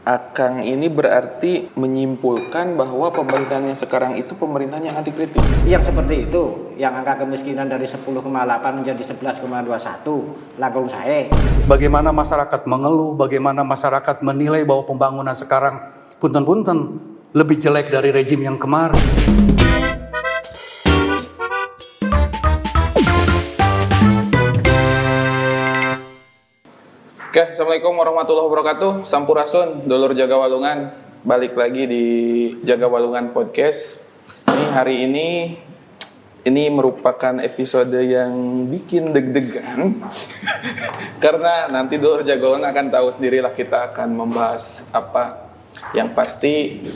Akang ini berarti menyimpulkan bahwa pemerintahan yang sekarang itu pemerintahan yang anti kritik. Yang seperti itu, yang angka kemiskinan dari 10,8 menjadi 11,21, langkung saya. Bagaimana masyarakat mengeluh, bagaimana masyarakat menilai bahwa pembangunan sekarang punten-punten lebih jelek dari rejim yang kemarin. Oke, Assalamualaikum warahmatullahi wabarakatuh. Sampurasun, dulur Jaga Walungan. Balik lagi di Jaga Walungan Podcast. Hari ini merupakan episode yang bikin deg-degan. Karena nanti dulur Jaga Walungan akan tahu sendirilah kita akan membahas apa. Yang pasti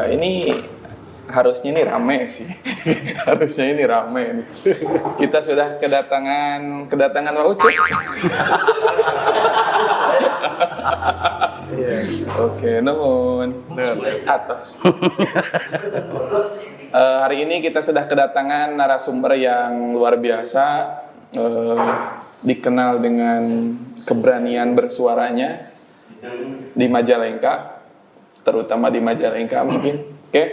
ini harusnya ini rame sih. Harusnya ini rame nih. Kita sudah kedatangan Pak Ucup. Oke, nuhun. Atas. Hari ini kita sudah kedatangan narasumber yang luar biasa, dikenal dengan keberanian bersuaranya di Majalengka, terutama di Majalengka mungkin. Oke,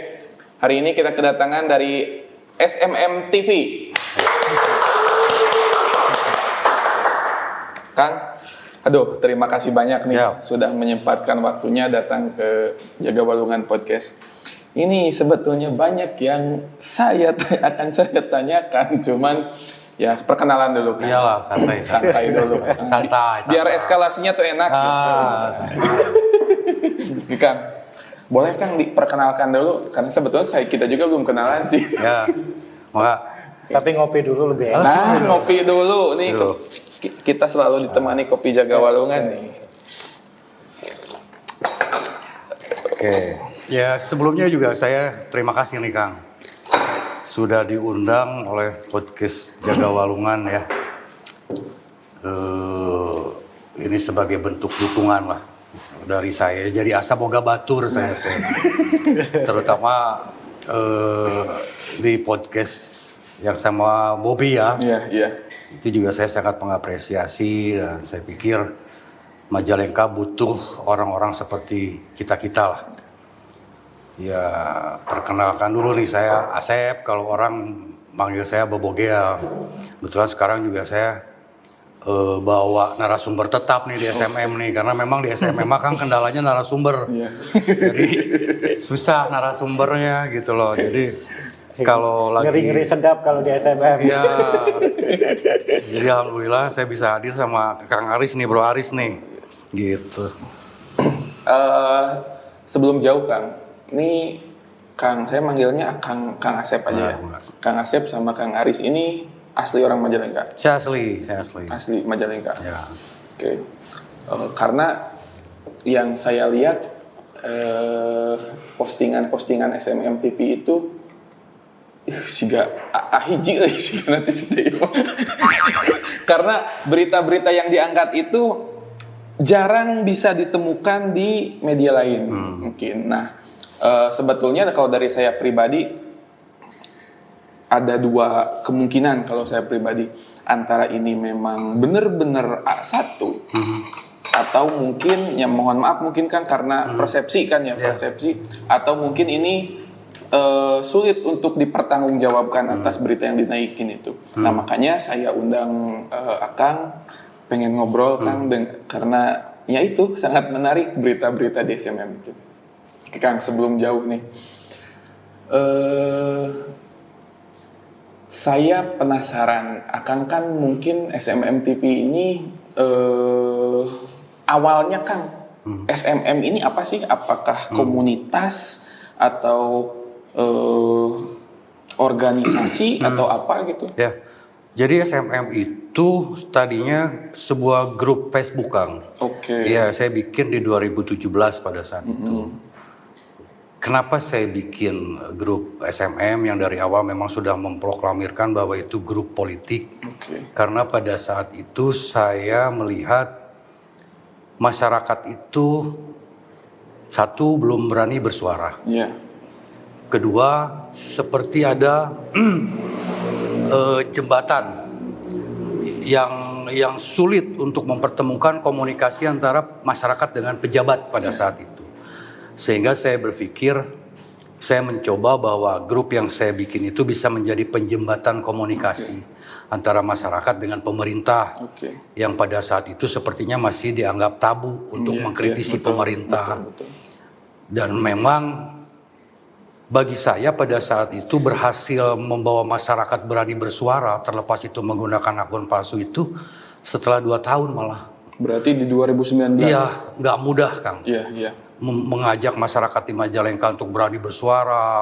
hari ini kita kedatangan dari SMM TV. Kang, aduh, terima kasih banyak nih sudah menyempatkan waktunya datang ke Jaga Walungan Podcast. Ini sebetulnya banyak yang akan saya tanyakan, cuman ya perkenalan dulu kan. Iyalah, santai dulu. Santai. Biar eskalasinya tuh enak gitu. Kang, boleh Kang diperkenalkan dulu karena sebetulnya kita juga belum kenalan sih. Ya, maka. Tapi ngopi dulu lebih enak. Nah, ngopi dulu nih. Kita selalu ditemani kopi Jaga Walungan nih. Oke. Ya, sebelumnya juga saya terima kasih nih Kang. Sudah diundang oleh podcast Jaga Walungan ya. Ini sebagai bentuk dukungan lah dari saya. Jadi asa boga batur saya tuh. Terutama di podcast yang sama Bobby ya. Iya. Itu juga saya sangat mengapresiasi dan saya pikir Majalengka butuh orang-orang seperti kita-kita lah. Ya, perkenalkan dulu nih, saya Asep, kalau orang manggil saya Bobogel. Kebetulan sekarang juga saya bawa narasumber tetap nih di SMM nih, karena memang di SMM kan kendalanya narasumber. Jadi susah narasumbernya gitu loh. Jadi kalau lagi ngeri sedap kalau di SMM. Ya. Jadi alhamdulillah saya bisa hadir sama Kang Aris nih, Bro Aris nih. Gitu. Sebelum jauh Kang, ini Kang, saya manggilnya Kang Asep aja ya. Kang Asep sama Kang Aris ini asli orang Majalengka. Saya asli. Asli Majalengka. Ya. Oke. Karena yang saya lihat postingan SMM TV itu siga ahiji euy siga nanti cedeung. Karena berita-berita yang diangkat itu jarang bisa ditemukan di media lain mungkin. Nah, sebetulnya kalau dari saya pribadi ada dua kemungkinan kalau saya pribadi, antara ini memang benar-benar A1 atau mungkin ya mohon maaf mungkin kan karena persepsi kan ya, persepsi, atau mungkin ini sulit untuk dipertanggungjawabkan atas berita yang dinaikin itu. Nah, makanya saya undang Akang, pengen ngobrol Kang, karena ya itu sangat menarik berita-berita di SMM itu. Kang, sebelum jauh nih, saya penasaran, Akang kan mungkin SMM TV ini awalnya Kang, SMM ini apa sih? Apakah komunitas atau organisasi atau apa gitu? Ya. Jadi SMM itu tadinya sebuah grup Facebook Kang. Oke. Iya, saya bikin di 2017 pada saat itu. Kenapa saya bikin grup SMM yang dari awal memang sudah memproklamirkan bahwa itu grup politik? Karena pada saat itu saya melihat masyarakat itu satu belum berani bersuara. Iya. Kedua, seperti ada jembatan yang sulit untuk mempertemukan komunikasi antara masyarakat dengan pejabat pada saat itu. Sehingga saya berpikir, saya mencoba bahwa grup yang saya bikin itu bisa menjadi penjembatan komunikasi antara masyarakat dengan pemerintah yang pada saat itu sepertinya masih dianggap tabu untuk mengkritisi pemerintah. Betul. Dan memang bagi saya pada saat itu berhasil membawa masyarakat berani bersuara, terlepas itu menggunakan akun palsu itu setelah 2 tahun malah. Berarti di 2019? Iya, nggak mudah Kang. Iya. Mengajak masyarakat di Majalengka untuk berani bersuara,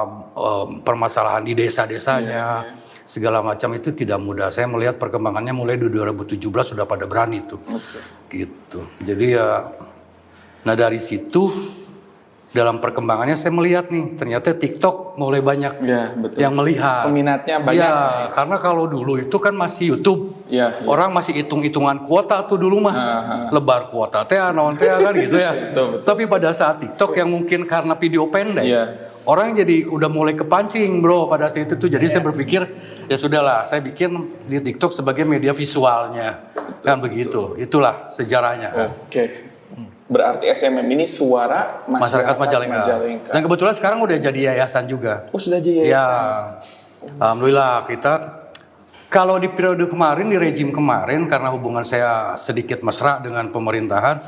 permasalahan di desa-desanya, segala macam itu tidak mudah. Saya melihat perkembangannya mulai di 2017 sudah pada berani tuh. Gitu. Jadi ya, nah dari situ dalam perkembangannya saya melihat nih, ternyata TikTok mulai banyak yang melihat. Peminatnya banyak. Ya, karena kalau dulu itu kan masih YouTube. Orang masih hitung-hitungan kuota tuh dulu mah. Lebar kuota teh, naon teh kan gitu ya. Betul. Tapi pada saat TikTok yang mungkin karena video pendek, orang jadi udah mulai kepancing bro pada saat itu tuh. Jadi saya berpikir, ya sudahlah, saya bikin di TikTok sebagai media visualnya. Kan begitu. Itulah sejarahnya. Berarti SMM ini suara masyarakat Majalengka. Dan kebetulan sekarang udah jadi yayasan juga. Oh, sudah jadi yayasan. Ya, alhamdulillah kita kalau di periode kemarin, di rejim kemarin, karena hubungan saya sedikit mesra dengan pemerintahan,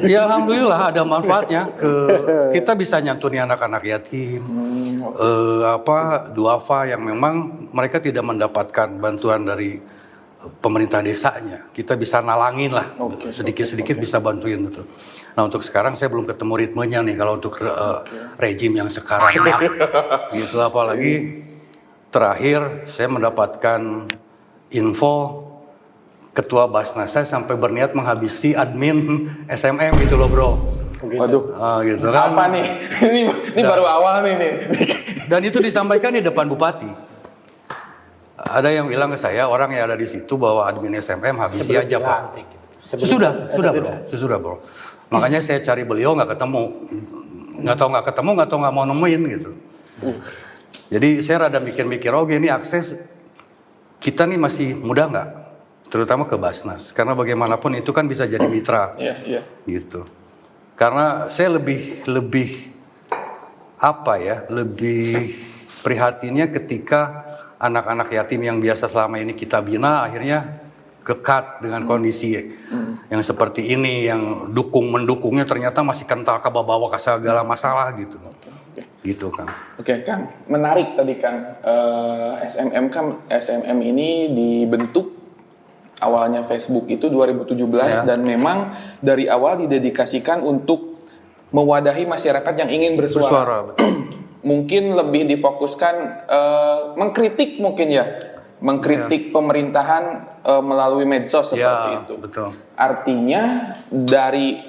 ya alhamdulillah ada manfaatnya. Kita bisa nyantuni anak-anak yatim, duafa yang memang mereka tidak mendapatkan bantuan dari pemerintah desanya, kita bisa nalangin lah, sedikit-sedikit bisa bantuin gitu. Nah untuk sekarang saya belum ketemu ritmenya nih kalau untuk rejim yang sekarang, gitu. Apalagi terakhir saya mendapatkan info ketua Basnas saya sampai berniat menghabisi admin SMM gitu loh bro. Waduh, gitu kan. Apa nih? ini baru awal nih. Dan itu disampaikan di depan bupati. Ada yang bilang ke saya, orang yang ada di situ bahwa admin SMM habisi aja Pak. Sudah bro. Makanya saya cari beliau nggak ketemu, nggak tahu nggak mau nemuin gitu. Jadi saya rada mikir-mikir, ini akses kita nih masih mudah nggak, terutama ke Basnas, karena bagaimanapun itu kan bisa jadi mitra, gitu. Karena saya lebih prihatinnya ketika anak-anak yatim yang biasa selama ini kita bina akhirnya kekat dengan kondisi yang seperti ini, yang mendukungnya ternyata masih kental kebawa ke segala masalah gitu. Gitu Kang. Oke Kang, menarik tadi Kang. SMM ini dibentuk awalnya Facebook itu 2017 dan memang dari awal didedikasikan untuk mewadahi masyarakat yang ingin bersuara. Betul. Mungkin lebih difokuskan mengkritik mengkritik pemerintahan melalui medsos seperti itu. Betul. Artinya dari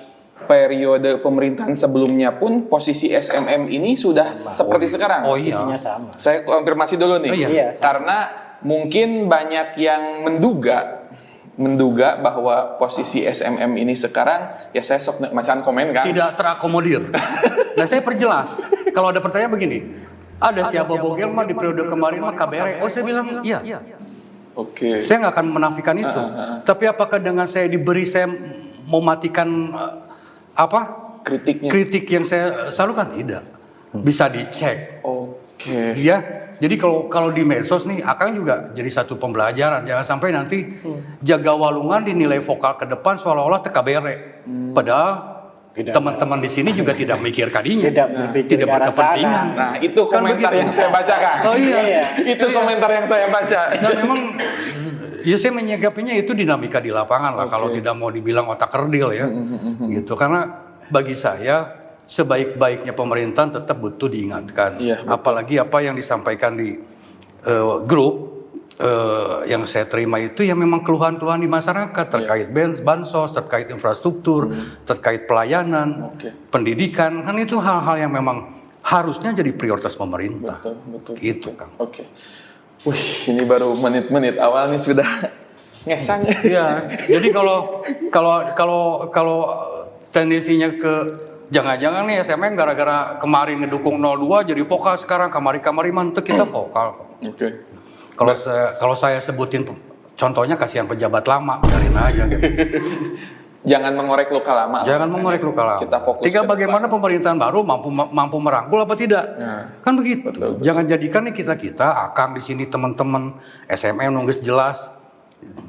periode pemerintahan sebelumnya pun posisi SMM ini sudah seperti sekarang. Posisinya sama. Saya konfirmasi dulu nih, karena mungkin banyak yang menduga bahwa posisi SMM ini sekarang, ya saya sok macam komen kan. Tidak terakomodir. Nah saya perjelas. Kalau ada pertanyaan begini, ada siapa Bogel mah di periode kemarin mah KBR? Oh saya bilang iya. Saya nggak akan menafikan itu. Tapi apakah dengan saya diberi, saya mematikan kritik yang saya salurkan? Tidak. Bisa dicek. Ya. Jadi kalau di medsos nih, Akang juga jadi satu pembelajaran. Jangan sampai nanti jaga walungan dinilai vokal ke depan seolah-olah TKBR. Padahal teman-teman di sini juga tidak mikir kadinya, tidak berkepentingan. Nah itu komentar yang saya baca Kang. Itu komentar yang saya baca. Dan memang ya saya menyikapinya itu dinamika di lapangan lah. Kalau tidak mau dibilang otak kerdil ya, gitu. Karena bagi saya sebaik-baiknya pemerintahan tetap butuh diingatkan. Apalagi apa yang disampaikan di grup yang saya terima itu ya memang keluhan-keluhan di masyarakat terkait bansos, terkait infrastruktur, terkait pelayanan, pendidikan, kan itu hal-hal yang memang harusnya jadi prioritas pemerintah. Betul. Gitu Kang. Wih, ini baru menit-menit awal nih sudah ngesang. Iya. Jadi kalau tendensinya ke jangan-jangan nih SMM gara-gara kemarin ngedukung 02 jadi vokal sekarang kamari-kamari mantek kita vokal. Kalau saya sebutin contohnya kasihan pejabat lama, biarin aja gitu. Jangan mengorek luka lama. Jangan mengorek luka lama. Kita fokus Tinggal ke bagaimana depan. pemerintahan baru mampu merangkul apa tidak. Nah, Kan begitu. betul. Jangan jadikan nih kita Akang di sini teman-teman SMM nulis jelas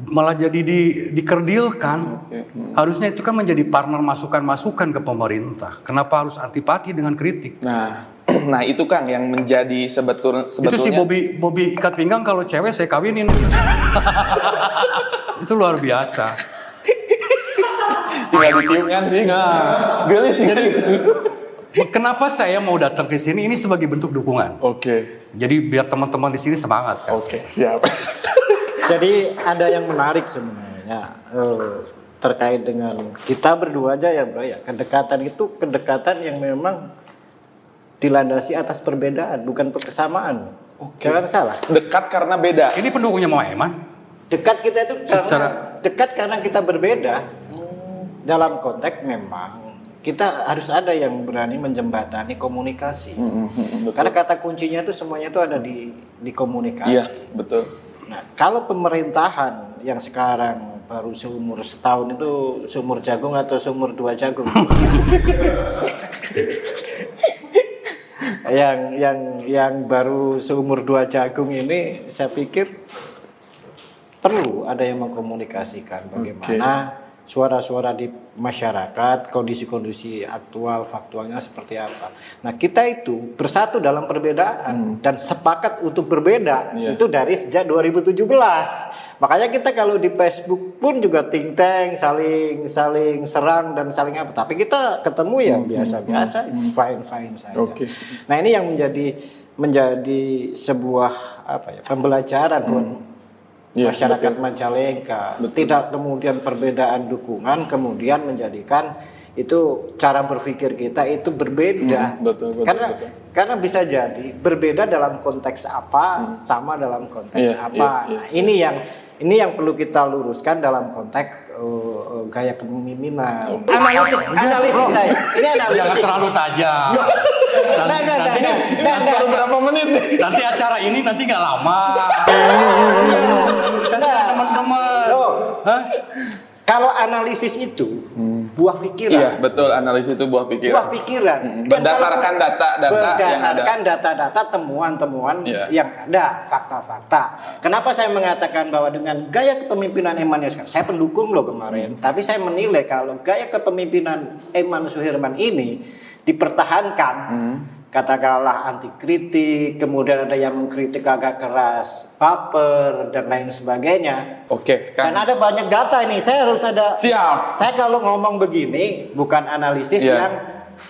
malah jadi dikerdilkan. Oke. Harusnya itu kan menjadi partner masukan-masukan ke pemerintah. Kenapa harus antipati dengan kritik? Nah, nah itu Kang yang menjadi sebetulnya Itu si Bobby ikat pinggang kalau cewek saya kawinin. Itu luar biasa. tinggal ditiupkan sih. Nah, Gelis sih. kenapa saya mau datang ke sini? Ini sebagai bentuk dukungan. Oke. Jadi biar teman-teman di sini semangat kan. Oke, siap. Jadi ada yang menarik sebenarnya terkait dengan kita berdua aja ya bro ya. Kedekatan itu kedekatan yang memang dilandasi atas perbedaan, bukan persamaan. Oke. Jangan salah. Dekat karena beda. Ini pendukungnya Mama Eman. Dekat kita itu Secara- dekat karena kita berbeda. Dalam konteks memang kita harus ada yang berani menjembatani komunikasi. Betul. Karena kata kuncinya itu semuanya itu ada di komunikasi. Iya, betul. Nah, kalau pemerintahan yang sekarang baru seumur setahun itu seumur jagung atau seumur 2 jagung? yang baru seumur 2 jagung ini saya pikir perlu ada yang mengkomunikasikan bagaimana suara-suara di masyarakat, kondisi-kondisi aktual, faktualnya seperti apa. Nah, kita itu bersatu dalam perbedaan dan sepakat untuk berbeda. Iya. Itu dari sejak 2017. Makanya kita kalau di Facebook pun juga think tank, saling serang dan saling apa. Tapi kita ketemu ya biasa-biasa, it's fine saja. Oke. Nah, ini yang menjadi sebuah pembelajaran buat Iya, masyarakat betul. Majalengka. Betul. Tidak kemudian perbedaan dukungan kemudian menjadikan itu cara berpikir kita itu berbeda. Betul. Karena bisa jadi berbeda dalam konteks apa, sama dalam konteks Iya, apa. iya, Nah, ini yang perlu kita luruskan dalam konteks gaya kepemimpinan. Analisis saya. Ini analisis. Jangan terlalu tajam. Baru berapa menit nih? Nanti acara ini nanti nggak lama. Teman-teman. Loh, Hah? kalau analisis itu buah pikiran. Iya, betul. Analisis itu buah pikiran. Buah pikiran. Berdasarkan data-data yang ada. Berdasarkan data-data temuan-temuan Iya. yang ada, fakta-fakta. Kenapa saya mengatakan bahwa dengan gaya kepemimpinan Eman sekarang, saya pendukung loh kemarin, tapi saya menilai kalau gaya kepemimpinan Eman Suherman ini dipertahankan, katakanlah anti kritik, kemudian ada yang mengkritik agak keras, baper dan lain sebagainya. Oke, Dan kan. ada banyak data ini, saya harus ada. Siap. Saya kalau ngomong begini bukan analisis Iya. yang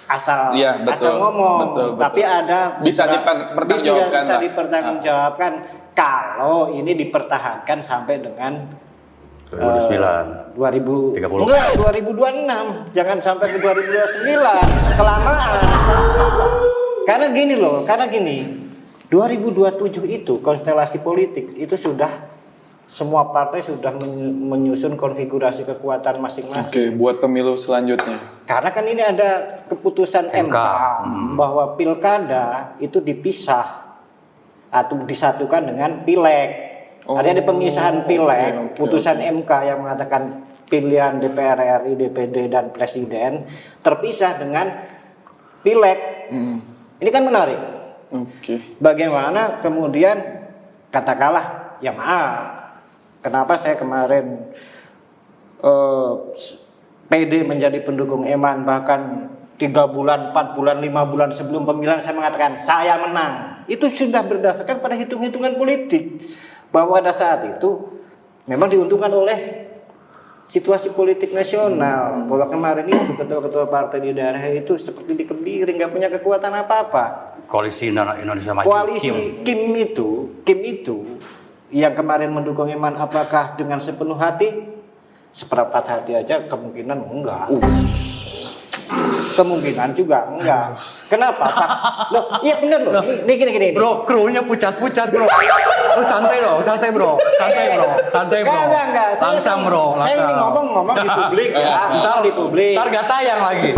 asal Iya, betul. asal ngomong, Betul. tapi ada Bisa beberapa- dipertanggungjawabkan bisa lah. dipertanggungjawabkan kalau ini dipertahankan sampai dengan 2009. 2030. 30. Enggak, 2026. Jangan sampai ke 2029. Kelamaan. Karena gini, 2027 itu konstelasi politik itu sudah semua partai sudah menyusun konfigurasi kekuatan masing-masing. Oke, buat pemilu selanjutnya. Karena kan ini ada keputusan MK bahwa pilkada itu dipisah atau disatukan dengan pileg. Ada pemisahan pileg, putusan MK yang mengatakan pilihan DPR RI, DPD dan presiden terpisah dengan pileg. Ini kan menarik. Oke. Bagaimana kemudian katakanlah ya maaf, kenapa saya kemarin PD menjadi pendukung Eman, bahkan 3 bulan, 4 bulan, 5 bulan sebelum pemilihan saya mengatakan saya menang. Itu sudah berdasarkan pada hitung-hitungan politik bahwa pada saat itu memang diuntungkan oleh situasi politik nasional. Bahwa kemarin itu ketua-ketua partai di daerah itu seperti dikebiri, nggak punya kekuatan apa-apa. Koalisi Indonesia Maju. Koalisi Kim itu yang kemarin mendukung Eman, apakah dengan sepenuh hati? Seperempat hati aja kemungkinan enggak. Kemungkinan juga enggak. Kenapa? Loh, iya bener loh. Ini gini. Bro, krunya pucat-pucat bro. Lu santai bro. Santai bro. Enggak. Langsam bro. Saya ini ngomong di publik ya. Ntar di publik. Ntar gak tayang lagi.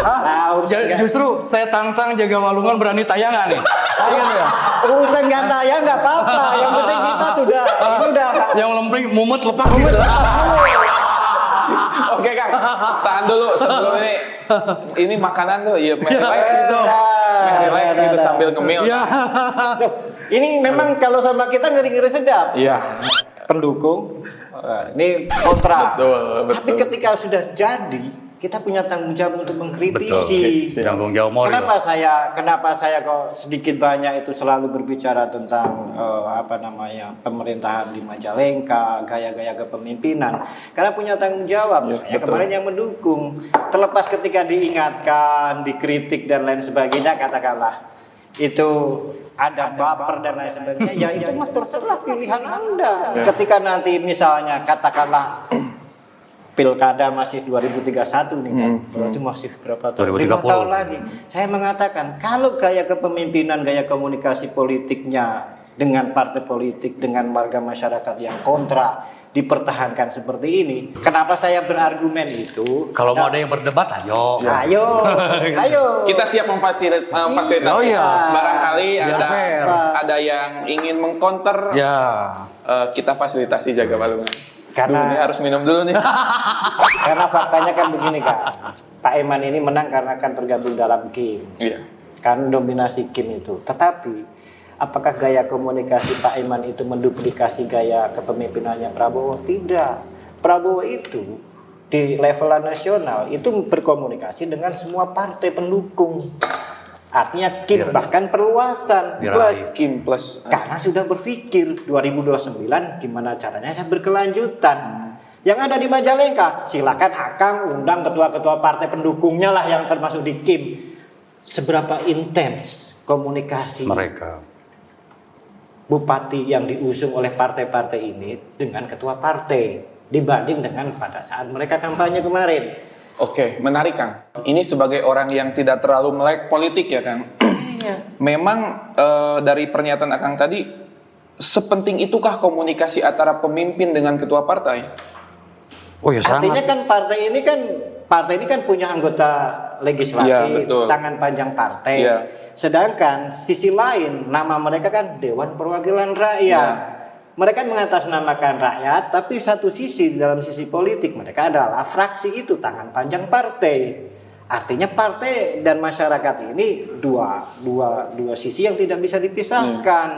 Nah, Justru saya tantang jaga Walungan berani tayang nggak nih? Tayang ya? Urusan nggak tayang nggak apa-apa. Yang penting kita sudah ini udah. Yang lempeng mumet lepas. Oke Kang, tahan dulu sebelum ini makanan tuh, ya relax gitu, relax gitu sambil ngemil. Iya. Ini memang kalau sama kita ngeri-ngeri sedap. Iya. Pendukung, ini kontra. Betul. Tapi ketika sudah jadi, kita punya tanggung jawab untuk mengkritisi. Betul. Tanggung jawab moral. Kenapa saya kok sedikit banyak itu selalu berbicara tentang pemerintahan di Majalengka, gaya-gaya kepemimpinan? Karena punya tanggung jawab. Ya, Saya betul. kemarin yang mendukung. Terlepas ketika diingatkan, dikritik dan lain sebagainya, katakanlah itu ada baper dan lain sebagainya, ya itu mah terserah pilihan Anda. Ya. Ketika nanti misalnya katakanlah Pilkada masih 2031 nih kan, berarti masih berapa tahun? 5 2030. tahun lagi. Saya mengatakan kalau gaya kepemimpinan, gaya komunikasi politiknya dengan partai politik, dengan warga masyarakat yang kontra dipertahankan seperti ini. Kenapa saya berargumen itu? Kalau mau ada yang berdebat, ayo. Ayo. Kita siap memfasilitasi. Oh iya. Barangkali Biar fair. ada yang ingin mengcounter, Ya. kita fasilitasi jaga Walungan. Karena- Duh, ini harus minum dulu nih. Karena faktanya kan begini Kak, Pak Eman ini menang karena kan tergabung dalam KIM, Iya. kan dominasi KIM itu. Tetapi apakah gaya komunikasi Pak Eman itu menduplikasi gaya kepemimpinannya Prabowo? Tidak. Prabowo itu di level nasional itu berkomunikasi dengan semua partai pendukung. Artinya KIM bahkan perluasan plus Kim plus. karena sudah berpikir 2029 gimana caranya saya berkelanjutan. Yang ada di Majalengka, silakan Akang undang ketua-ketua partai pendukungnya lah yang termasuk di KIM. Seberapa intens komunikasi Mereka. bupati yang diusung oleh partai-partai ini dengan ketua partai dibanding dengan pada saat mereka kampanye kemarin. Oke, menarik Kang. Ini sebagai orang yang tidak terlalu melek politik ya Kang. Memang dari pernyataan Akang tadi, sepenting itukah komunikasi antara pemimpin dengan ketua partai? Oh ya Artinya sangat. kan partai ini kan punya anggota legislatif, Iya, betul. tangan panjang partai. Iya. Sedangkan sisi lain nama mereka kan Dewan Perwakilan Rakyat. Iya. Mereka mengatasnamakan rakyat, tapi satu sisi dalam sisi politik mereka adalah fraksi itu tangan panjang partai. Artinya partai dan masyarakat ini dua sisi yang tidak bisa dipisahkan.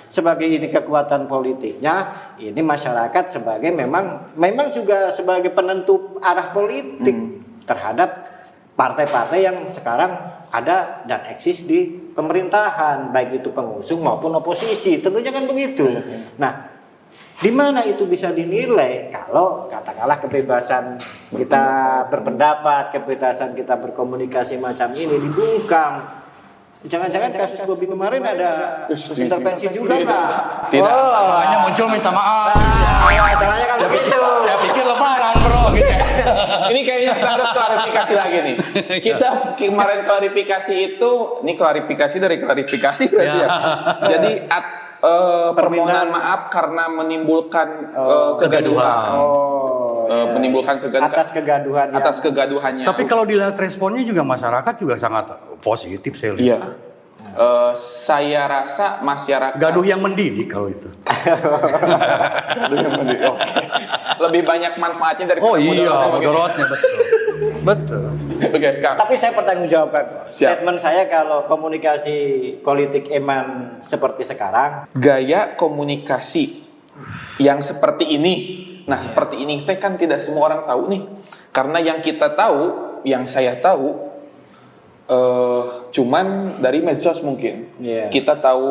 Sebagai ini kekuatan politiknya, ini masyarakat sebagai memang juga sebagai penentu arah politik terhadap partai-partai yang sekarang ada dan eksis di pemerintahan, baik itu pengusung maupun oposisi. Tentunya kan begitu. Nah, di mana itu bisa dinilai kalau katakanlah kebebasan kita berpendapat, kebebasan kita berkomunikasi macam ini dibungkam. Jangan-jangan kasus Bobi kemarin ada intervensi juga nggak? Tidak. Oh, Makanya muncul minta maaf. caranya kan begitu. Saya pikir lebaran bro. Gitu. Ini kayaknya harus klarifikasi lagi nih. Kita kemarin klarifikasi itu, ini klarifikasi dari klarifikasi berarti ya. Jadi permohonan maaf karena menimbulkan kegaduhan. Menimbulkan kegaduhan atas kegaduhannya. atas kegaduhannya. Tapi kalau dilihat responnya juga masyarakat juga sangat positif saya lihat. Iya. Saya rasa masyarakat Gaduh yang mendidik kalau itu. Oke. Lebih banyak manfaatnya dari Oh iya, mudaratnya betul. Betul. Oke, Kang. Tapi saya pertanggungjawabkan. Siap. Statement saya kalau komunikasi politik Eman seperti sekarang, Gaya komunikasi yang seperti ini. Nah, seperti ini teh kan tidak semua orang tahu nih. Karena yang kita tahu, yang saya tahu cuman dari medsos mungkin. Iya. Kita tahu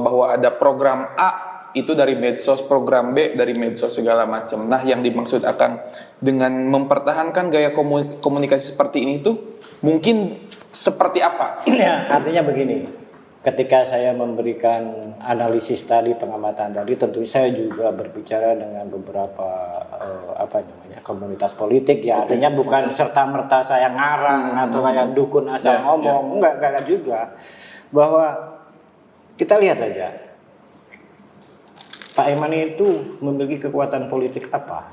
bahwa ada program A itu dari medsos, program B dari medsos segala macam. Nah, yang dimaksud akan dengan mempertahankan gaya komunikasi seperti ini tuh mungkin seperti apa? ya, artinya begini. Ketika saya memberikan analisis tadi, pengamatan tadi, tentu saya juga berbicara dengan beberapa komunitas politik ya. Artinya bukan serta-merta saya ngarang atau kayak dukun asal ngomong, enggak juga. Bahwa kita lihat aja, Pak Eman itu memiliki kekuatan politik apa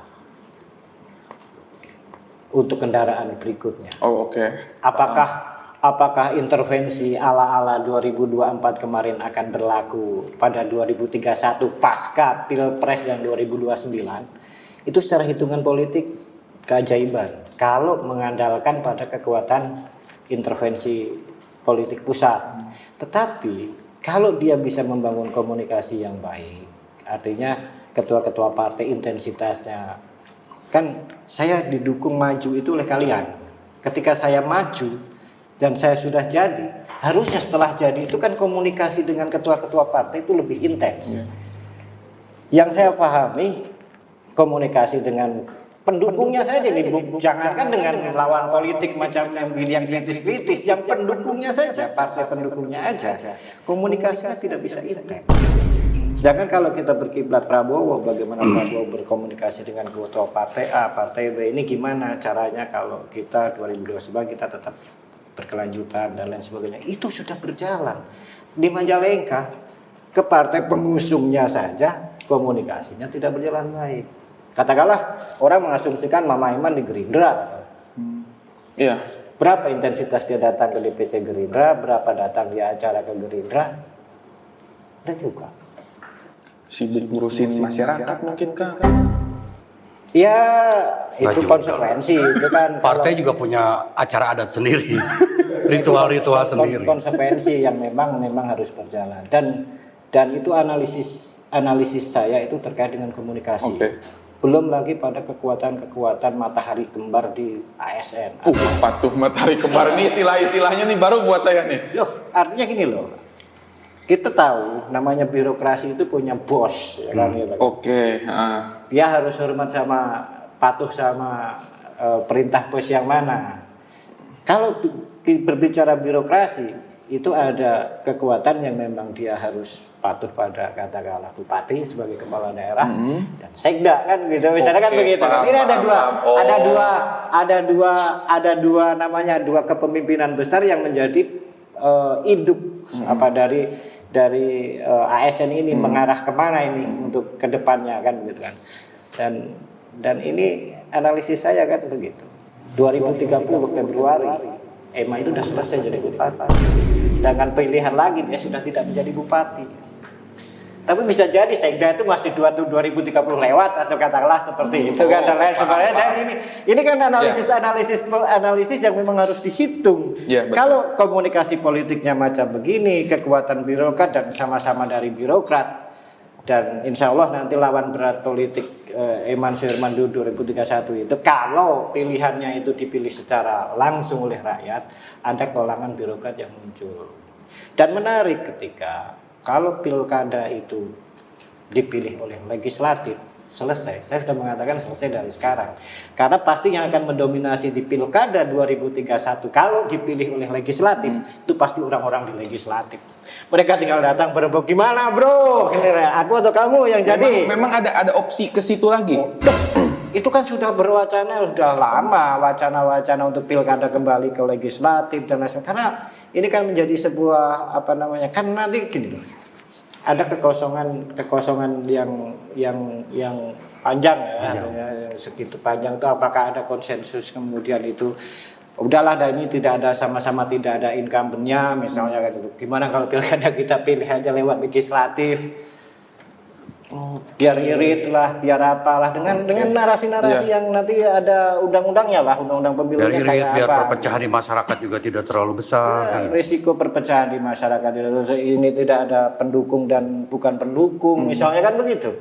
untuk kendaraan berikutnya? Oh, oke. Apakah apakah intervensi ala-ala 2024 kemarin akan berlaku pada 2031 pasca Pilpres yang 2029? Itu secara hitungan politik keajaiban. Kalau mengandalkan pada kekuatan intervensi politik pusat. Tetapi kalau dia bisa membangun komunikasi yang baik, artinya ketua-ketua partai intensitasnya, kan saya didukung maju itu oleh kalian. Ketika saya maju dan saya sudah jadi, harusnya setelah jadi itu kan komunikasi dengan ketua-ketua partai itu lebih intens. Yang saya pahami, komunikasi dengan pendukungnya saja nih, jangankan dengan lawan politik macam yang kritis-kritis, yang pendukungnya saja, partai pendukungnya aja, komunikasinya tidak bisa intens. Sedangkan kalau kita berkiblat Prabowo, bagaimana Prabowo berkomunikasi dengan ketua partai A, partai B, ini gimana caranya kalau kita 2029 kita tetap berkelanjutan dan lain sebagainya, itu sudah berjalan. Di Majalengka, ke partai pengusungnya saja komunikasinya tidak berjalan baik. Katakanlah orang mengasumsikan Mama Iman di Gerindra. Iya. Berapa intensitas dia datang ke DPC Gerindra, berapa datang dia acara ke Gerindra, dan juga Sibuk ngurusin masyarakat mungkin Kang. ya itu Maju. konsekuensi itu kan. Partai juga punya acara adat sendiri, ritual-ritual sendiri. Konsekuensi yang memang harus berjalan, dan itu analisis saya itu terkait dengan komunikasi. Oke. Belum lagi pada kekuatan matahari kembar di ASN. Patuh matahari kembar ini istilah-istilahnya nih baru buat saya nih. Loh, artinya gini loh. Kita tahu namanya birokrasi itu punya bos, ya kan? Gitu. Oke. Dia harus hormat patuh sama perintah bos yang mana. Kalau berbicara birokrasi, itu ada kekuatan yang memang dia harus patuh pada katakanlah bupati sebagai kepala daerah dan sekda kan gitu. Misalnya kan begitu. Ini ada dua namanya dua kepemimpinan besar yang menjadi induk dari ASN ini mengarah kemana ini untuk kedepannya kan gitu kan. Dan ini analisis saya kan begitu. 2030 Februari Emma itu sudah selesai jadi bupati. Sedangkan pilihan lagi dia sudah tidak menjadi bupati. Tapi bisa jadi sekda itu masih 2030 lewat atau katakanlah seperti itu kan dan lain sebagainya. Dan ini kan analisis yang memang harus dihitung. Ya, kalau komunikasi politiknya macam begini, kekuatan birokrat dan sama-sama dari birokrat, dan insya Allah nanti lawan berat politik Eman Suherman 2031 itu kalau pilihannya itu dipilih secara langsung oleh rakyat, ada kalangan birokrat yang muncul. Dan menarik ketika kalau pilkada itu dipilih oleh legislatif, selesai. Saya sudah mengatakan selesai dari sekarang. Karena pasti yang akan mendominasi di pilkada 2031 kalau dipilih oleh legislatif, itu pasti orang-orang di legislatif. Mereka tinggal datang berebut, gimana bro? Aku atau kamu yang jadi? Memang ada opsi ke situ lagi. Itu kan sudah berwacana, sudah lama wacana-wacana untuk pilkada kembali ke legislatif dan lain sebagainya. Karena ini kan menjadi sebuah kan nanti gini loh. Ada kekosongan yang panjang ya, yang segitu panjang itu apakah ada konsensus kemudian itu udahlah ini tidak ada sama-sama tidak ada incumbent-nya misalnya kan gitu. Gimana kalau pilkada kita pilih aja lewat legislatif? Biar irit lah, biar apalah dengan narasi-narasi yang nanti ada undang-undangnya lah, undang-undang pemilunya kayak biar apa. perpecahan di masyarakat juga tidak terlalu besar. Risiko perpecahan di masyarakat ini tidak ada pendukung dan bukan pendukung, misalnya kan begitu.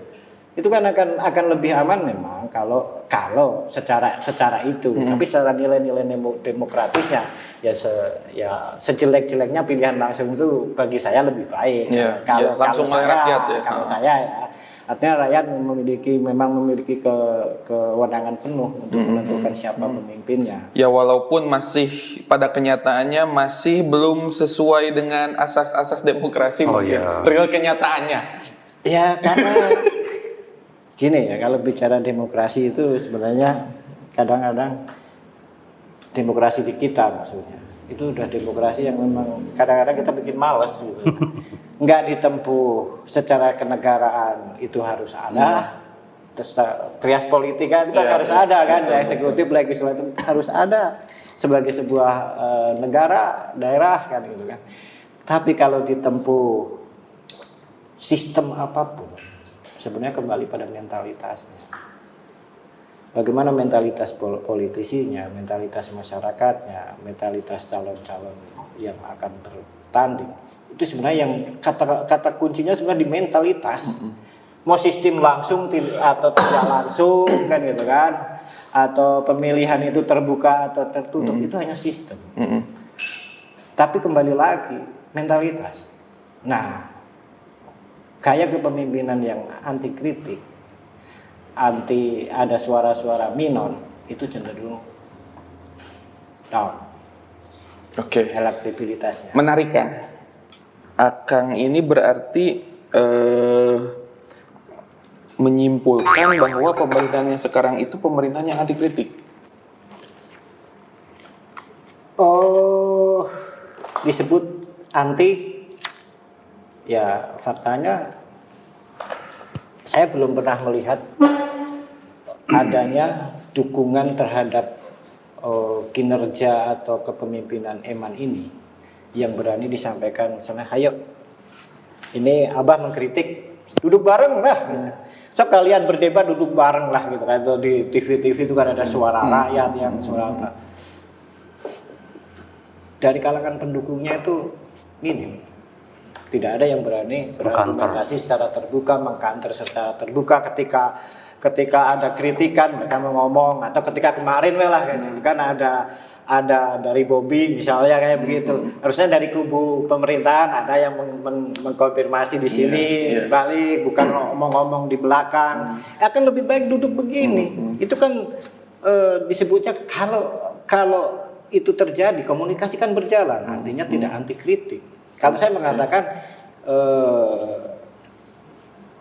Itu kan akan lebih aman memang kalau secara itu. Tapi secara nilai-nilai demokratisnya ya sejelek-jeleknya pilihan langsung itu bagi saya lebih baik. Kalau langsung oleh rakyat ya. Kalau saya ya artinya rakyat memang memiliki kewenangan penuh untuk menentukan siapa pemimpinnya. Ya walaupun masih pada kenyataannya masih belum sesuai dengan asas-asas demokrasi mungkin. Real kenyataannya. Ya karena gini ya, kalau bicara demokrasi itu sebenarnya kadang-kadang demokrasi di kita maksudnya itu udah demokrasi yang memang kadang-kadang kita bikin males gitu. Nggak ditempuh secara kenegaraan itu harus ada, trias politika itu kan harus ada kan, eksekutif, legislatif harus ada sebagai sebuah negara, daerah kan gitu kan. Tapi kalau ditempuh sistem apapun, sebenarnya kembali pada mentalitasnya. Bagaimana mentalitas politisinya, mentalitas masyarakatnya, mentalitas calon-calon yang akan bertanding. Itu sebenarnya yang kata kuncinya sebenarnya di mentalitas. Mau sistem langsung atau tidak langsung kan gitu kan, atau pemilihan itu terbuka atau tertutup, itu hanya sistem. Tapi kembali lagi mentalitas. Nah, gaya kepemimpinan yang anti kritik, anti ada suara-suara minor, itu cenderung down. Oke. Elektabilitasnya. Menarik kan? Akang ini berarti menyimpulkan bahwa pemerintahan yang sekarang itu pemerintahan yang anti kritik. Oh, disebut anti, ya faktanya saya belum pernah melihat adanya dukungan terhadap kinerja atau kepemimpinan Eman ini yang berani disampaikan misalnya, ayo ini Abah mengkritik, duduk bareng lah. So kalian berdebat duduk bareng lah gitu kan. Atau di TV-TV itu kan ada suara rakyat yang suara apa. Dari kalangan pendukungnya itu minim. Tidak ada yang berani berargumentasi secara terbuka, mengkanter secara terbuka ketika ada kritikan mereka mau ngomong, atau ketika kemarin lah kan ada dari Bobby misalnya kayak begitu. Harusnya dari kubu pemerintahan ada yang mengkonfirmasi di sini, balik, bukan ngomong-ngomong di belakang. Akan lebih baik duduk begini. Itu kan disebutnya kalau itu terjadi, komunikasi kan berjalan, artinya tidak anti kritik. Kalau saya mengatakan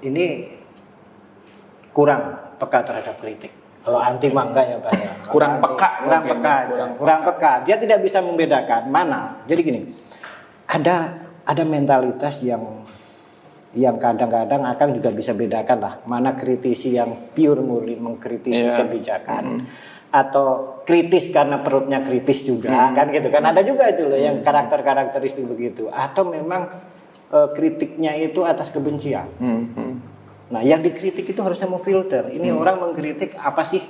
ini kurang peka terhadap kritik. Kalau anti mangga ya Pak ya. Kurang peka. Dia tidak bisa membedakan mana. Jadi gini, ada mentalitas yang kadang-kadang akan juga bisa bedakan lah mana kritisi yang pure murni mengkritisi kebijakan atau kritis karena perutnya kritis juga kan gitu kan. Ada juga itu loh yang karakteristik begitu, atau memang kritiknya itu atas kebencian. Nah, yang dikritik itu harusnya memfilter. Ini orang mengkritik apa sih?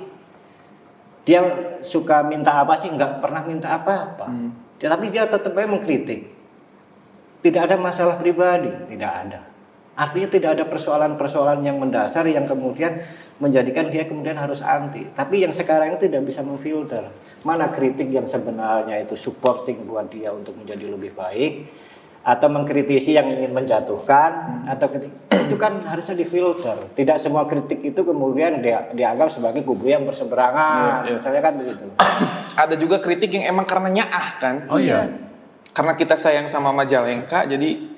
Dia suka minta apa sih? Nggak pernah minta apa-apa. Tapi dia tetap aja mengkritik. Tidak ada masalah pribadi, tidak ada. Artinya tidak ada persoalan-persoalan yang mendasar yang kemudian menjadikan dia kemudian harus anti. Tapi yang sekarang itu tidak bisa memfilter. Mana kritik yang sebenarnya itu supporting buat dia untuk menjadi lebih baik, atau mengkritisi yang ingin menjatuhkan, atau itu kan harusnya difilter. Tidak semua kritik itu kemudian dianggap sebagai kubu yang berseberangan. Misalnya kan begitu. Ada juga kritik yang emang karena nyaah kan. Oh iya. Karena kita sayang sama Majalengka, jadi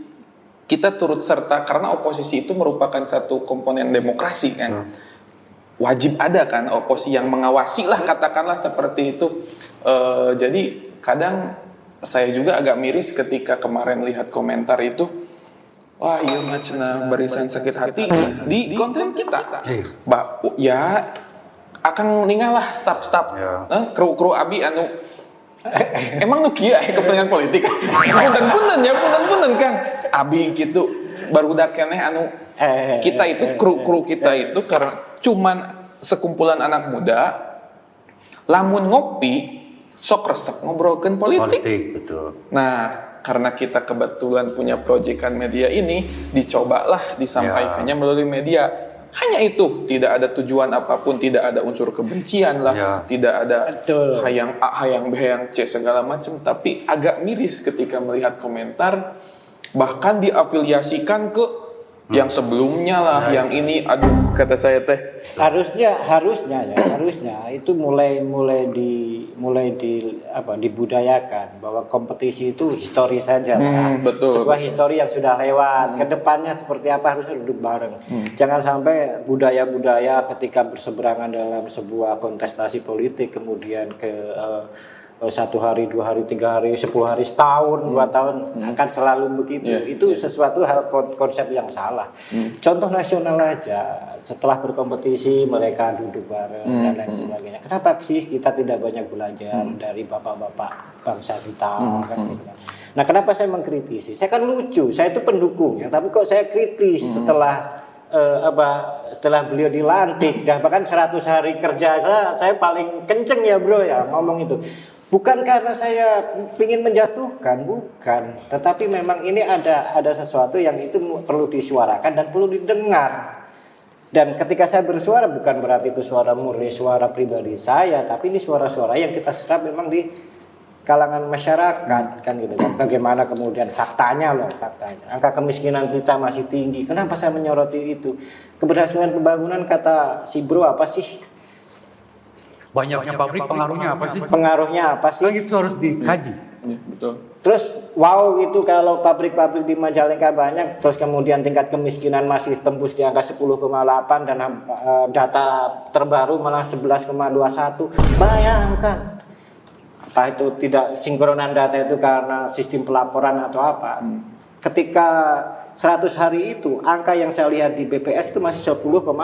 kita turut serta karena oposisi itu merupakan satu komponen demokrasi kan. Wajib ada kan oposisi yang mengawasi lah, katakanlah seperti itu. Jadi kadang saya juga agak miris ketika kemarin lihat komentar itu, wah iya macna barisan sakit hati di konten kita. Ya akan ningalah staf kru abi anu emang nu kieu kepentingan politik. Punten Kang. Abi gitu barudak keneh anu kita itu kru kita itu karena cuman sekumpulan anak muda lamun ngopi sok resep ngobrolkan politik. Betul. Nah, karena kita kebetulan punya proyekan media ini, dicobalah disampaikannya melalui media. Hanya itu, tidak ada tujuan apapun, tidak ada unsur kebencian lah, tidak ada hayang A, hayang B, hayang C segala macam. Tapi agak miris ketika melihat komentar, bahkan diafiliasikan ke yang sebelumnya lah, yang ini, aduh kata saya teh. Harusnya itu mulai dibudayakan bahwa kompetisi itu histori saja lah. Betul. Sebuah histori yang sudah lewat. Kedepannya seperti apa harusnya duduk bareng. Jangan sampai budaya-budaya ketika berseberangan dalam sebuah kontestasi politik kemudian 1 hari, 2 hari, 3 hari, 10 hari, setahun, 2 tahun akan selalu begitu. Itu sesuatu hal konsep yang salah. Contoh nasional aja, setelah berkompetisi mereka duduk bareng dan lain sebagainya. Kenapa sih kita tidak banyak belajar dari bapak-bapak bangsa kita? Kan gitu kan. Nah, kenapa saya mengkritisi? Saya kan lucu, saya itu pendukung ya, tapi kok saya kritis setelah beliau dilantik, dan bahkan 100 hari kerja saya paling kenceng ya bro ya ngomong itu. Bukan karena saya ingin menjatuhkan, bukan. Tetapi memang ini ada sesuatu yang itu perlu disuarakan dan perlu didengar. Dan ketika saya bersuara bukan berarti itu suara murni, suara pribadi saya, tapi ini suara-suara yang kita serap memang di kalangan masyarakat, kan gitu kan. Bagaimana kemudian faktanya. Angka kemiskinan kita masih tinggi. Kenapa saya menyoroti itu? Keberhasilan pembangunan kata si bro apa sih? Banyaknya pabrik pengaruhnya apa sih? Pengaruhnya apa sih? Kan itu harus dikaji. Ya, betul. Terus wow itu kalau pabrik-pabrik di Majalengka banyak, terus kemudian tingkat kemiskinan masih tembus di angka 10,8 dan data terbaru malah 11,21. Bayangkan. Apa itu tidak sinkronan data itu karena sistem pelaporan atau apa? Ketika 100 hari itu angka yang saya lihat di BPS itu masih 10,8.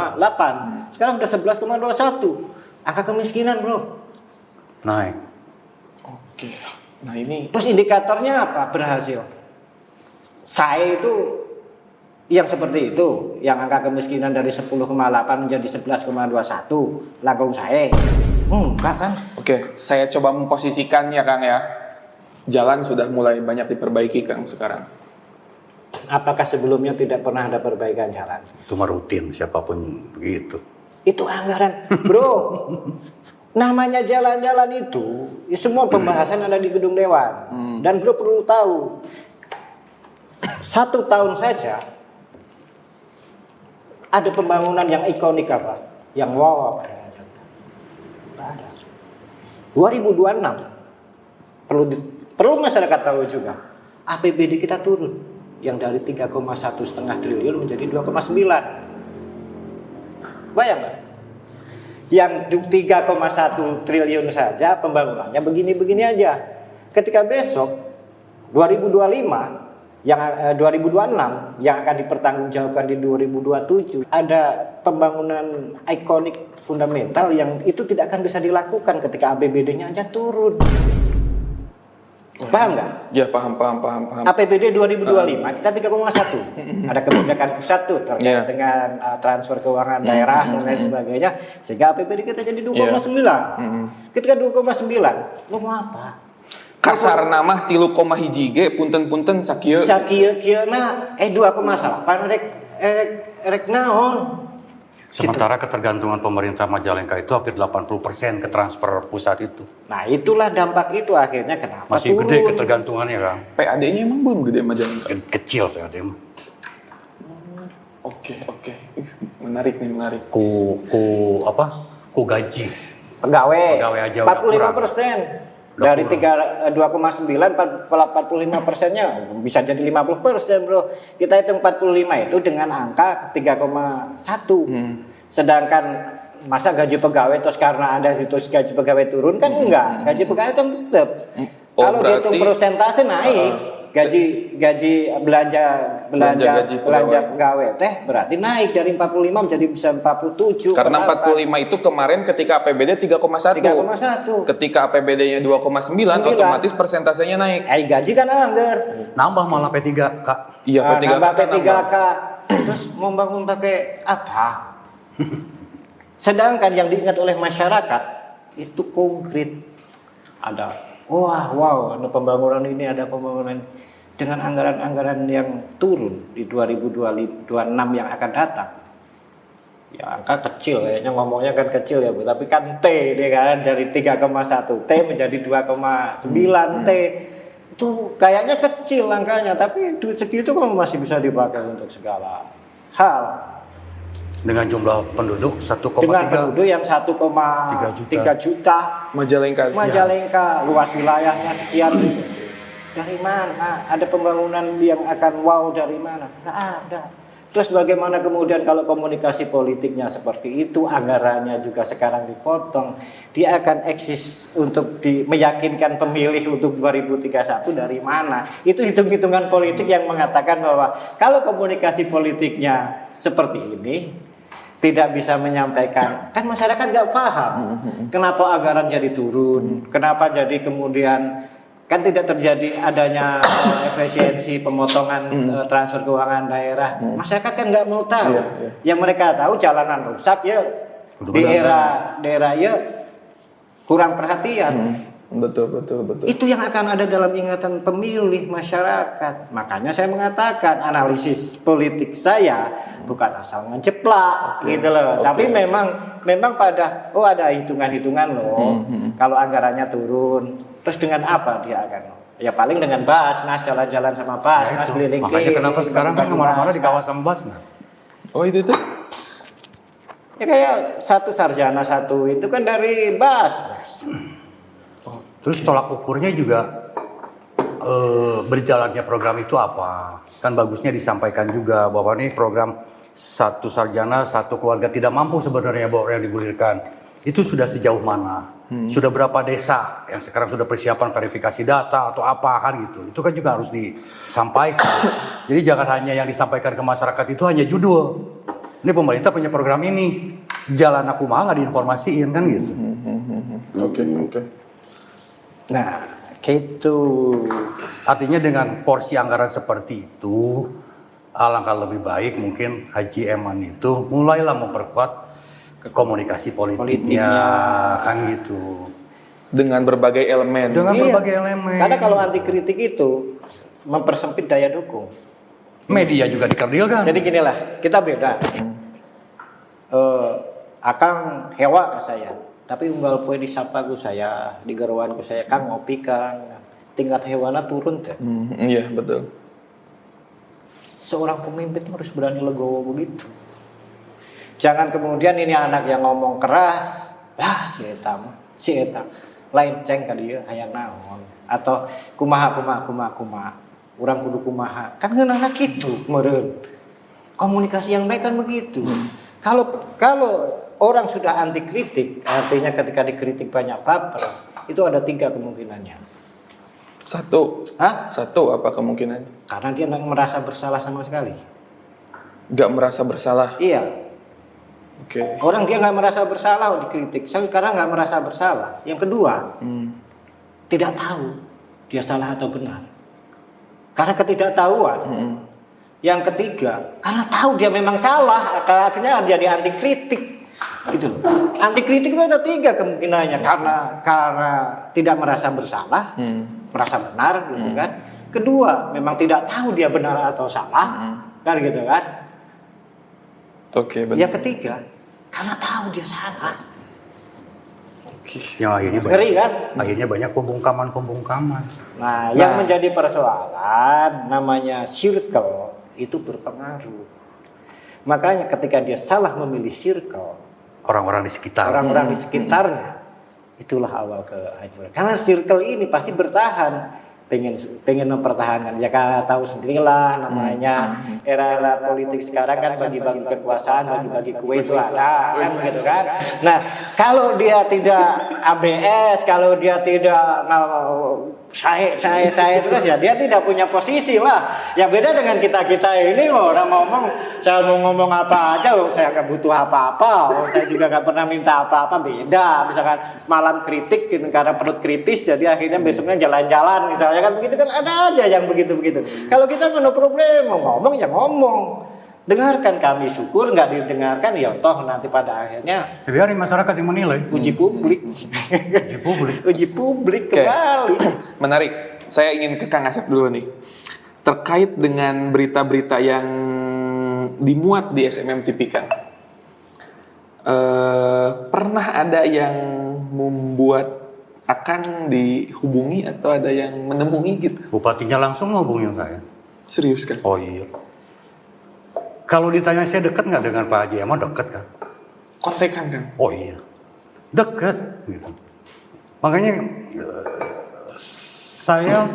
Sekarang udah 11,21. Angka kemiskinan bro Naik. Oke. Nah ini terus indikatornya apa? Berhasil. Saya itu yang seperti itu, yang angka kemiskinan dari 10,8 menjadi 11,21 langkung saya. Enggak kan? Oke, saya coba memposisikan ya Kang ya. Jalan sudah mulai banyak diperbaiki Kang sekarang. Apakah sebelumnya tidak pernah ada perbaikan jalan? Itu mah rutin, siapapun begitu. Itu anggaran, bro. Namanya jalan-jalan itu, ya semua pembahasan ada di gedung dewan. Dan bro perlu tahu, 1 tahun saja ada pembangunan yang ikonik apa? Yang wow apa? Tidak ada. 2026 perlu masyarakat tahu juga, APBD kita turun yang dari 3,1,5 triliun menjadi 2,9. Bayang nggak? Yang 3,1 triliun saja pembangunannya begini-begini aja. Ketika besok 2025 yang 2026 yang akan dipertanggungjawabkan di 2027 ada pembangunan ikonik fundamental yang itu tidak akan bisa dilakukan ketika APBD-nya aja turun. Paham nggak? Ya paham. APBD 2025 kita 3,1. Ada kebijakan pusat tuh terkait dengan transfer keuangan daerah dan lain sebagainya, sehingga APBD kita jadi 2,9. Ketika 2,9, lu mau apa? Kasar nama 3,1 G punten sakieu. Sakieu-kieuna 2,8 rek naon? Sementara ketergantungan pemerintah Majalengka itu hampir 80% ke transfer pusat itu. Nah itulah dampak itu akhirnya kenapa masih turun. Gede ketergantungannya Kang. PAD-nya emang belum gede Majalengka? Kecil PAD mah. Oke. Menarik. Ku gaji. Pegawai aja 45%. Dari 2,9 45%-nya bisa jadi 50% bro. Kita hitung 45 itu dengan angka 3,1. Sedangkan masa gaji pegawai terus karena ada situs gaji pegawai turun kan enggak. Gaji pegawai kan tetap. Kalau dihitung persentase naik. Gaji belanja pegawai teh berarti naik dari 45 menjadi bisa 47. Karena 45 itu kemarin ketika APBD 3,1. Ketika APBD-nya 2,9 otomatis persentasenya naik. Gaji kan anggar. Nambah malah P3K. Iya, P3K. Nambah P3K. Terus membangun pakai apa? Sedangkan yang diingat oleh masyarakat itu konkret. Ada wow, ada pembangunan ini, ada pembangunan dengan anggaran-anggaran yang turun di 2026 yang akan datang. Ya angka kecil, kayaknya ngomongnya kan kecil ya Bu, tapi kan T dia kan dari 3,1 T menjadi 2,9 T. Itu kayaknya kecil angkanya, tapi duit segitu kan masih bisa dipakai untuk segala hal. Dengan jumlah penduduk 1,3. Dengan penduduk yang 1,3 juta. Majalengka. Luas wilayahnya sekian. Dari mana? Ada pembangunan yang akan wow dari mana? Nggak ada. Terus bagaimana kemudian kalau komunikasi politiknya seperti itu, anggarannya juga sekarang dipotong, dia akan eksis untuk meyakinkan pemilih untuk 2031 dari mana? Itu hitung-hitungan politik yang mengatakan bahwa kalau komunikasi politiknya seperti ini, tidak bisa menyampaikan, kan masyarakat nggak paham kenapa anggaran jadi turun, kenapa jadi kemudian kan tidak terjadi adanya efisiensi pemotongan transfer keuangan daerah. Masyarakat kan nggak mau tahu. Yang mereka tahu jalanan rusak ya, di daerah ya kurang perhatian. Betul. Itu yang akan ada dalam ingatan pemilih masyarakat. Makanya saya mengatakan analisis politik saya bukan asal ngejeplak gitu loh. Tapi memang pada ada hitungan-hitungan loh. Kalau anggarannya turun, terus dengan apa dia akan? Ya paling dengan Basnas, jalan-jalan sama Basnas, keliling. Makanya kenapa sekarang kan kemana-mana di kawasan Basnas? Oh itu. Ya kayak satu sarjana satu itu kan dari Basnas. Terus tolak ukurnya juga berjalannya program itu apa? Kan bagusnya disampaikan juga bahwa ini program satu sarjana satu keluarga tidak mampu sebenarnya bahwa yang digulirkan. Itu sudah sejauh mana? Sudah berapa desa yang sekarang sudah persiapan verifikasi data atau apa kan gitu? Itu kan juga harus disampaikan. Jadi jangan hanya yang disampaikan ke masyarakat itu hanya judul. Ini pemerintah punya program ini, jalan aku mah nggak diinformasiin kan gitu. Oke. Nah, gitu. Artinya dengan porsi anggaran seperti itu, alangkah lebih baik mungkin Haji Eman itu mulailah memperkuat komunikasi politiknya kan gitu. Dengan berbagai elemen. Berbagai elemen. Karena kalau anti kritik itu mempersempit daya dukung. Media juga dikerdilkan. Jadi ginilah, kita beda. Akang hewa ke saya, tapi unggal poe disapa ku saya, di geruan ku saya, Kang ngopi Kang. Tingkat hewana turun teh. Iya, betul. Seorang pemimpin harus berani legowo begitu. Jangan kemudian ini anak yang ngomong keras, si eta lain ceng ka dieu hayang naon atau kumaha urang kudu kumaha. Kan ngeunana kitu meureun. Komunikasi yang baik kan begitu. Kalau orang sudah anti kritik, artinya ketika dikritik banyak baper, itu ada 3 kemungkinannya. Satu apa kemungkinan? Karena dia nggak merasa bersalah sama sekali. Nggak merasa bersalah. Iya. Oke. Orang dia nggak merasa bersalah dikritik, karena nggak merasa bersalah. Yang kedua, tidak tahu dia salah atau benar. Karena ketidaktahuan. Yang ketiga, karena tahu dia memang salah, akhirnya jadi anti kritik. Gitu. Anti kritik itu ada 3 kemungkinannya. Karena tidak merasa bersalah, merasa benar, gitu kan. Kedua, memang tidak tahu dia benar atau salah, kan gitu kan. Oke, benar. Yang ketiga, karena tahu dia salah. Yang akhirnya banyak pembungkaman. Nah, yang menjadi persoalan namanya circle itu berpengaruh. Makanya ketika dia salah memilih circle, orang-orang di sekitarnya, itulah awal kehancuran. Karena circle ini pasti bertahan. Pengen mempertahankan, ya kan tahu sendirilah namanya era politik sekarang kan bagi-bagi kekuasaan, bagi-bagi kue itu ada kan begitu kan. Nah kalau dia tidak ABS, kalau dia tidak saya terus ya dia tidak punya posisi lah. Ya beda dengan kita ini orang ngomong, saya mau ngomong apa aja, saya nggak butuh apa-apa, saya juga nggak pernah minta apa-apa. Beda misalkan malam kritik gitu, karena perut kritis, jadi akhirnya besoknya jalan-jalan misalnya. Kan begitu kan ada aja yang begitu. Kalau kita no problem, mau ngomong ya ngomong. Dengarkan kami syukur, nggak didengarkan ya toh nanti pada akhirnya biarin masyarakat yang menilai. Uji publik kembali. Menarik. Saya ingin ke Kang Asep dulu nih. Terkait dengan berita-berita yang dimuat di SMM TV kan. Pernah ada yang membuat akan dihubungi atau ada yang menemui gitu? Bupatinya langsung hubungin saya. Serius kan? Oh iya. Kalau ditanya saya dekat nggak dengan Pak Haji Eman, dekat kan? Kontekan kan? Oh iya, dekat. Gitu. Makanya saya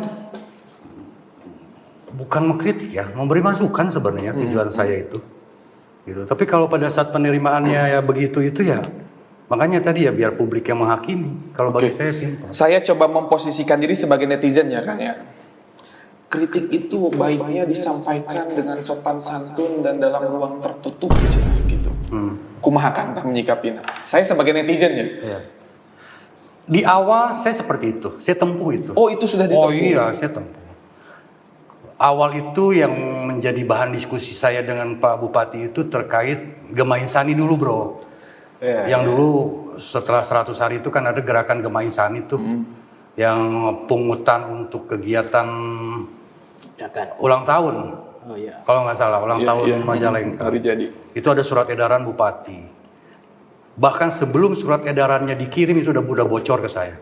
bukan mengkritik ya, memberi masukan sebenarnya tujuan saya itu. Gitu. Tapi kalau pada saat penerimaannya ya begitu itu ya, makanya tadi ya biar publik yang menghakimi. Kalau bagi saya simpel. Saya coba memposisikan diri sebagai netizen ya Kang ya. Kritik itu baiknya disampaikan dengan sopan santun dan dalam ruang tertutup aja gitu. Kumaha Kang menyikapinya? Saya sebagai netizen ya. Iya. Di awal saya seperti itu, saya tempuh itu. Oh itu sudah ditempuh? Oh iya, saya tempuh. Awal itu yang menjadi bahan diskusi saya dengan Pak Bupati itu terkait Gema Insani dulu bro. Yang dulu setelah 100 hari itu kan ada gerakan Gema Insani tuh. Yang pungutan untuk kegiatan ulang tahun. Oh iya. Kalau nggak salah, ulang tahun Majalengka. Hari jadi. Itu ada surat edaran Bupati. Bahkan sebelum surat edarannya dikirim itu udah bocor ke saya.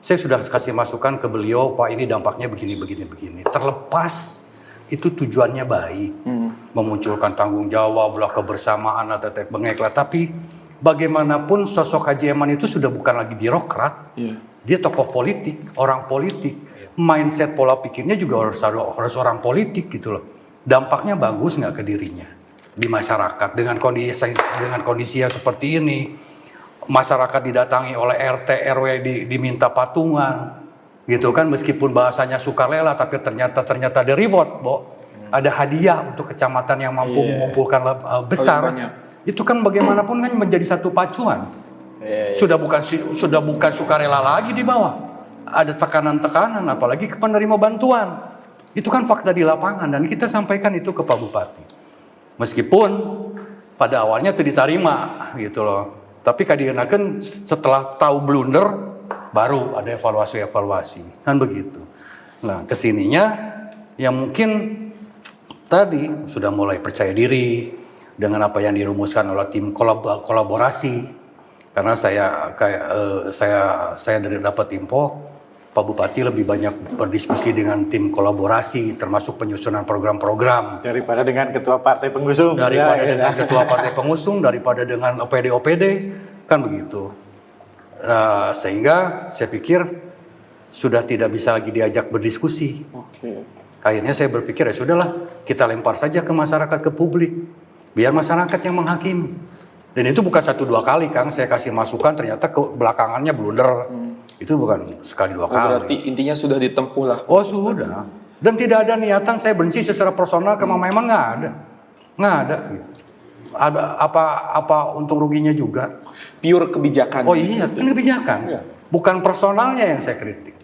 Saya sudah kasih masukan ke beliau, Pak ini dampaknya begini. Terlepas itu tujuannya baik, memunculkan tanggung jawab, kebersamaan, atau bengeklah. Tapi bagaimanapun sosok Haji Eman itu sudah bukan lagi birokrat, dia tokoh politik, orang politik. Mindset pola pikirnya juga harus orang politik gitu loh. Dampaknya bagus nggak ke dirinya di masyarakat dengan kondisi yang seperti ini, masyarakat didatangi oleh RT RW diminta patungan gitu kan, meskipun bahasanya sukarela tapi ternyata ada reward, ada hadiah untuk kecamatan yang mampu mengumpulkan besar. Itu kan bagaimanapun kan menjadi satu pacuan. Sudah bukan sukarela lagi di bawah, ada tekanan apalagi ke penerima bantuan. Itu kan fakta di lapangan dan kita sampaikan itu ke Pak Bupati. Meskipun pada awalnya itu diterima gitu loh. Tapi kadang-kadang setelah tahu blunder baru ada evaluasi kan begitu. Nah kesininya yang mungkin tadi sudah mulai percaya diri dengan apa yang dirumuskan oleh tim kolaborasi. Karena saya dari dapat info Pak Bupati lebih banyak berdiskusi dengan tim kolaborasi, termasuk penyusunan program-program. Daripada dengan ketua partai pengusung. Dengan ketua partai pengusung, daripada dengan OPD, kan begitu. Sehingga saya pikir sudah tidak bisa lagi diajak berdiskusi. Akhirnya saya berpikir ya sudahlah, kita lempar saja ke masyarakat, ke publik, biar masyarakat yang menghakimi. Dan itu bukan 1-2 kali Kang, saya kasih masukan ternyata ke belakangannya blunder. Itu bukan sekali 2 kali. Berarti intinya sudah ditempuh lah. Oh sudah. Dan tidak ada niatan saya benci secara personal ke Mama Eman, nggak ada. Gitu. Ada apa untung ruginya juga. Pure kebijakan. Oh iya, kan kebijakan. Bukan personalnya yang saya kritik.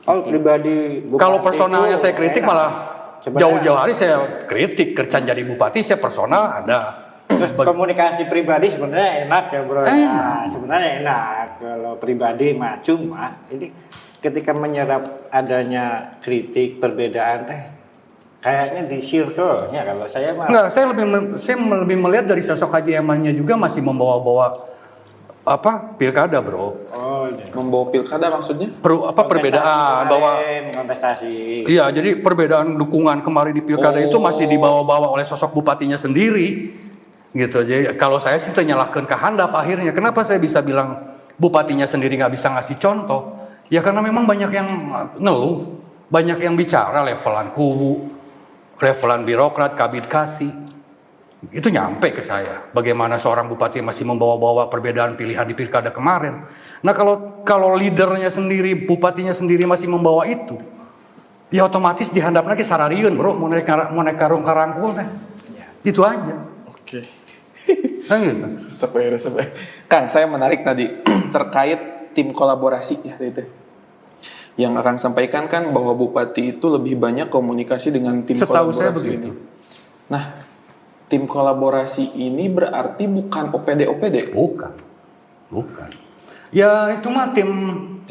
Kalau pribadi Bupati kalau personalnya saya kritik enak. malah jauh-jauh hari saya kritik kerjaan jadi bupati, saya personal ada. Terus komunikasi pribadi sebenarnya enak ya bro. Enak. Sebenarnya enak kalau pribadi mah cuma ini ketika menyerap adanya kritik perbedaan kayaknya di circle-nya kalau saya mah. Enggak, saya lebih melihat dari sosok Haji Emannya juga masih membawa pilkada bro. Oh iya. Membawa pilkada maksudnya? Perbedaan bahwa kontestasi. Iya, jadi perbedaan dukungan kemarin di pilkada itu masih dibawa-bawa oleh sosok bupatinya sendiri. Gitu. Jadi kalau saya sih menyalahkan ke handap akhirnya. Kenapa saya bisa bilang bupatinya sendiri nggak bisa ngasih contoh? Ya karena memang banyak yang ngeluh, banyak yang bicara levelan kubu, levelan birokrat, kabid kasih. Itu nyampe ke saya. Bagaimana seorang bupati masih membawa-bawa perbedaan pilihan di pilkada kemarin. Nah kalau leadernya sendiri, bupatinya sendiri masih membawa itu, ya otomatis dihandapnya ke sarariun bro, mau naik karung-karangkul teh. Itu aja. Oke. Kan gitu. Sampai. Kang, saya menarik tadi terkait tim kolaborasi ya itu. Yang akan sampaikan kan bahwa bupati itu lebih banyak komunikasi dengan tim Setahu kolaborasi saya begitu. ini. Nah, tim kolaborasi ini berarti bukan OPD. Bukan. Ya itu mah tim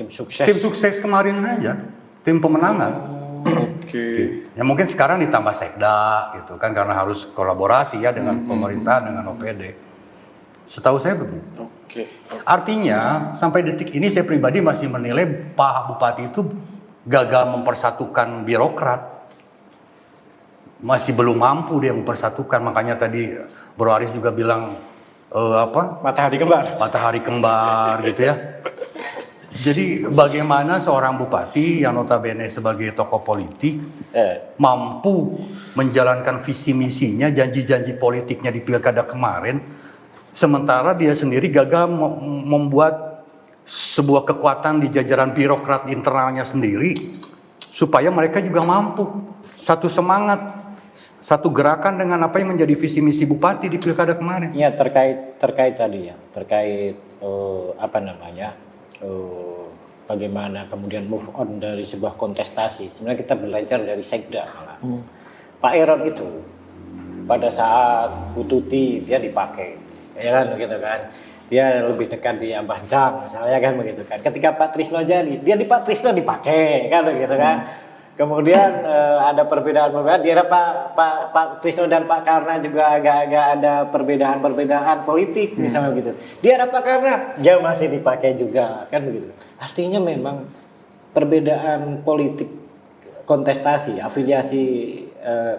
sukses kemarin aja, tim pemenangan. Oke. Ya mungkin sekarang ditambah sekda gitu kan karena harus kolaborasi ya dengan pemerintah dengan OPD. Setahu saya begitu. Oke. Artinya sampai detik ini saya pribadi masih menilai Pak Bupati itu gagal mempersatukan birokrat. Masih belum mampu dia mempersatukan, makanya tadi Bro Aris juga bilang matahari kembar gitu ya. Jadi bagaimana seorang bupati yang notabene sebagai tokoh politik mampu menjalankan visi misinya, janji-janji politiknya di pilkada kemarin, sementara dia sendiri gagal membuat sebuah kekuatan di jajaran birokrat internalnya sendiri supaya mereka juga mampu satu semangat, satu gerakan dengan apa yang menjadi visi misi bupati di pilkada kemarin. Ya terkait tadi ya, terkait bagaimana kemudian move on dari sebuah kontestasi. Sebenarnya kita belajar dari Sekda malah. Pak Eron itu pada saat Bu Tuti dia dipakai, ya kan begitu kan. Dia lebih dekat di Abah Jang misalnya kan begitu kan. Ketika Pak Trisno jadi, dia di Pak Trisno dipakai kan begitu kan. Kemudian ada perbedaan-perbedaan. Dia Pak Trisno dan Pak Karna juga agak-agak ada perbedaan-perbedaan politik misalnya begitu. Dia ada Pak Karna, dia masih dipakai juga kan begitu. Artinya memang perbedaan politik kontestasi, afiliasi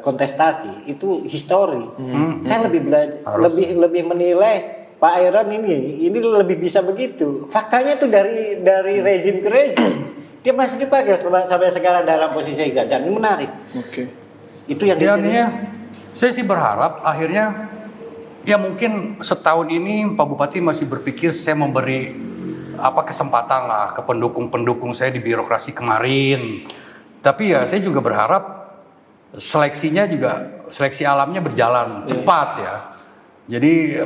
kontestasi itu histori. Saya lebih menilai Pak Eron ini lebih bisa begitu. Faktanya itu dari rezim ke rezim. Dia masih dipakai sampai sekarang dalam posisi Sekda, dan ini menarik. Oke. Itu yang saya sih berharap akhirnya ya mungkin setahun ini Pak Bupati masih berpikir saya memberi kesempatan lah ke pendukung-pendukung saya di birokrasi kemarin. Tapi ya saya juga berharap seleksi alamnya berjalan cepat ya. Jadi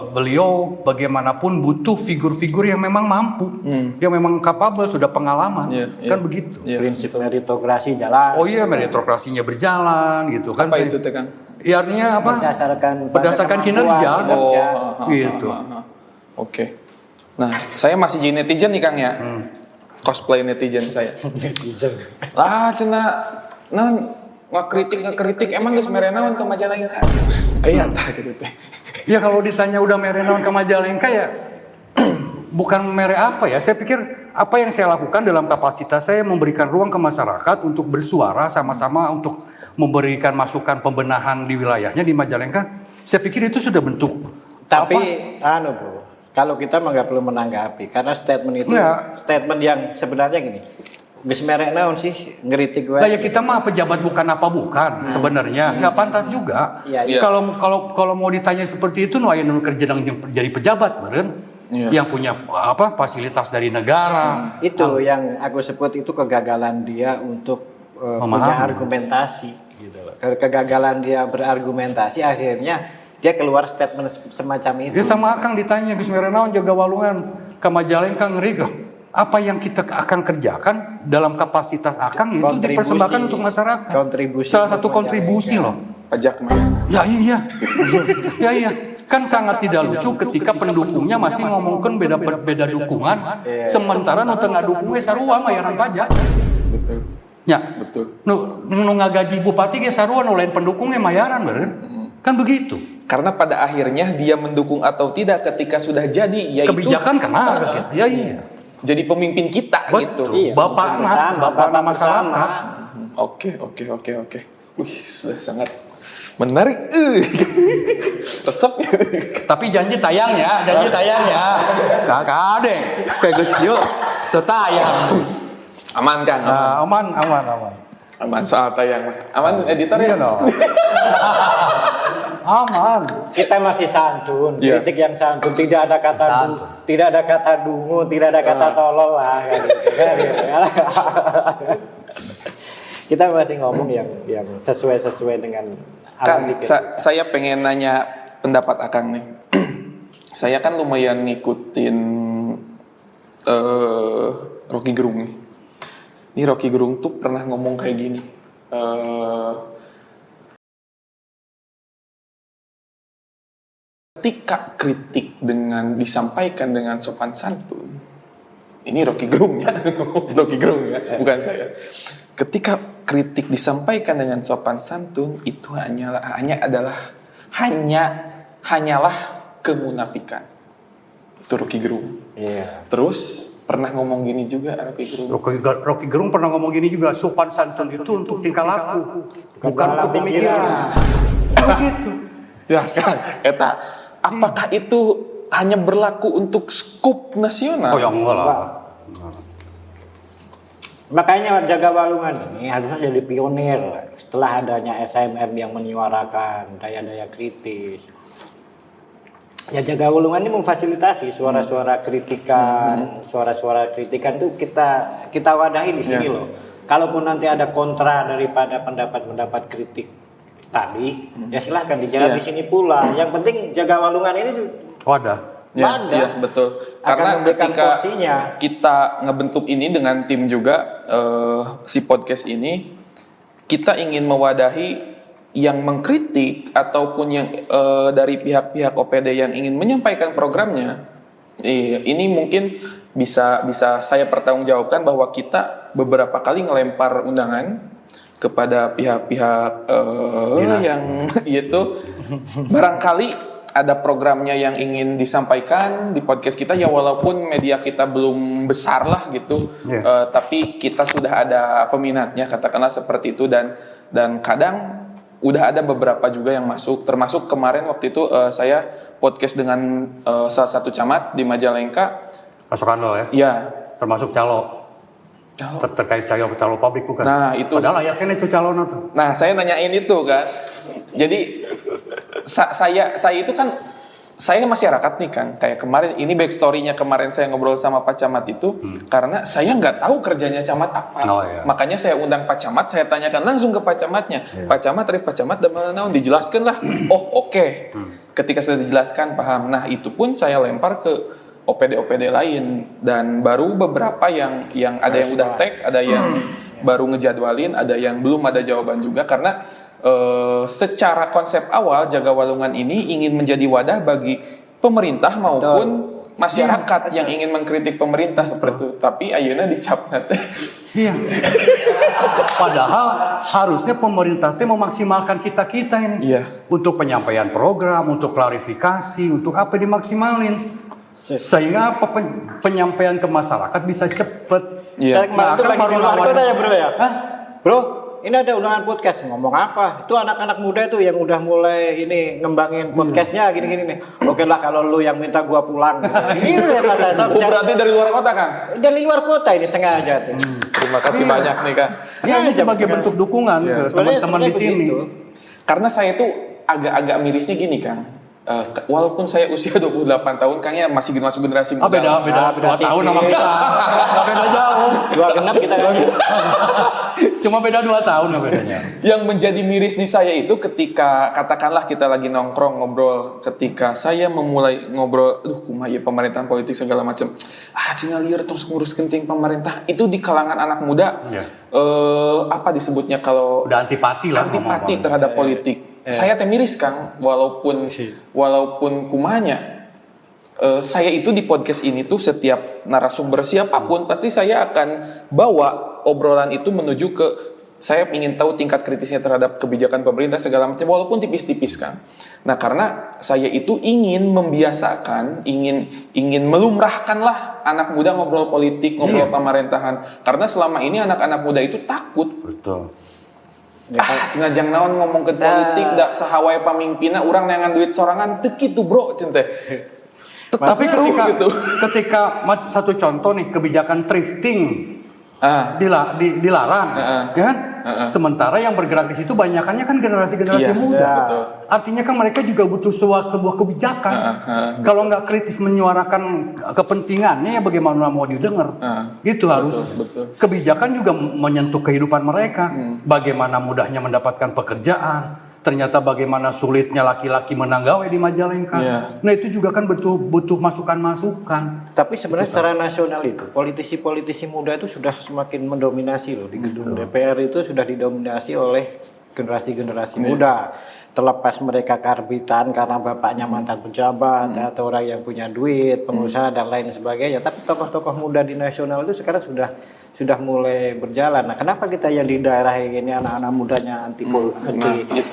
beliau bagaimanapun butuh figur-figur yang memang mampu, yang memang kapabel, sudah pengalaman, kan begitu. Prinsip meritokrasi jalan. Oh iya, meritokrasinya berjalan gitu kan. Apa itu Kang? Ya, artinya apa? Berdasarkan kinerja. Gitu. Oke. Nah, saya masih jadi netizen nih Kang ya. Cosplay netizen saya. Lah cenah ngakritik emang geus mere naon ke Majalengka. Iya tah gitu teh. Ya kalau ditanya udah mere naon ke Majalengka ya bukan mere apa ya. Saya pikir apa yang saya lakukan dalam kapasitas saya memberikan ruang ke masyarakat untuk bersuara sama-sama untuk memberikan masukan pembenahan di wilayahnya di Majalengka. Saya pikir itu sudah bentuk. Tapi Bro, kalau kita mah nggak perlu menanggapi karena statement itu statement yang sebenarnya gini. Geus merek naon sih ngeritik gue. Ya kita mah pejabat bukan sebenarnya. Nggak pantas juga. Kalau mau ditanya seperti itu aya nu kerja jadi pejabat beren. Yang punya fasilitas dari negara. Itu yang aku sebut itu kegagalan dia untuk punya argumentasi gitu loh. Kegagalan dia berargumentasi akhirnya dia keluar statement semacam itu. Dia sama Akang ditanya Gus mere naon jaga walungan ke Majalengka ngeri apa yang kita akan kerjakan dalam kapasitas Akang itu dipersembahkan untuk masyarakat. Salah satu kontribusi loh. Pajak mah. Ya iya. Ya iya. Kan sangat tidak lucu ketika pendukungnya masih ngomongkan beda dukungan, sementara nu tengah dukungnya sarua bayaran pajak. Betul. Ya. Betul. Nu ngagaji bupati ge sarua nu lain pendukungnya bayaran beureun. Kan begitu. Karena pada akhirnya dia mendukung atau tidak ketika sudah jadi yaitu kebijakan kan ya iya. Jadi pemimpin kita gitu. Iya, bapak masyarakat. Oke. Wih, sudah sangat menarik. Resep. Tapi janji tayang ya. Kakak deh. Kayak Gus Dio, teu tayang. Aman kan? Aman soal tayang. Aman editor ya? Aman. Kita masih santun, kritik yang santun, tidak ada kata dungu, tidak ada kata tolol lah kan. Kita masih ngomong yang sesuai dengan alam pikir. Saya pengen nanya pendapat Akang nih. Saya kan lumayan ngikutin Rocky Gerung nih. Ini Rocky Gerung tuh pernah ngomong kayak gini. Ketika kritik disampaikan dengan sopan santun, ini Rocky Gerung ya, bukan saya. Ketika kritik disampaikan dengan sopan santun, itu hanyalah kemunafikan. Itu Rocky Gerung. Terus pernah ngomong gini juga Rocky Gerung. Rocky Gerung pernah ngomong gini juga, sopan santun itu untuk tingkah laku, bukan untuk pemikiran. Begitu. Ya kan, eta apakah itu hanya berlaku untuk skup nasional. Oh ya enggak lah. Makanya Jaga Walungan ini harusnya jadi pionir setelah adanya SMM yang menyuarakan daya-daya kritis. Ya Jaga Walungan ini memfasilitasi suara-suara kritikan, suara-suara kritikan itu kita wadahi di sini loh. Kalaupun nanti ada kontra daripada pendapat-pendapat kritik tadi, ya silahkan dijawab di sini pula. Yang penting Jaga Walungan ini Wadah. Ya, betul. Karena ketika kita ngebentuk ini dengan tim juga si podcast ini, kita ingin mewadahi yang mengkritik ataupun yang dari pihak-pihak OPD yang ingin menyampaikan programnya. Ini mungkin bisa saya pertanggungjawabkan bahwa kita beberapa kali ngelempar undangan kepada pihak-pihak yang itu barangkali ada programnya yang ingin disampaikan di podcast kita, ya walaupun media kita belum besar lah gitu, tapi kita sudah ada peminatnya, katakanlah seperti itu, dan kadang udah ada beberapa juga yang masuk, termasuk kemarin waktu itu saya podcast dengan salah satu camat di Majalengka. Masuk Andal ya? Iya. Termasuk calo. Terkait calo pabrik bukan? Nah itu. Padahal yakin itu calon tuh. Nah saya nanyain itu kan, jadi saya itu kan, saya masyarakat nih kan, kayak kemarin ini backstory-nya kemarin saya ngobrol sama Pak Camat itu, karena saya nggak tahu kerjanya Camat apa, makanya saya undang Pak Camat, saya tanyakan langsung ke Pak Camatnya, Pak Camat dan mana dijelaskan lah, oke. Ketika sudah dijelaskan paham, nah itu pun saya lempar ke OPD lain, dan baru beberapa yang ada yang udah tag, ada yang baru ngejadwalin, ada yang belum ada jawaban juga, karena secara konsep awal Jaga Walungan ini ingin menjadi wadah bagi pemerintah maupun masyarakat yang ingin mengkritik pemerintah seperti itu. Tapi ayeuna dicap nanti. Iya. Padahal harusnya pemerintah itu memaksimalkan kita ini. Iya. Untuk penyampaian program, untuk klarifikasi, untuk apa dimaksimalin. Sehingga penyampaian ke masyarakat bisa cepat. Saya kemarin tuh lagi di luar kota ya bro ya. Hah? Bro, ini ada undangan podcast, ngomong apa? Itu anak-anak muda itu yang udah mulai ini ngembangin podcastnya gini-gini nih. Oke lah kalau lu yang minta gua pulang. Ini ya Mas Asam. Berarti dari luar kota kan? Dari luar kota ini sengaja tuh. Terima kasih banyak nih Kak. Ya ini sebagai bentuk dukungan ke teman-teman di sini. Karena saya tuh agak mirisnya gini Kang. Walaupun saya usia 28 tahun, kayaknya masih masuk generasi muda. Beda 2 tahun sama kita. Nggak beda jauh. 2 kita kan. Cuma beda 2 tahun lah bedanya. Yang menjadi miris di saya itu ketika katakanlah kita lagi nongkrong ngobrol, ketika saya memulai ngobrol, kumaha ya pemerintahan politik segala macam. Cina liar terus ngurus genting pemerintah, itu di kalangan anak muda apa disebutnya kalau udah antipati terhadap politik. Saya miris Kang, walaupun kumanya saya itu di podcast ini tuh setiap narasumber siapapun pasti saya akan bawa obrolan itu menuju ke saya ingin tahu tingkat kritisnya terhadap kebijakan pemerintah segala macam, walaupun tipis-tipis Kang. Nah karena saya itu ingin membiasakan, ingin melumrahkanlah anak muda ngobrol politik, ngobrol pemerintahan, karena selama ini anak-anak muda itu takut. Betul. Cina jang naon ngomong ke politik, dak sahawai pamimpina urang neangan duit sorangan teu kitu bro cente. Tapi ketika satu contoh nih kebijakan thrifting dilarang, kan? Sementara yang bergerak di situ banyakannya kan generasi muda. Betul. Artinya kan mereka juga butuh sebuah kebijakan. Kalau nggak kritis menyuarakan kepentingannya, ya bagaimana mau didengar? Itu harus. Betul. Kebijakan juga menyentuh kehidupan mereka. Bagaimana mudahnya mendapatkan pekerjaan. Ternyata bagaimana sulitnya laki-laki menang gawe di Majalengka. Nah itu juga kan butuh masukan-masukan. Tapi sebenarnya secara nasional itu politisi-politisi muda itu sudah semakin mendominasi loh di gedung DPR itu sudah didominasi oleh generasi-generasi muda. Terlepas mereka karbitan karena bapaknya mantan pejabat atau orang yang punya duit, pengusaha dan lain sebagainya. Tapi tokoh-tokoh muda di nasional itu sekarang sudah mulai berjalan. Nah, kenapa kita yang di daerah ini anak-anak mudanya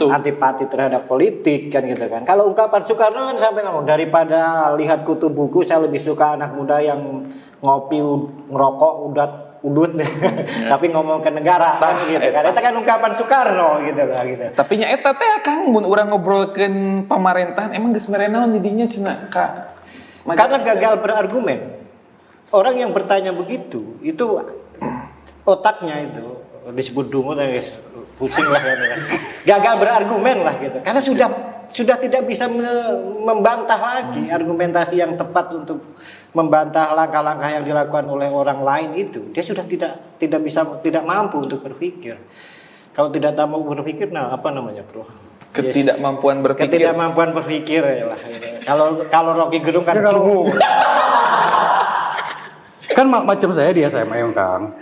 antipati terhadap politik kan gitu kan? Kalau ungkapan Soekarno kan sampai ngomong daripada lihat kutu buku saya lebih suka anak muda yang ngopi ngerokok udut tapi ngomong ke negara kan gitu kan. Eta kan ungkapan Soekarno gitu lah gitu. Tapi nya eta teh Kang mun urang ngobrolkeun pemerintahan emang geus mere naon di dinya cenah Kak. Karena gagal berargumen. Orang yang bertanya begitu, itu otaknya itu disebut dungu, pusing lah ya. Gagal berargumen lah gitu. Karena sudah tidak bisa membantah lagi argumentasi yang tepat untuk membantah langkah-langkah yang dilakukan oleh orang lain itu. Dia sudah tidak mampu untuk berpikir. Kalau tidak mampu berpikir, nah apa namanya, Bro? Ketidakmampuan berpikir. Ketidakmampuan berpikir ya lah. Kalau Rocky Gerung kan Ya, dungu. Kan macam saya di SMM, Kang.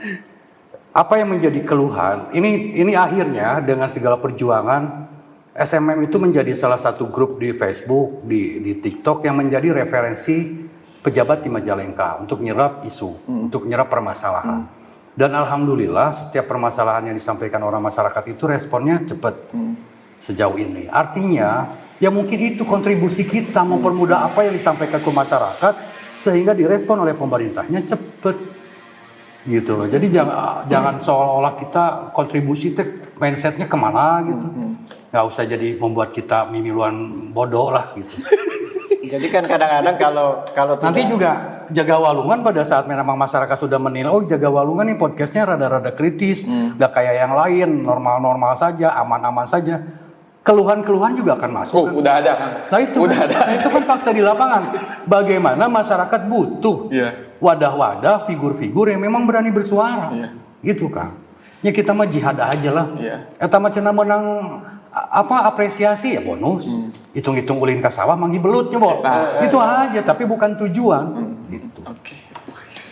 Apa yang menjadi keluhan? Ini akhirnya dengan segala perjuangan SMM itu menjadi salah satu grup di Facebook, di TikTok yang menjadi referensi pejabat di Majalengka untuk nyerap isu, untuk nyerap permasalahan. Dan alhamdulillah setiap permasalahan yang disampaikan orang masyarakat itu responnya cepat sejauh ini. Artinya ya mungkin itu kontribusi kita mempermudah apa yang disampaikan ke masyarakat sehingga direspon oleh pemerintahnya cepat. Gitu loh. Jadi jangan seolah-olah kita kontribusi mindsetnya kemana gitu. Nggak usah jadi membuat kita mimiluan bodoh lah gitu. Jadi kan kadang-kadang kalau Nanti juga Jaga Walungan pada saat memang masyarakat sudah menilai, oh Jaga Walungan nih podcastnya rada-rada kritis, nggak kayak yang lain, normal-normal saja, aman-aman saja. Keluhan-keluhan juga akan masuk. Oh, kan? udah ada kan? Nah itu, itu kan fakta di lapangan. Bagaimana masyarakat butuh wadah-wadah, figur-figur yang memang berani bersuara, gitu kan? Ya kita mah jihad aja lah. Eta mah cenah menang apresiasi ya bonus. Hitung-hitung ulin ka sawah manggi belutnya Bo. Itu aja, tapi bukan tujuan. Gitu.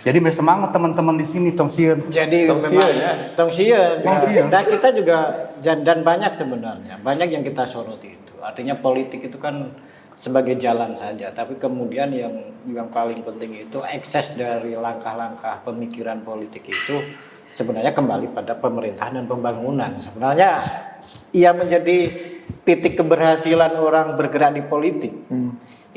Jadi bersemangat teman-teman di sini tong sieun. Jadi tong sieun. Nah kita juga dan banyak sebenarnya, banyak yang kita soroti itu. Artinya politik itu kan sebagai jalan saja, tapi kemudian yang paling penting itu ekses dari langkah-langkah pemikiran politik itu sebenarnya kembali pada pemerintahan dan pembangunan. Sebenarnya ia menjadi titik keberhasilan orang bergerak di politik.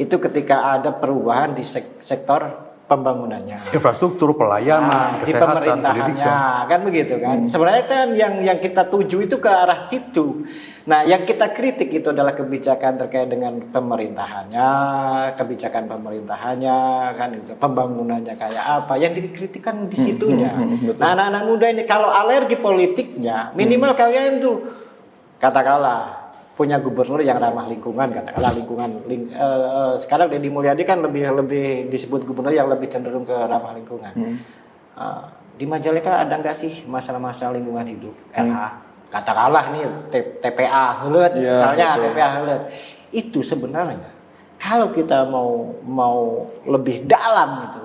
Itu ketika ada perubahan di sektor pembangunannya, infrastruktur, pelayanan, di kesehatan, pemerintahannya, pendidikan. kan begitu kan. Sebenarnya kan yang kita tuju itu ke arah situ. Nah, yang kita kritik itu adalah kebijakan terkait dengan pemerintahannya, kan itu, pembangunannya kayak apa. Yang dikritikkan di situnya. Nah, anak-anak muda ini kalau alergi politiknya, minimal kalian tuh katakanlah punya gubernur yang ramah lingkungan, katakanlah sekarang Deddy Mulyadi kan lebih disebut gubernur yang lebih cenderung ke ramah lingkungan. Di Majalengka ada nggak sih masalah-masalah lingkungan hidup? LH, katakanlah nih TPA Heuleut, misalnya betul. TPA Heuleut. Itu sebenarnya kalau kita mau lebih dalam itu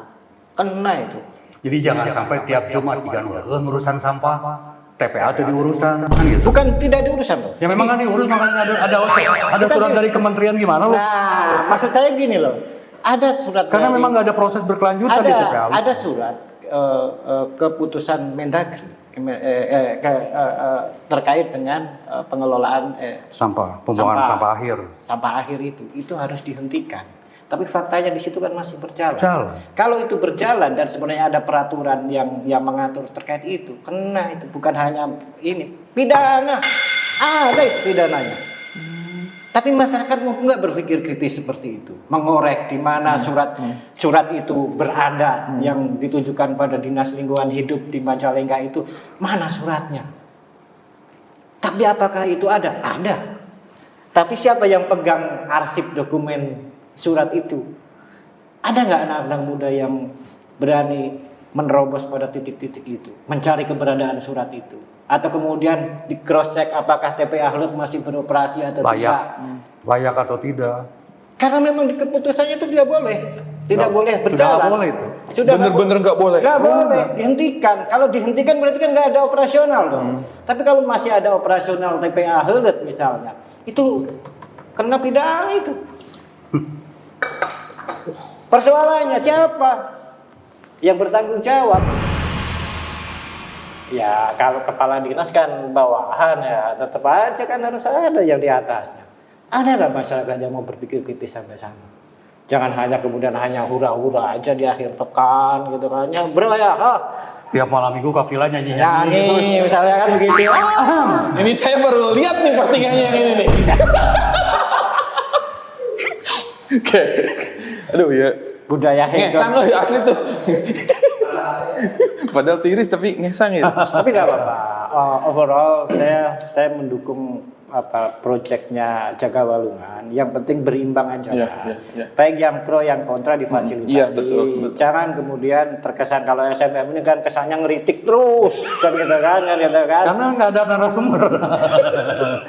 kena itu. Jadi jangan sampai tiap Jumat urusan sampah. TPA itu diurusan kan gitu. Bukan tidak diurusan loh. Ya memang kan diurus, makanya ada surat dari kementerian gimana loh. Nah, maksud saya gini loh. Ada surat karena memang nggak ada proses berkelanjutan di TPA. Ada surat keputusan Mendagri terkait dengan pengelolaan pembuangan sampah akhir. Sampah akhir itu harus dihentikan. Tapi faktanya di situ kan masih berjalan. Kalau itu berjalan dan sebenarnya ada peraturan yang mengatur terkait itu, kena itu bukan hanya ini pidana, ada itu pidananya. Tapi masyarakat nggak berpikir kritis seperti itu, mengorek di mana surat itu berada yang ditujukan pada Dinas Lingkungan Hidup di Majalengka itu, mana suratnya? Tapi apakah itu ada? Ada. Tapi siapa yang pegang arsip dokumen surat itu? Ada nggak anak-anak muda yang berani menerobos pada titik-titik itu, mencari keberadaan surat itu, atau kemudian di cross check apakah TPA Heuleut masih beroperasi atau layak atau tidak? Karena memang di keputusannya itu tidak boleh berjalan. Sudah nggak boleh itu. Bener-bener nggak boleh. Nggak boleh dihentikan. Kalau dihentikan berarti kan nggak ada operasional dong. Tapi kalau masih ada operasional TPA Heuleut misalnya, itu kena pidana itu. Persoalannya siapa yang bertanggung jawab? Ya kalau kepala dinas kan bawahan ya, tetap aja kan harus ada yang di atasnya. Ada nggak masyarakat yang mau berpikir kritis sampai sana? Jangan kemudian hanya hura-hura aja di akhir pekan gitu kan. Ya bro ya, tiap malam minggu kafilah nyanyi terus. Misalnya kan begitu. Ini saya baru lihat nih postingannya yang ini nih. Oke. Aduh ya, budaya Ngesang hedon. loh asli tuh. Padahal tiris tapi ngesang ya. Tapi nggak apa-apa. Overall saya mendukung proyeknya Jaga Walungan. Yang penting berimbang aja. Iya. Baik yang pro yang kontra difasilitasi. Iya, betul. Jangan kemudian terkesan kalau SMM ini kan kesannya ngeritik terus kan gitu kan. Karena nggak ada narasumber.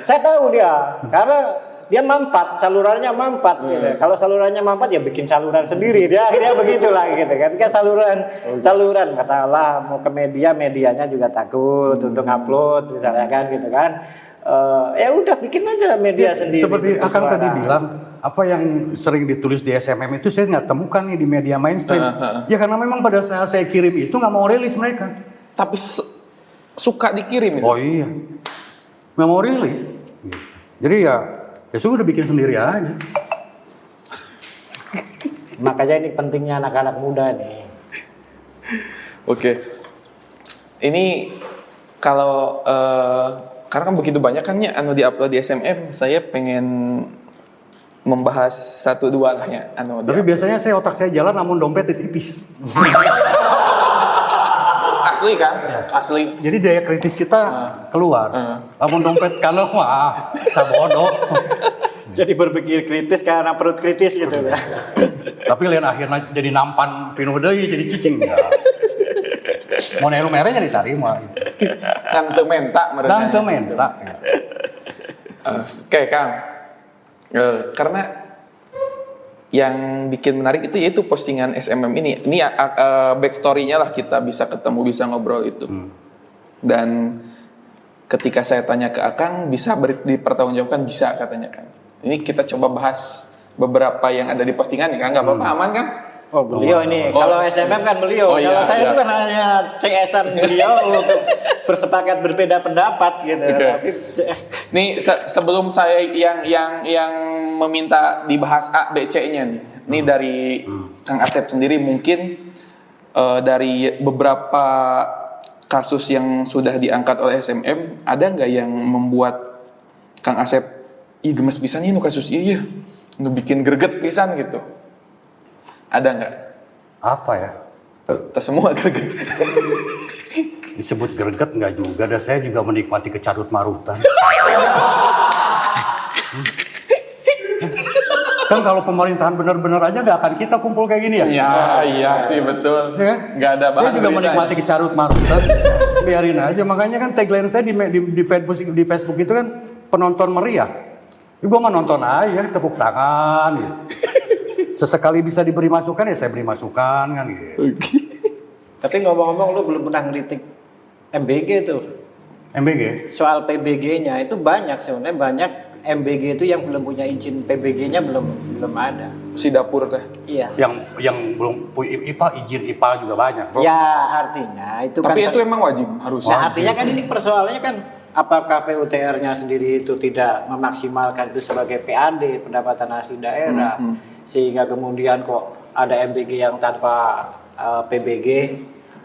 Saya tahu dia karena dia mampat, salurannya mampat gitu. Kalau salurannya mampat ya bikin saluran sendiri. Dia begitulah gitu kan. Kan saluran katakanlah mau ke medianya juga takut untuk upload misalnya kan gitu kan. Ya udah bikin aja media sendiri. Seperti Akang tadi bilang, apa yang sering ditulis di SMM itu saya nggak temukan nih di media mainstream. Ya karena memang pada saat saya kirim itu nggak mau rilis mereka. Tapi suka dikirim itu. Oh iya, nggak mau rilis. Jadi ya sudah bikin sendiri aja. Makanya ini pentingnya anak-anak muda nih. Oke. Ini kalau karena kan begitu banyak kan ya diupload di SMM, saya pengen membahas 1-2 lah ya. Tapi biasanya otak saya jalan namun dompet tipis. Asli kan? Asli. Jadi daya kritis kita keluar. Namun dompet kalau wah, sabodo. Jadi berpikir kritis karena perut kritis gitu ya. Tapi lihat akhirnya jadi nampan pinuh deui jadi cicing. Mau nelu merenya diterima. Kan teu menta mereka. Dan teu menta. Oke, Kang. Karena yang bikin menarik itu yaitu postingan SMM ini. Ini backstory-nya lah kita bisa ketemu, bisa ngobrol itu. Dan ketika saya tanya ke Akang, bisa dipertanggungjawabkan? Bisa katanya kan. Ini kita coba bahas beberapa yang ada di postingan nih, Kang. Nggak apa-apa, aman kan? Oh beliau ini, kalau SMM kan beliau, Oh, iya, kalau saya iya. itu kan hanya CS-an beliau untuk bersepakat berbeda pendapat gitu. Oke. Tapi Nih sebelum saya yang meminta dibahas A, B, C-nya nih. Ini dari Kang Asep sendiri mungkin dari beberapa kasus yang sudah diangkat oleh SMM, ada nggak yang membuat Kang Asep, ih gemes pisan nih nu kasus iya, nu bikin greget pisan gitu. Ada nggak? Apa ya? Kita semua greget. Disebut greget nggak juga, dan saya juga menikmati kecarut marutan. Kan kalau pemerintahan benar-benar aja nggak akan kita kumpul kayak gini ya? Iya sih betul. Ya kan? Nggak ada bahan Saya juga berita. menikmati kecarut marutan. Biarin aja, makanya kan tagline saya di Facebook itu kan penonton meriah. Ya, gue mah nonton aja, tepuk tangan gitu. Sesekali bisa diberi masukan ya saya beri masukan kan gitu. tapi ngomong-ngomong lu belum pernah ngeritik MBG tuh. MBG? Soal PBG-nya itu banyak sebenarnya, banyak MBG itu yang belum punya izin PBG-nya belum ada. Si dapur teh. Iya. Yang belum IPA, izin IPA juga banyak, bro. Ya artinya itu Tapi kan itu emang wajib harusnya. Nah, artinya kan ini persoalannya kan apakah PUTR-nya sendiri itu tidak memaksimalkan itu sebagai PAD, pendapatan asli daerah, sehingga kemudian kok ada MBG yang tanpa PBG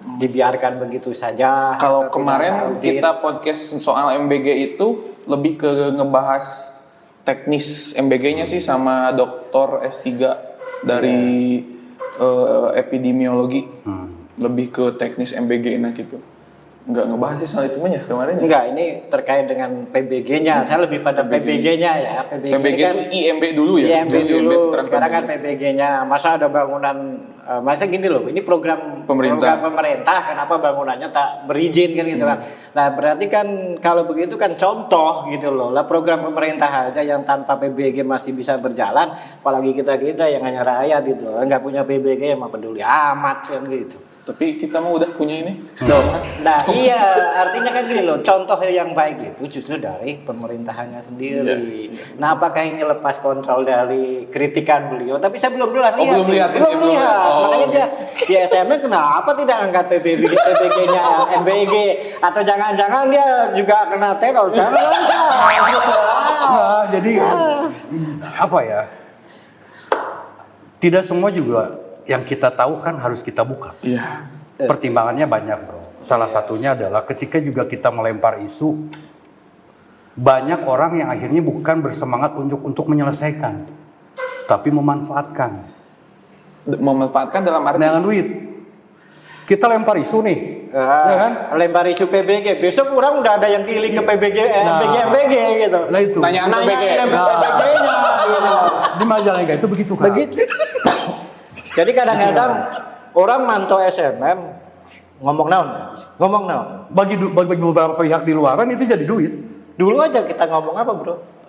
dibiarkan begitu saja. Kalau atau kemarin tidak audit. kita podcast soal MBG itu lebih ke ngebahas teknis MBG-nya sih sama dokter S3 dari epidemiologi. Lebih ke teknis MBG nah gitu. Nggak ngebahas sih soal itu ya kemarin ya? Enggak, ini terkait dengan PBG-nya. Saya lebih pada PBG-nya ya. PBG, PBG kan itu IMB dulu ya? IMB dulu, sekarang kan PBG. PBG-nya. Masa ada bangunan, masa gini loh, ini program pemerintah, kenapa bangunannya tak berizin kan gitu kan. Nah berarti kan kalau begitu kan contoh gitu loh. Lah program pemerintah aja yang tanpa PBG masih bisa berjalan, apalagi kita-kita yang hanya rakyat gitu loh. Nggak punya PBG yang mah peduli amat kan gitu. Tapi kita mau udah punya ini. Nah iya, artinya kan gini loh, contoh yang baik itu justru dari pemerintahannya sendiri. Nah apakah ini lepas kontrol dari kritikan beliau? Tapi saya belum lihat. belum lihat. Makanya dia di SMA kenapa tidak angkat PBG-nya MBG? Atau jangan-jangan dia juga kena teror? Jangan. Nah, jadi apa ya? Tidak semua juga yang kita tahu kan harus kita buka. Iya. Pertimbangannya banyak, bro. Salah satunya adalah ketika juga kita melempar isu, banyak orang yang akhirnya bukan bersemangat untuk menyelesaikan, tapi memanfaatkan. Memanfaatkan dalam arti dengan duit. Kita lempar isu nih, ya kan? Lempar isu PBG, besok orang udah ada yang keliling ke PBG, PBG gitu. Nah itu. Nanya PBG. PBG-nya gitu. Di Majalengka itu begitu kan. Begitu. Jadi kadang-kadang orang mantau SMM ngomong naon. Bagi beberapa pihak di luaran itu jadi duit. Dulu aja kita ngomong apa, Bro?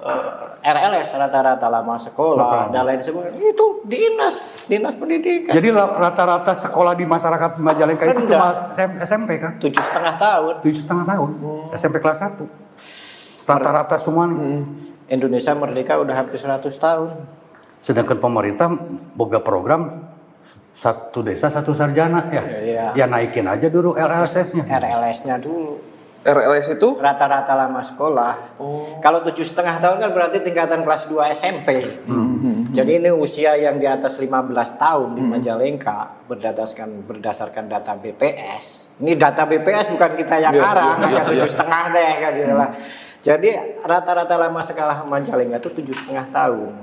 RLS rata-rata lama sekolah dan lain sebagainya itu dinas pendidikan. Jadi rata-rata sekolah di masyarakat Majalengka itu cuma SMP kan? 7,5 tahun. 7,5 tahun. SMP kelas 1. Rata-rata semua nih. Indonesia merdeka udah hampir 100 tahun. Sedangkan pemerintah boga program satu desa satu sarjana ya. Iya. Ya naikin aja dulu RLS-nya. RLS-nya dulu. RLS itu Rata-rata lama sekolah. Kalau 7,5 tahun kan berarti tingkatan kelas 2 SMP. Jadi ini usia yang di atas 15 tahun di Majalengka berdasarkan data BPS. Ini data BPS bukan kita yang ngarang, hanya 7,5 deh kan gitu lah. Jadi rata-rata lama sekolah Majalengka itu 7,5 tahun.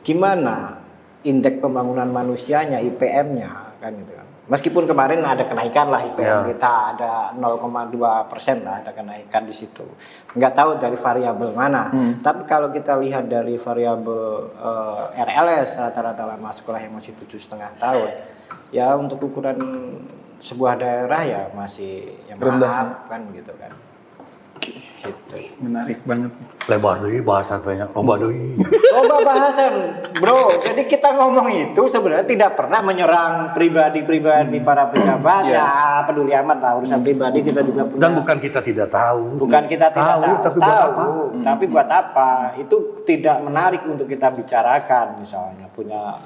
Gimana indeks pembangunan manusianya, IPM-nya kan gitu kan. Meskipun kemarin ada kenaikan lah IPM kita ada 0,2% lah ada kenaikan di situ. Nggak tahu dari variabel mana. Tapi kalau kita lihat dari variabel RLS rata-rata lama sekolah yang masih 7,5 tahun, ya untuk ukuran sebuah daerah ya masih yang rendah kan gitu kan. Gitu. menarik banget. Lebar deui bahasanya, loba deui. Coba bahasan, Bro. Jadi kita ngomong itu sebenarnya tidak pernah menyerang pribadi-pribadi para pejabat. Ya, peduli amat lah urusan pribadi kita juga punya. Dan bukan kita tidak tahu. Bukan kita tidak tahu, tapi buat apa? Tapi buat apa? Itu tidak menarik untuk kita bicarakan misalnya punya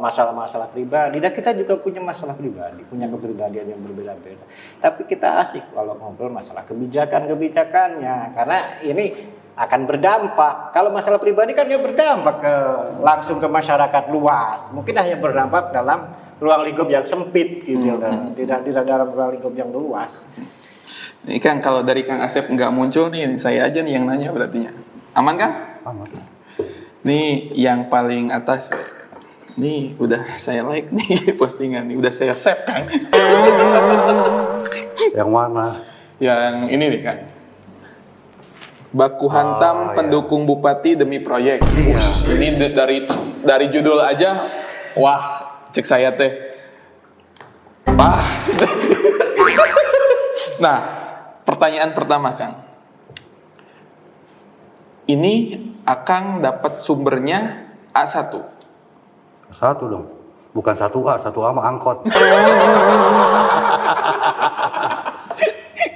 masalah-masalah pribadi. Dan kita juga punya masalah pribadi, punya kepribadian yang berbeda-beda. Tapi kita asik kalau ngobrol masalah kebijakannya karena ini akan berdampak. Kalau masalah pribadi kan dia berdampak langsung ke masyarakat luas. Mungkin hanya berdampak dalam ruang lingkup yang sempit gitu kan. Tidak dalam ruang lingkup yang luas. Ini kan kalau dari Kang Asep nggak muncul nih, saya aja nih yang nanya berarti ya. Aman kan? Aman. Nih yang paling atas. Nih udah saya like nih postingan nih, udah saya save Kang. Yang mana? Yang ini nih Kang. Baku hantam pendukung bupati demi proyek. Iya. Ini dari judul aja, wah cek saya teh. Wah. Nah, pertanyaan pertama Kang. Ini Akang dapat sumbernya A1. Satu dong. Bukan 1A, 1A mah angkot.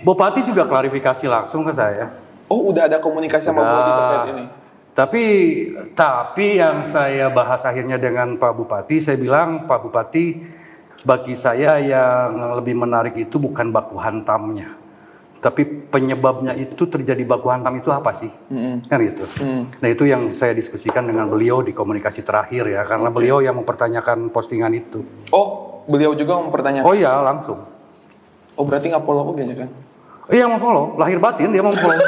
Bupati juga klarifikasi langsung ke saya. Oh, udah ada komunikasi sama Bupati terkait ini. Tapi yang saya bahas akhirnya dengan Pak Bupati, saya bilang Pak Bupati, bagi saya yang lebih menarik itu bukan baku hantamnya, tapi penyebabnya itu terjadi baku hantam itu apa sih? Kan itu. Nah itu yang saya diskusikan dengan beliau di komunikasi terakhir ya, karena beliau yang mempertanyakan postingan itu. Oh, beliau juga mempertanyakan. Oh iya langsung. Oh berarti nggak follow kayaknya kan? Iya mau follow, lahir batin dia mau follow.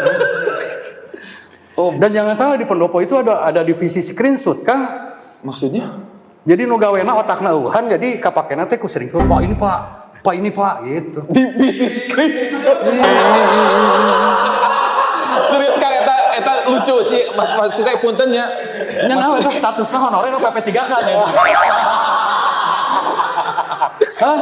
Oh, dan jangan salah di pendopo itu ada divisi screenshot kan? Maksudnya? Jadi nu gawena otakna eueuhan jadi kapakena teh ku sering Pak ini Pak gitu. Divisi screenshot. Serius Kang eta lucu sih Mas suka punten nya. Nya naon eta statusna honorer PP3 kan ya. Hah?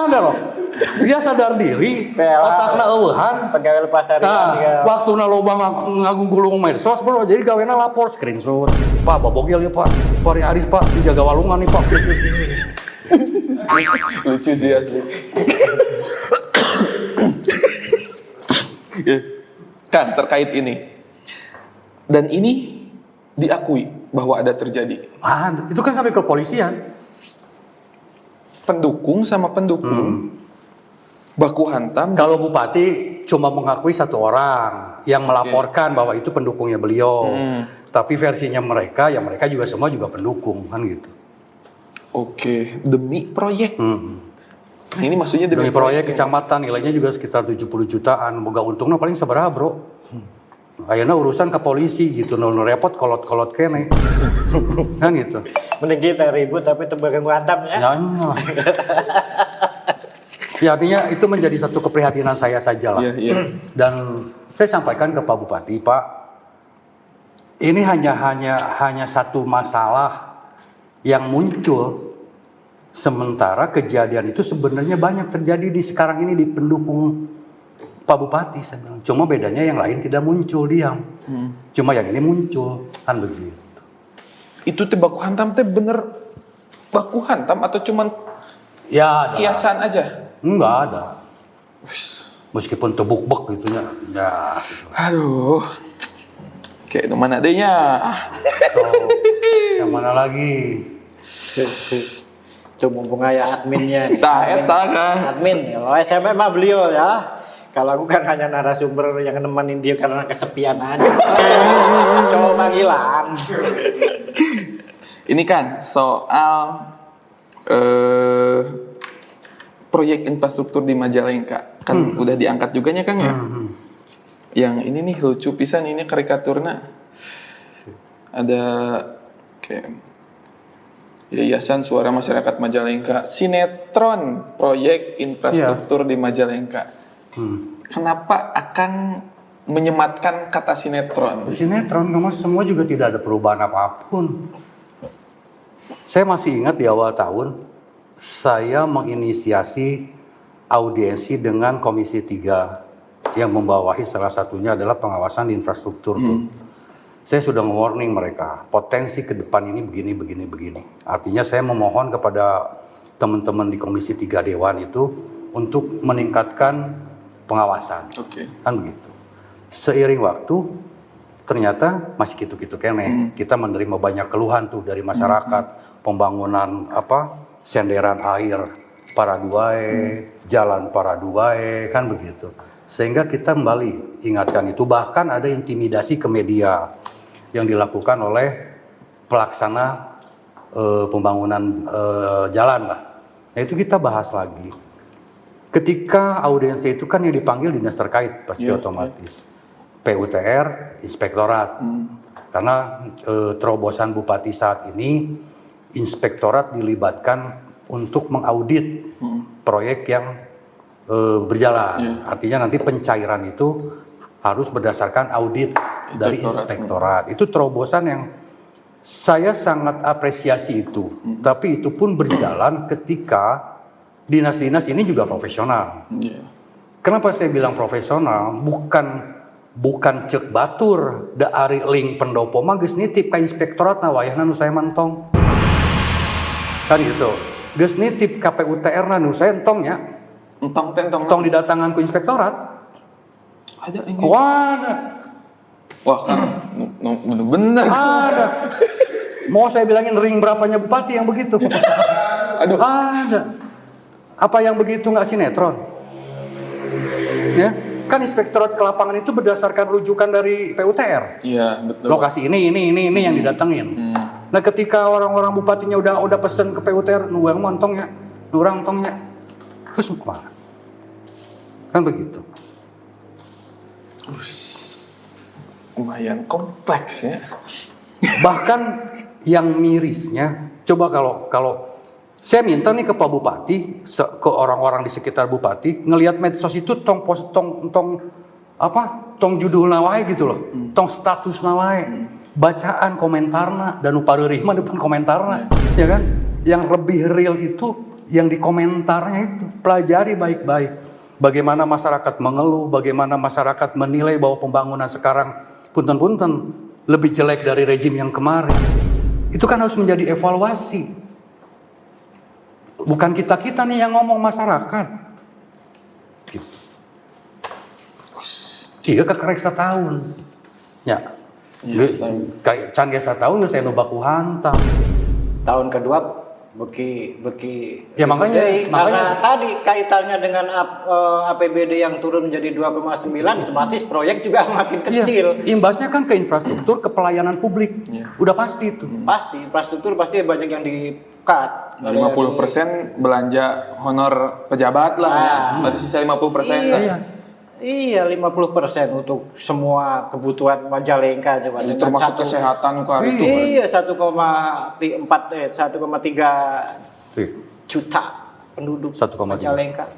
Ada loh. Dia sadar diri, otakna eueuhan. Pegawai lepas harian. Nah, waktuna loba ngagugulung medsos bro, jadi gawena lapor screenshot. Pak, babogel ya Pak. Pari Aris Pak, dijaga walungan nih Pak. Lucu sih asli. Kan terkait ini. Dan ini diakui bahwa ada terjadi. Itu kan sampai ke polisian. Pendukung sama pendukung. Baku hantam. Kalau bupati cuma mengakui satu orang yang melaporkan bahwa itu pendukungnya beliau. Tapi versinya mereka, ya mereka juga semua juga pendukung kan gitu. Oke, demi proyek. Nah ini maksudnya demi proyek kecamatan nilainya juga sekitar 70 jutaan. Boga untungnya paling seberapa bro? Ayeuna urusan ke polisi gitu, nu repot kolot-kolot kene. Kan gitu. Mending kita ribut tapi tebakan hantam ya. Ya, ya artinya itu menjadi satu keprihatinan saya saja lah. Iya, iya. Dan saya sampaikan ke Pak Bupati, Pak, ini hanya satu masalah yang muncul. Sementara kejadian itu sebenarnya banyak terjadi di sekarang ini di pendukung Pak Bupati. Saya bilang. Cuma bedanya yang lain tidak muncul, diam. Cuma yang ini muncul, kan begitu. Itu teh baku hantam teh bener baku hantam atau cuman Ya ada. kiasan aja? Enggak ada. Meskipun tebuk-bek gitu ya. Gitu. Aduh. Kayak itu mana adanya? So, yang mana lagi? Itu mumpung aya adminnya nih. Tah eta kan. Admin, kalau SMA mah beliau ya. Kalau aku kan hanya narasumber yang nemenin dia karena kesepian aja. Coba panggilan. Ini kan soal proyek infrastruktur di Majalengka. Kan udah diangkat juga nya Kang ya. Yang ini nih lucu pisan ini karikaturna. Ada kayak Yayasan Suara Masyarakat Majalengka, sinetron proyek infrastruktur di Majalengka. Kenapa akan menyematkan kata sinetron? Sinetron, kamu semua juga tidak ada perubahan apapun. Saya masih ingat di awal tahun, saya menginisiasi audiensi dengan Komisi 3 yang membawahi salah satunya adalah pengawasan di infrastruktur tuh. Saya sudah nge-warning mereka, potensi ke depan ini begini. Artinya saya memohon kepada teman-teman di Komisi 3 Dewan itu untuk meningkatkan pengawasan. Oke. Kan begitu. Seiring waktu, ternyata masih gitu-gitu kene. Kita menerima banyak keluhan tuh dari masyarakat, pembangunan senderan air Paraduae, jalan Paraduae, kan begitu. Sehingga kita kembali ingatkan itu, bahkan ada intimidasi ke media yang dilakukan oleh pelaksana pembangunan jalan lah. Nah itu kita bahas lagi. Ketika audiensi itu kan yang dipanggil dinas terkait pasti otomatis. PUTR, inspektorat. Karena terobosan Bupati saat ini, inspektorat dilibatkan untuk mengaudit proyek yang berjalan. Artinya nanti pencairan itu harus berdasarkan audit dari inspektorat. Itu terobosan yang saya sangat apresiasi itu. Tapi itu pun berjalan ketika dinas-dinas ini juga profesional. Kenapa saya bilang profesional? Bukan cek batur da ari ling pendopo mah geus nitip ka inspektorat wayahna nu saya mantong. Kan gitu. Geus nitip ka PUTR nu saya entong nya. Entong didatangan ku inspektorat. Ada ini. Wah, kan bener-bener. Ada. Mau saya bilangin ring berapanya bupati yang begitu? Aduh. Ada. Apa yang begitu nggak sinetron? Ya, kan inspektorat ke lapangan itu berdasarkan rujukan dari PUTR. Iya, betul. Lokasi ini yang didatengin. Nah, ketika orang-orang bupatinya udah pesen ke PUTR, nuang montongnya, nurang tongnya, terus kemana? Kan begitu. Lumayan kompleks ya. Bahkan yang mirisnya, coba kalau saya minta nih ke Pak Bupati, ke orang-orang di sekitar Bupati, ngelihat medsos itu tong judul nawai gitu loh, tong status nawai, bacaan komentarna dan upareurih mah depan komentarna, ya kan? Yang lebih real itu yang di komentarnya itu, pelajari baik-baik. Bagaimana masyarakat mengeluh, bagaimana masyarakat menilai bahwa pembangunan sekarang punten-punten lebih jelek dari rejim yang kemarin. Itu kan harus menjadi evaluasi. Bukan kita-kita nih yang ngomong, masyarakat. Gitu. Iya kekerek setahun. Ya. Can geus setahun saya nu baku hantam. Tahun kedua beki ya makanya karena tadi kaitannya dengan APBD yang turun menjadi 2,9 otomatis proyek juga makin kecil. Iya, imbasnya kan ke infrastruktur, ke pelayanan publik. Udah pasti itu. Pasti infrastruktur pasti banyak yang di-cut. 50% belanja honor pejabat lah ya. Berarti sisa 50%. Iya. Iya, 50% untuk semua kebutuhan Majalengka coba. Ini Dengan termasuk kesehatan kan itu. Iya, 1,3 juta penduduk 1,3. Majalengka.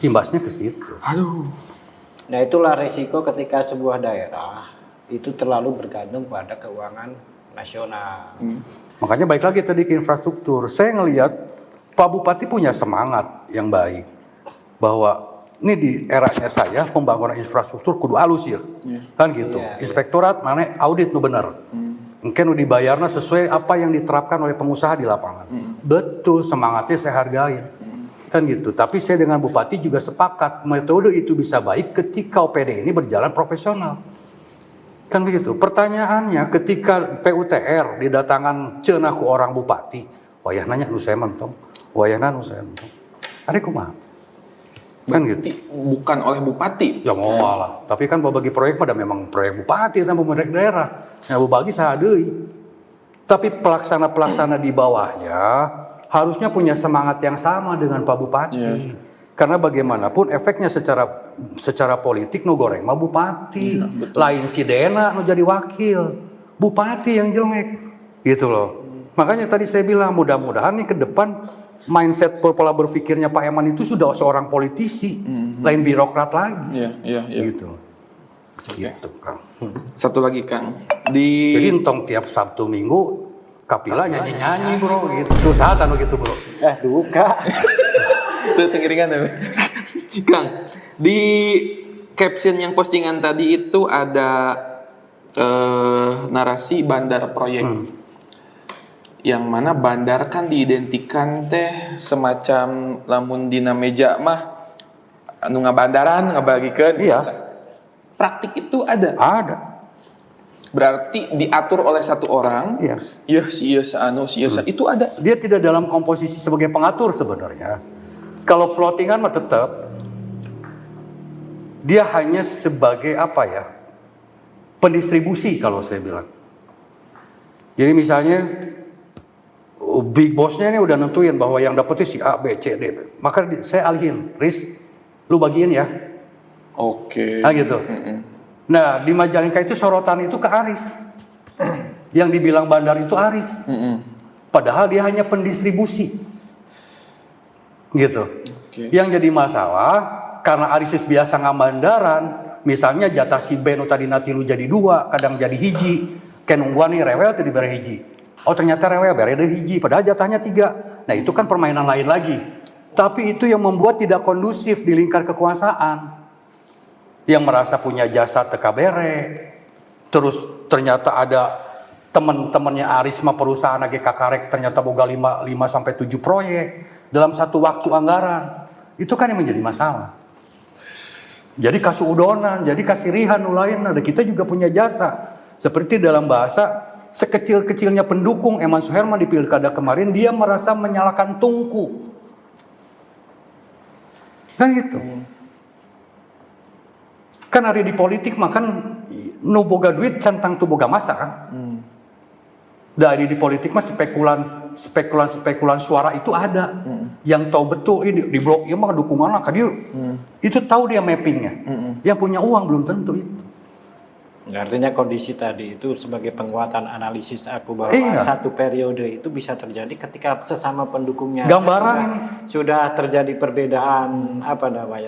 Imbasnya ke situ. Aduh. Nah, itulah risiko ketika sebuah daerah itu terlalu bergantung pada keuangan nasional. Makanya baik lagi tadi ke infrastruktur. Saya ngelihat Pak Bupati punya semangat yang baik bahwa ini di eranya saya pembangunan infrastruktur kudu halus ya, kan gitu. Inspektorat mana audit nu bener. Mungkin nu dibayarnya sesuai apa yang diterapkan oleh pengusaha di lapangan. Betul, semangatnya saya hargai. Kan gitu. Tapi saya dengan Bupati juga sepakat metode itu bisa baik ketika OPD ini berjalan profesional. Kan begitu. Pertanyaannya ketika PUTR didatangan cenah ku orang Bupati, wayah nanya nu saya mentong, wayahna nu saya mentong. Ari kumaha? Kan gitu. Bukan oleh bupati. Ya mau lah. Tapi kan bagi proyek pada memang proyek bupati dan pemerintah daerah. Nah bagi saya deui. Tapi pelaksana-pelaksana di bawahnya harusnya punya semangat yang sama dengan Pak Bupati. Karena bagaimanapun efeknya secara politik nu goreng mah bupati. Lain si Dena nu jadi wakil. Bupati yang jelek. Gitu loh. Makanya tadi saya bilang mudah-mudahan nih ke depan mindset pola berpikirnya Pak Eman itu sudah seorang politisi, lain birokrat lagi. Iya. Gitu. Gitu, Kang. Satu lagi, Kang. Jadi entong tiap Sabtu Minggu kapila nyanyi-nyanyi, Bro, gitu. Susah anu gitu, Bro. Duka. Itu tengiringan ya. Kang, di caption yang postingan tadi itu ada narasi bandar proyek. Yang mana bandar kan diidentikan teh semacam lamun dina meja mah anu ngabandaran ngabagikeun. Iya. Praktik itu ada. Ada. Berarti diatur oleh satu orang. Iya. Iya itu ada. Dia tidak dalam komposisi sebagai pengatur sebenarnya. Kalau floatingan mah tetap dia hanya sebagai apa ya? Pendistribusi kalau saya bilang. Jadi misalnya big bossnya ini udah nentuin bahwa yang dapetnya si A, B, C, D. Maka saya alihin, Riz, lu bagiin ya. Oke. Nah gitu. Nah di Majalengka itu sorotan itu ke Aris. Yang dibilang bandar itu Aris. Padahal dia hanya pendistribusi. Gitu. Yang jadi masalah, karena Aris biasa ngabandaran, misalnya jatah si B nu tadi nanti lu jadi 2, kadang jadi hiji. Kayak nungguan nih rewel tuh diberi hiji. Oh ternyata rewel bere ada hiji, padahal jatahnya 3. Nah itu kan permainan lain lagi. Tapi itu yang membuat tidak kondusif di lingkar kekuasaan. Yang merasa punya jasa teka bere. Terus ternyata ada teman-temannya Arisma perusahaan AG Kakarek ternyata boga 5-7 proyek dalam satu waktu anggaran. Itu kan yang menjadi masalah. Jadi kasuudonan, jadi kasirihan lain. Nah kita juga punya jasa. Seperti dalam bahasa sekecil-kecilnya pendukung Eman Suherman di pilkada kemarin, dia merasa menyalakan tungku. Kan gitu. Kan hari di politik makan nu boga duit centang tu boga masa kan. Dari di politik mah spekulan suara itu ada. Yang tahu betul ini di blok ieu mah dukungan ka dieu. Itu tahu dia mappingnya. Yang punya uang belum tentu itu. Artinya kondisi tadi itu sebagai penguatan analisis aku bahwa satu periode itu bisa terjadi ketika sesama pendukungnya gambaran sudah terjadi perbedaan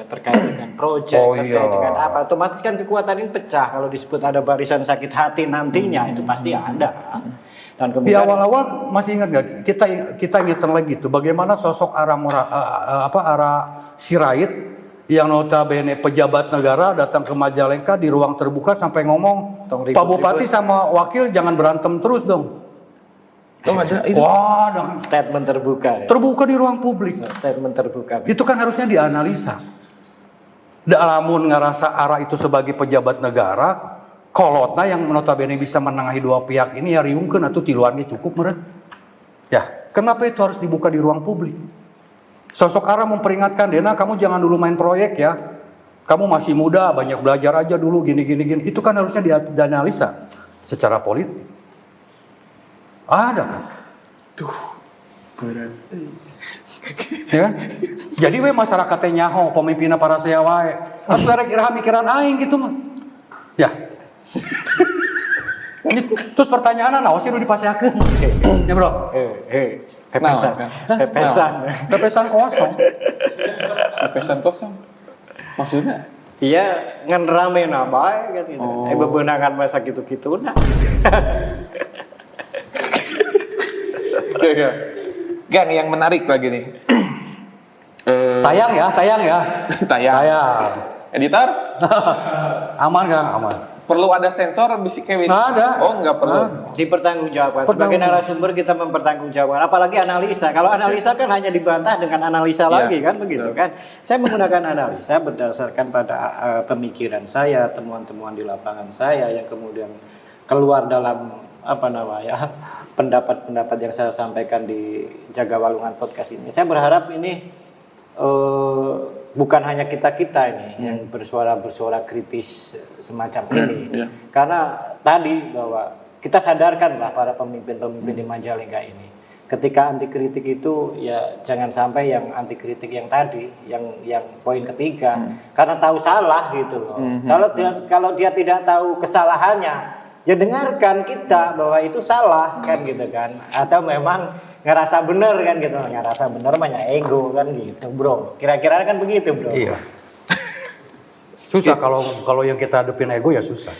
terkait dengan proyek, terkait dengan apa, otomatis kan kekuatan ini pecah. Kalau disebut ada barisan sakit hati nantinya itu pasti ada. Dan kemudian di awal-awal masih ingat gak kita ingatkan lagi tuh bagaimana sosok Ara Sirait yang notabene pejabat negara datang ke Majalengka di ruang terbuka sampai ngomong, Pak Bupati sama wakil jangan berantem terus dong. Ada itu. Wah, statement terbuka. Terbuka di ruang publik. Statement terbuka. Itu kan harusnya dianalisa. Lamun ngerasa Ara itu sebagai pejabat negara, kolotna yang notabene bisa menengahi dua pihak ini ya riungkeun atuh tiluannya cukup meureun. Ya, kenapa itu harus dibuka di ruang publik? Sosok Ara memperingatkan, Dena kamu jangan dulu main proyek ya. Kamu masih muda, banyak belajar aja dulu gini. Itu kan harusnya dianalisa secara politik. Ada kan? Tuh, berat. Ya kan? Jadi we masyarakat teh nyaho pemimpinna para saya wae. Atuh rek iraha mikiran aing gitu mah. Ya. Terus pertanyaan naon sih nu dipasehakeun? Ya, Bro. Pepesan. Nah, Pepesan. Pepesan kosong. Pepesan kosong. Maksudnya? Iya, ngan rame na bae kan gitu. Oh. Bebenangan masa gitu-gitu nah. Iya. Gang yang menarik lagi nih. Tayang ya. Tayang. Editor? Aman Kang, aman. Perlu ada sensor bisik kayak Nggak ada. Oh, nggak perlu. Dipertanggungjawabkan. Sebagai narasumber kita mempertanggungjawabkan. Apalagi analisa. Kalau analisa kan hanya dibantah dengan analisa lagi kan begitu kan. Saya menggunakan analisa berdasarkan pada pemikiran saya, temuan-temuan di lapangan saya yang kemudian keluar dalam pendapat-pendapat yang saya sampaikan di Jaga Walungan Podcast ini. Saya berharap ini bukan hanya kita-kita ini yang bersuara kritis semacam ini. Karena tadi bahwa kita sadarkanlah para pemimpin-pemimpin di Majalengka ini. Ketika anti kritik itu ya jangan sampai yang anti kritik yang tadi, yang poin ketiga, karena tahu salah gitu loh. Kalau dia tidak tahu kesalahannya, ya dengarkan kita bahwa itu salah kan gitu kan. Atau memang ngerasa bener kan gitu, ngerasa bener banyak ego kan gitu bro, kira-kira kan begitu bro. Iya. Susah kalau yang kita hadapin ego ya susah.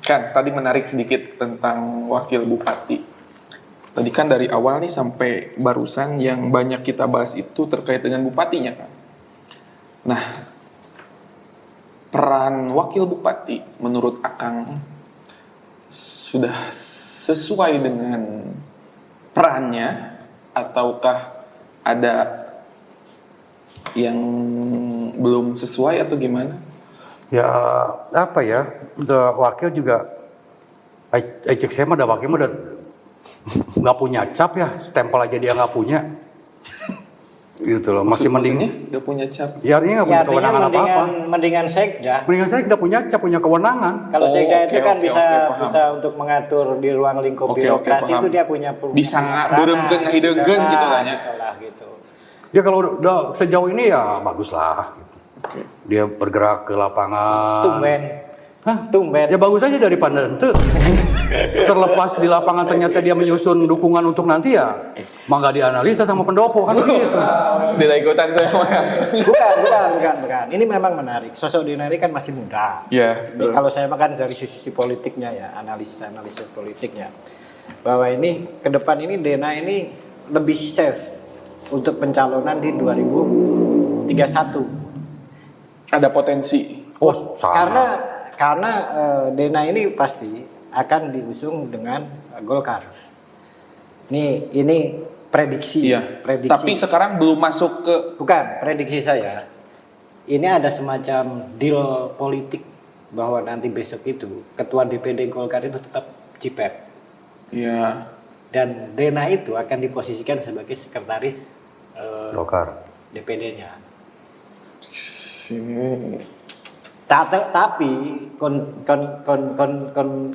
Kan tadi menarik sedikit tentang wakil bupati. Tadi kan dari awal nih sampai barusan yang banyak kita bahas itu terkait dengan bupatinya kan. Nah, peran wakil bupati menurut Akang sudah sesuai dengan perannya ataukah ada yang belum sesuai atau gimana? Ya apa ya, udah wakil juga, cek saya mah udah wakil mah udah nggak punya cap ya, stempel aja dia nggak punya, gitu loh. Masih mending nggak punya cap. Ya artinya nggak punya kewenangan apa-apa. Mendingan sekda. Mendingan saya udah punya cap, punya kewenangan. Kalau sekda itu kan bisa paham. untuk mengatur di ruang lingkup birokrasi itu dia punya bisa ngeuremkeun ngahidengkeun gitu kan ya. Gitu. Ya kalau udah sejauh ini ya bagus lah. Dia bergerak ke lapangan. Tumben. Hah? Tumben. Ya bagus aja daripada ente. Terlepas di lapangan ternyata dia menyusun dukungan untuk nanti ya, mah nggak dianalisa sama pendopo kan begitu. Tidak ikutan saya. Bukan. Ini memang menarik. Sosok Dena ini kan masih muda. Iya. Kalau saya makan dari sisi politiknya ya, analisis politiknya, bahwa ini ke depan ini Dena ini lebih safe untuk pencalonan di 2031. Ada potensi. Oh, sama. Karena Dena ini pasti akan diusung dengan Golkar. Ini prediksi. Iya. Tapi sekarang belum masuk ke. Bukan prediksi saya. Ini ada semacam deal politik bahwa nanti besok itu ketua DPD Golkar itu tetap Cipet. Iya. Dan Dena itu akan diposisikan sebagai sekretaris Golkar. DPD-nya. Tapi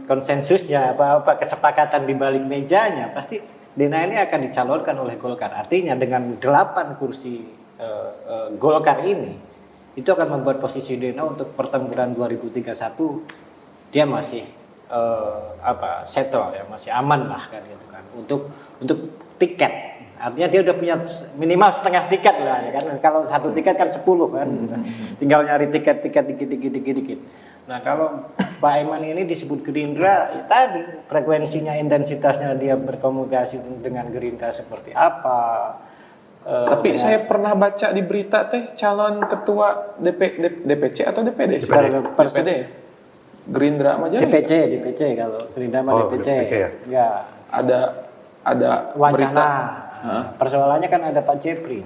konsensusnya apa kesepakatan di balik mejanya pasti Dena ini akan dicalonkan oleh Golkar. Artinya dengan 8 kursi Golkar ini itu akan membuat posisi Dena untuk pertempuran 2031 dia masih settle ya, masih aman lah kan gitu kan untuk tiket. Artinya dia udah punya minimal setengah tiket lah ya kan. Kalau satu tiket kan 10 kan. Tinggal nyari tiket dikit. Nah, kalau Pak Eman ini disebut Gerindra, ya tadi frekuensinya, intensitasnya dia berkomunikasi dengan Gerindra seperti apa. Tapi saya pernah baca di berita teh calon ketua DPC atau DPD? DPD. Gerindra Majalengka. DPC kalau Gerindra mah DPC. ya? Enggak. Ada Wacana. berita. Persoalannya kan ada Pak Jepri.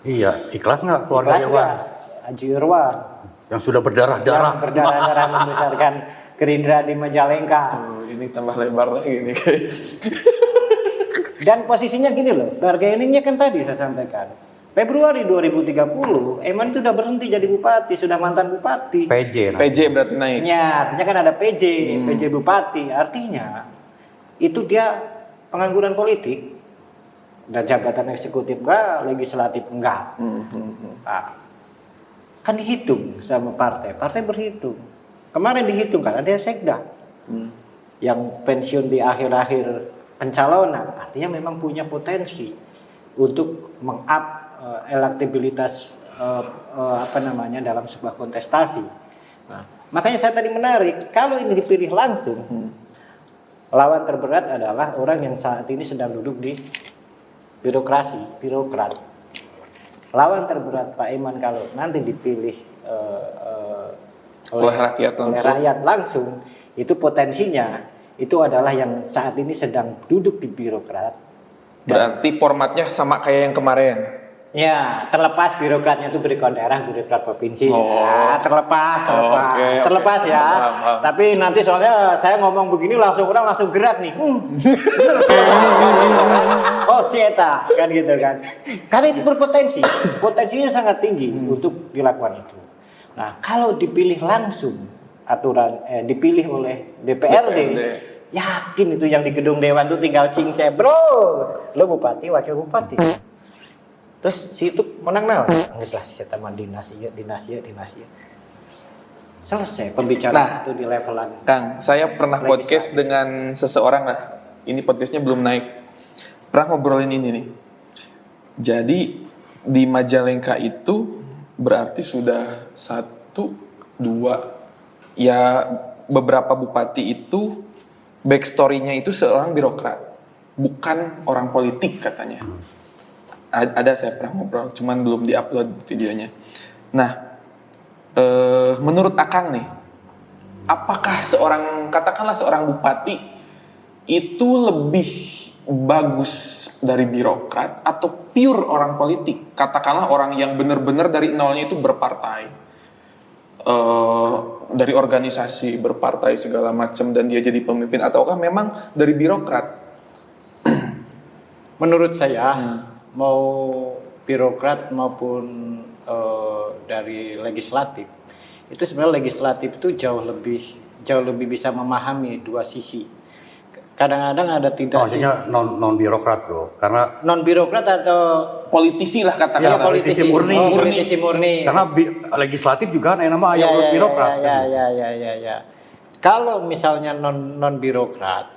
Iya, ikhlas nggak keluarga Irwan? Haji Irwan. Yang sudah berdarah-darah. Berdarah-darah membesarkan Gerindra di Majalengka. Ini tambah lebar lagi nih. Dan posisinya gini loh, bargainingnya kan tadi saya sampaikan. Februari 2030, Eman itu udah berhenti jadi bupati, sudah mantan bupati. PJ. PJ berarti naik. Ya, artinya kan ada PJ bupati. Artinya itu dia pengangguran politik. Dan jabatan eksekutif enggak, legislatif enggak. Nah, kan dihitung sama partai berhitung. Kemarin dihitung kan ada sekda yang pensiun di akhir-akhir pencalonan, artinya memang punya potensi untuk meng-up elektabilitas dalam sebuah kontestasi. Nah, makanya saya tadi menarik, kalau ini dipilih langsung, lawan terberat adalah orang yang saat ini sedang duduk di birokrat. Lawan terberat Pak Iman kalau nanti dipilih oleh rakyat langsung, itu potensinya itu adalah yang saat ini sedang duduk di birokrat. Berarti formatnya sama kayak yang kemarin. Ya, terlepas birokratnya itu birokrat daerah, birokrat provinsi. Oh. Ya, terlepas Oke. ya. Paham. Tapi nanti soalnya saya ngomong begini orang langsung gerak nih. Oh, sieta kan gitu kan. Karena itu berpotensi, potensinya sangat tinggi untuk dilakukan itu. Nah, kalau dipilih langsung dipilih oleh DPRD, yakin itu yang di gedung dewan itu tinggal cingce, bro, lo bupati, wakil bupati. Terus situ menang nah, nggak lah saya teman dinasti. Selesai pembicaraan itu di levelan. Kang, saya pernah podcast dengan seseorang lah. Ini podcastnya belum naik. Pernah ngobrolin ini nih. Jadi di Majalengka itu berarti sudah 1, 2, ya beberapa bupati itu backstory-nya itu seorang birokrat, bukan orang politik katanya. Ada saya pernah ngobrol, cuman belum diupload videonya. Nah, menurut Akang nih, apakah katakanlah seorang bupati itu lebih bagus dari birokrat atau pure orang politik? Katakanlah orang yang benar-benar dari nolnya itu berpartai, dari organisasi berpartai segala macam dan dia jadi pemimpin, ataukah memang dari birokrat? Menurut saya mau birokrat maupun dari legislatif, itu sebenarnya legislatif itu jauh lebih bisa memahami dua sisi. Kadang-kadang ada maksudnya non birokrat bro, karena non birokrat atau politisi lah katakanlah. Ya, politisi murni. Politisi murni. Karena legislatif juga ada yang nama birokrat. Ya. Kalau misalnya non birokrat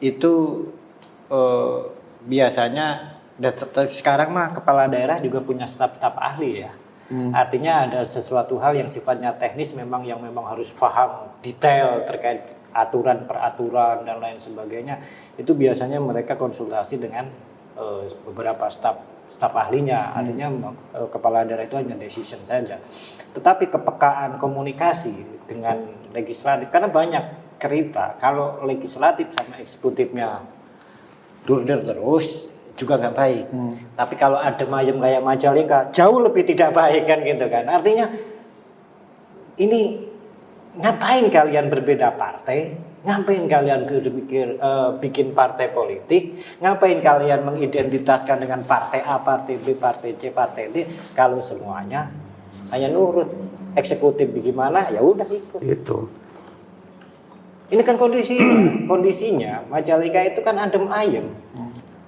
itu biasanya sekarang mah kepala daerah juga punya staf-staf ahli ya. Artinya ada sesuatu hal yang sifatnya teknis yang memang harus paham detail terkait aturan peraturan dan lain sebagainya. Itu biasanya mereka konsultasi dengan beberapa staf ahlinya. Artinya kepala daerah itu hanya decision saja. Tetapi kepekaan komunikasi dengan legislatif, karena banyak cerita kalau legislatif sama eksekutifnya durder terus juga nggak baik. Tapi kalau ada ayam kayak Majalengka jauh lebih tidak baik kan gitu kan. Artinya ini ngapain kalian berbeda partai? Ngapain kalian bikin partai politik? Ngapain kalian mengidentitaskan dengan partai A, partai B, partai C, partai D? Kalau semuanya hanya nurut eksekutif bagaimana ya udah ikut. Itu. Ini kan kondisinya Majalengka itu kan adem ayem.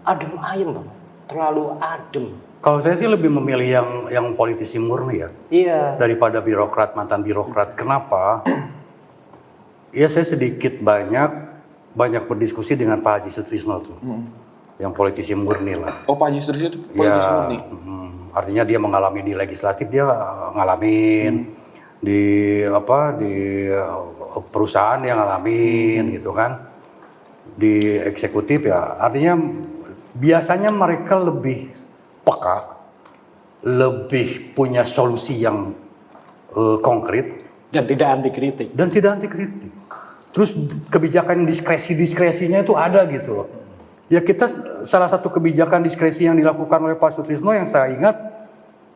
Adem ayem bang, terlalu adem. Kalau saya sih lebih memilih yang politisi murni ya. Iya. Daripada birokrat, mantan birokrat. Kenapa? Ya saya sedikit banyak berdiskusi dengan Pak Haji Sutrisno tuh. Yang politisi murni lah. Oh, Pak Haji Sutrisno itu politisi murni. Artinya dia mengalami di legislatif, dia ngalamin di perusahaan dia ngalamin gitu kan. Di eksekutif ya, artinya biasanya mereka lebih peka, lebih punya solusi yang konkret dan tidak anti kritik. Terus kebijakan diskresinya itu ada gitu loh. Ya kita salah satu kebijakan diskresi yang dilakukan oleh Pak Sutrisno yang saya ingat,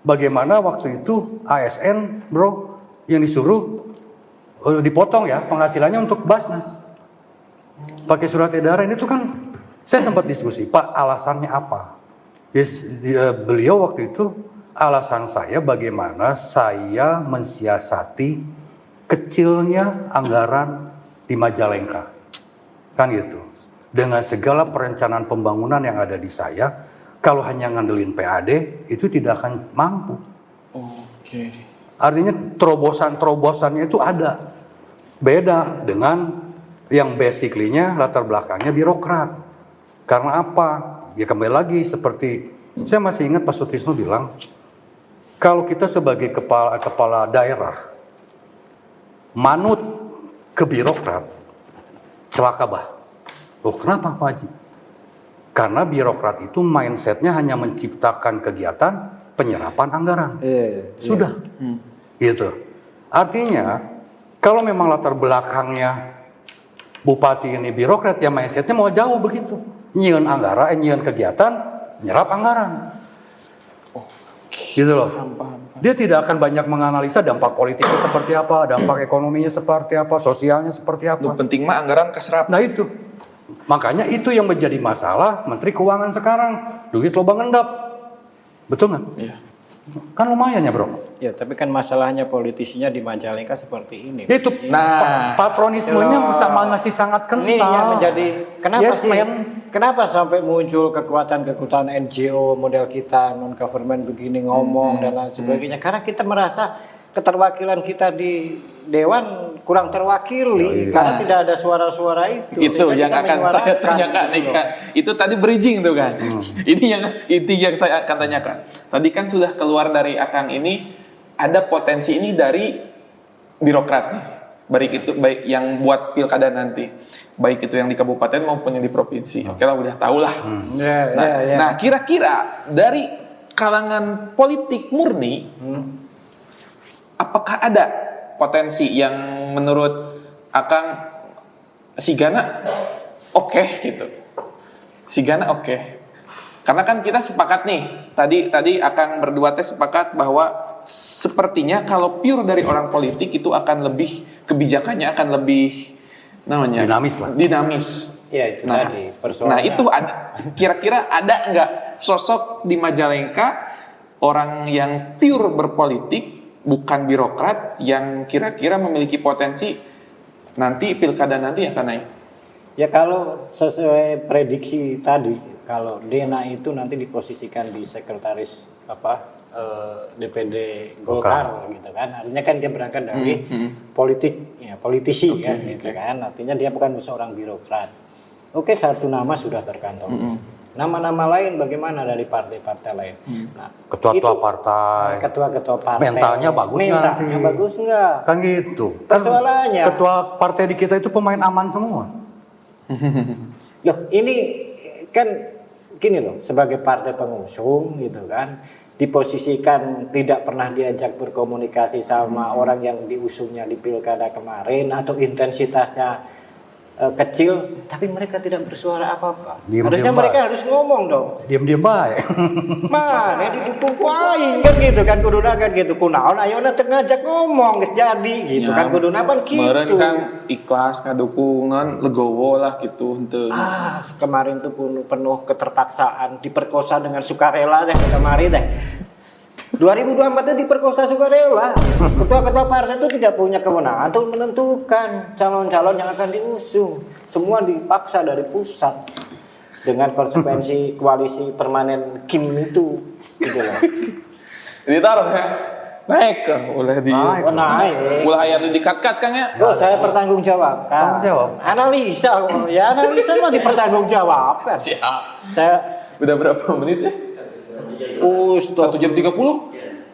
bagaimana waktu itu ASN bro yang disuruh dipotong ya penghasilannya untuk Basnas. Pakai surat edaran itu kan saya sempat diskusi, Pak alasannya apa? Beliau waktu itu alasan saya bagaimana saya mensiasati kecilnya anggaran di Majalengka, kan gitu. Dengan segala perencanaan pembangunan yang ada di saya, kalau hanya ngandelin PAD itu tidak akan mampu. Oke. Artinya terobosan-terobosannya itu ada. Beda dengan yang basically-nya latar belakangnya birokrat. Karena apa? Ya kembali lagi seperti saya masih ingat Pak Sutrisno bilang, kalau kita sebagai kepala daerah manut ke birokrat, celaka bah. Loh kenapa Pak Haji? Karena birokrat itu mindsetnya hanya menciptakan kegiatan penyerapan anggaran. Sudah. Gitu. Artinya, kalau memang latar belakangnya bupati ini birokrat, ya mindsetnya mau jauh begitu. Nyieun anggaran, nyieun kegiatan, nyerap anggaran. Gitu loh. Dia tidak akan banyak menganalisa dampak politiknya seperti apa, dampak ekonominya seperti apa, sosialnya seperti apa. Lu penting mah anggaran keserap. Nah itu. Makanya itu yang menjadi masalah Menteri Keuangan sekarang. Duit loba ngendap. Betul nggak? Iya. Kan lumayan ya bro. Ya, tapi kan masalahnya politisinya di Majalengka seperti ini. Itu Nah, patronismenya sama ngasih sangat kental. Ini yang menjadi kenapa Yes, sih? man. Kenapa sampai muncul kekuatan-kekuatan NGO model kita non government begini ngomong dan lain sebagainya? Karena kita merasa keterwakilan kita di dewan kurang terwakili karena tidak ada suara-suara itu. Itu Sehingga yang kita akan saya menyuarakan tanyakan nih gitu kan. Itu tadi bridging tuh kan. Ini yang saya akan tanyakan. Tadi kan sudah keluar dari Akang ini ada potensi ini dari birokrat nih. Baik yang buat pilkada nanti. Baik itu yang di kabupaten maupun yang di provinsi. Oke lah udah tahu lah. Nah, kira-kira dari kalangan politik murni apakah ada potensi yang menurut Akang Sigana oke gitu. Sigana oke. Karena kan kita sepakat nih, tadi Akang berdua teh sepakat bahwa sepertinya kalau pure dari orang politik itu akan lebih kebijakannya akan lebih namanya Dinamis lah. Dinamis. Ya itu tadi persoalannya. Nah itu ada, kira-kira ada nggak sosok di Majalengka orang yang pure berpolitik bukan birokrat yang kira-kira memiliki potensi nanti pilkada nanti akan naik? Ya kalau sesuai prediksi tadi, kalau Dena itu nanti diposisikan di sekretaris DPD Golkar gitu kan, artinya kan dia berangkat dari politik, ya politisi kan gitu kan, artinya dia bukan seorang birokrat. Oke, satu nama sudah terkantong. Nama-nama lain bagaimana dari partai-partai lain? Nah, Ketua-ketua partai. Ketua-ketua partai. Mentalnya bagus nggak nanti? Mentalnya bagus nggak? Kan gitu. Kan Persoalannya. ketua partai di kita itu pemain aman semua. Loh, ini kan gini loh, sebagai partai pengusung gitu kan, diposisikan tidak pernah diajak berkomunikasi sama orang yang diusungnya di pilkada kemarin atau intensitasnya kecil, tapi mereka tidak bersuara apa-apa. Harusnya mereka harus ngomong dong. Diam-diam baik. Mana didukung kuaing kan gitu kan kuduna kan gitu kunaon ayeuna teu ngajak ngomong geus jadi gitu kan kuduna pan gitu. Meureun kan ikhlas ngadukungan legowo lah gitu henteu. Kemarin tuh penuh keterpaksaan, diperkosa dengan sukarela deh kemarin deh. 2024 itu diperkosa sukarela. Ketua-ketua partai itu tidak punya kewenangan untuk menentukan calon-calon yang akan diusung. Semua dipaksa dari pusat dengan konsekuensi koalisi permanen Kim itu, gitu loh. Ditaruh ya. Naik kan, boleh di Naik. ulah aya nu dikat-kat Kang ya. Oh, saya bertanggung jawab. Tanggung jawab. Analisa, ya analisa mah dipertanggung jawab kan. Siap. Saya Udah berapa menit ya? 1 jam 30?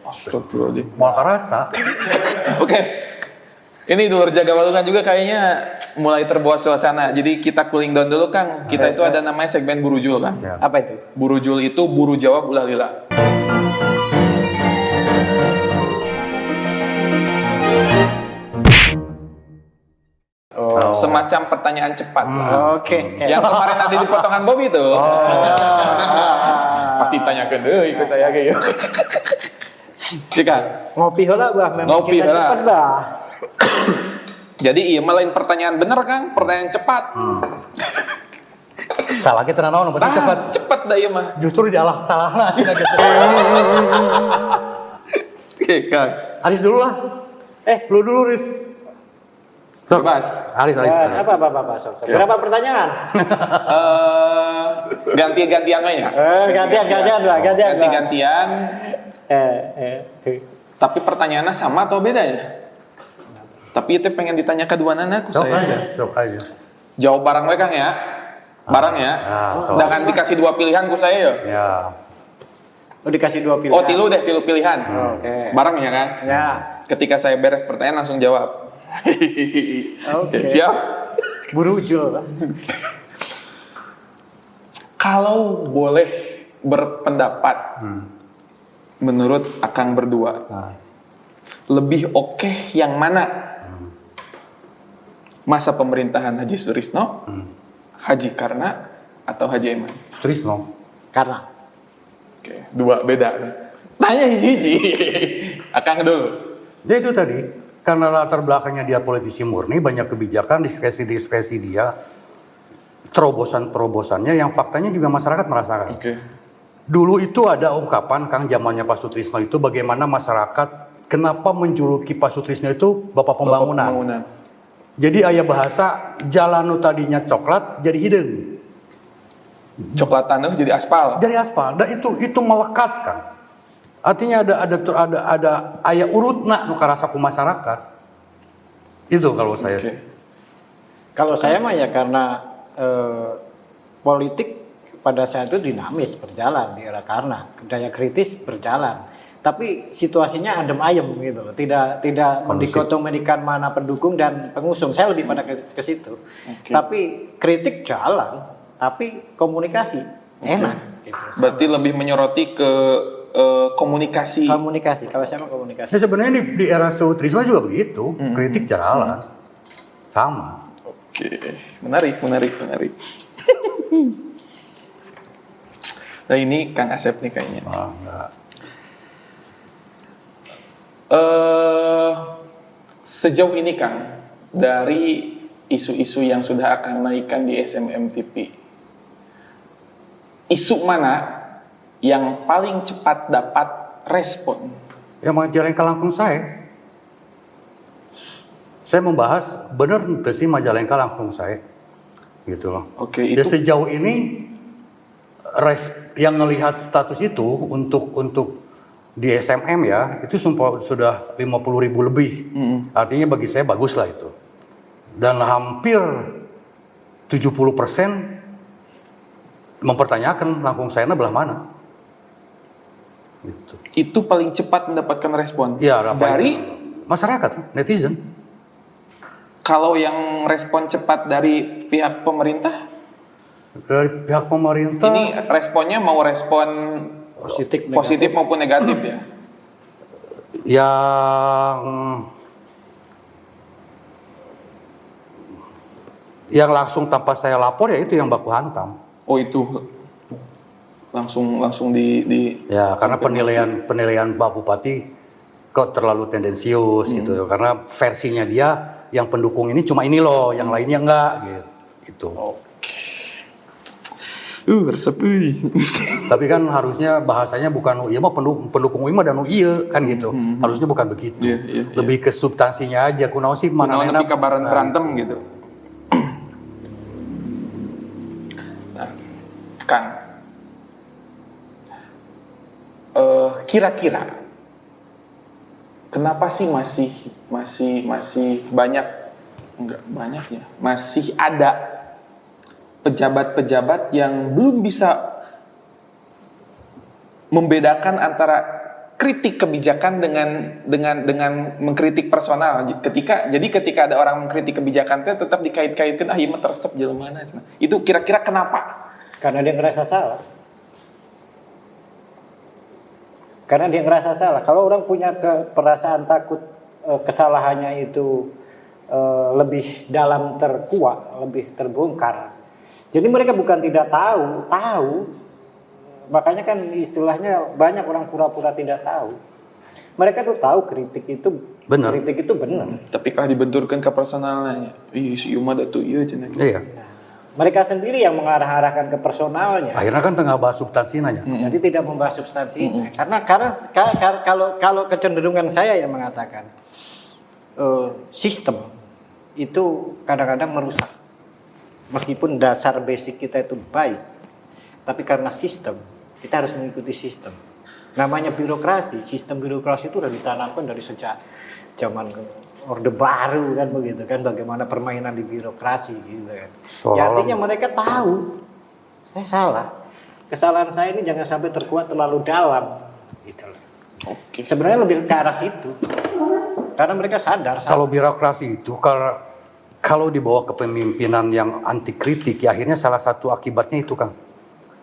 Astagfirullahaladzim. Mau kerasa. Oke. Ini Dulur Jaga Walungan juga kayaknya mulai terbawa suasana. Jadi kita cooling down dulu Kang. Kita itu ada namanya segmen Burujul Kang. apa itu? Burujul itu buru jawab ulah lila. Semacam pertanyaan cepat. Oke. Yang kemarin ada di potongan Bobby tuh. Pasti tanyakan deui ke saya ge. Iya kan? Ngopi heula bah, memang Ngopi kita heula. cepet bah. Jadi iya lain pertanyaan bener Kang, pertanyaan cepat. Salah kita naon berarti cepat. Cepat dah iya mah. Justru dialah salahna kita gitu. Oke Kang. Aris dulu lah. Lu dulu Riz. Bebas. Aris. Apa sok. Berapa pertanyaan? Ganti-gantian mah ya. Gantian lah. Ganti-gantian. Tapi pertanyaannya sama atau beda ya? Tapi itu pengen ditanya keduanya aku saya. Sok aja. Jawab barang we Kang ya. Barang ya. Dengan dikasih 2 pilihan ku saya ya. Ya. Oh, dikasih 2 pilihan. Oh, tilu pilihan. Oke. Barang ya kan? Ya. Ketika saya beres pertanyaan langsung jawab. Oke. Siap? Burujul. Kalau boleh berpendapat, menurut Akang berdua, lebih oke yang mana? Masa pemerintahan Haji Sutrisno, Haji Karna, atau Haji Eman? Sutrisno. Karena Oke, 2 beda. Tanya hiji. Akang dulu. Dia itu tadi, karena latar belakangnya dia politisi murni, banyak kebijakan, diskresi dia, terobosan-terobosannya yang faktanya juga masyarakat merasakan. Oke. Dulu itu ada ungkapan, Kang, zamannya Pak Sutrisno itu bagaimana masyarakat, kenapa menjuluki Pak Sutrisno itu Bapak Pembangunan. Jadi ayah bahasa, jalan nu tadinya coklat jadi hidung. Coklat tanah jadi aspal. Jadi aspal, dan itu melekat, Kang. Artinya ada ayah urutna nu karasa ku masyarakat. Itu kalau saya. Oke. kalau saya mah ya karena politik pada saat itu dinamis berjalan di era Karna, daya kritis berjalan. Tapi situasinya adem ayem gitu, tidak dikotomikan mana pendukung dan pengusung. Saya lebih pada ke situ. Oke. Tapi kritik jalan, tapi komunikasi enak. Gitu. Berarti lebih menyoroti ke komunikasi. Komunikasi, kalau saya mah komunikasi. Ya sebenarnya di era Sutrisno juga begitu, kritik jalan, sama. Oke, menarik. Nah ini Kang Asep nih kayaknya. Enggak. Sejauh ini Kang, dari isu-isu yang sudah akan naikkan di SMM TV, isu mana yang paling cepat dapat respon? Ya Majalengka langsung saya membahas benar itu sih Majalengka langsung saya, gitu loh. Oke, Ya itu sejauh ini yang melihat status itu untuk di SMM ya itu sudah 50.000 lebih. Artinya bagi saya bagus lah itu. Dan hampir 70% mempertanyakan langkung saya belah mana. Gitu. itu paling cepat mendapatkan respon. Ya, Dari masyarakat, netizen. kalau yang respon cepat dari pihak pemerintah, Dari pihak pemerintah ini responnya mau respon positif maupun negatif ya? yang langsung tanpa saya lapor ya itu yang baku hantam. Oh itu langsung di Ya karena penilaian Pak Bupati kok terlalu tendensius gitu ya. Karena versinya dia yang pendukung ini cuma ini loh, yang lainnya enggak gitu. Resep. Tapi kan harusnya bahasanya bukan iya mah pendukung mah dan iya kan gitu. Harusnya bukan begitu. Iya. Lebih ke substansinya aja. Kunaon sih mana Kunaon nepi kabaran berantem gitu. Nah, Kang, kira-kira kenapa sih masih banyak, enggak banyak ya, masih ada pejabat-pejabat yang belum bisa membedakan antara kritik kebijakan dengan mengkritik personal. Ketika ada orang mengkritik kebijakan teh tetap dikait-kaitkan ieu mah teresep jelema mana. Itu kira-kira kenapa? Karena dia ngerasa salah. Kalau orang punya perasaan takut kesalahannya itu lebih dalam terkuak, lebih terbongkar. Jadi mereka bukan tidak tahu. Makanya kan istilahnya banyak orang pura-pura tidak tahu. Mereka tuh tahu kritik itu benar. Tapi kalau dibenturkan ke personalnya, si Yuma da tuh ieu cenah. Iya. Mereka sendiri yang mengarahkan ke personalnya. Akhirnya kan tengah bahas substansinya. Jadi tidak membahas substansinya. Karena kalau kecenderungan saya yang mengatakan sistem itu kadang-kadang merusak. Meskipun dasar basic kita itu baik, tapi karena sistem, kita harus mengikuti sistem. Namanya birokrasi, sistem birokrasi itu sudah ditanamkan dari sejak zaman Orde Baru kan begitu kan, bagaimana permainan di birokrasi gitu kan. Ya, artinya mereka tahu saya salah. Kesalahan saya ini jangan sampai terkuat terlalu dalam gitu. Oke. Sebenarnya lebih ke arah situ. Karena mereka sadar. Kalau birokrasi itu kalau dibawa kepemimpinan yang anti kritik, ya akhirnya salah satu akibatnya itu Kang.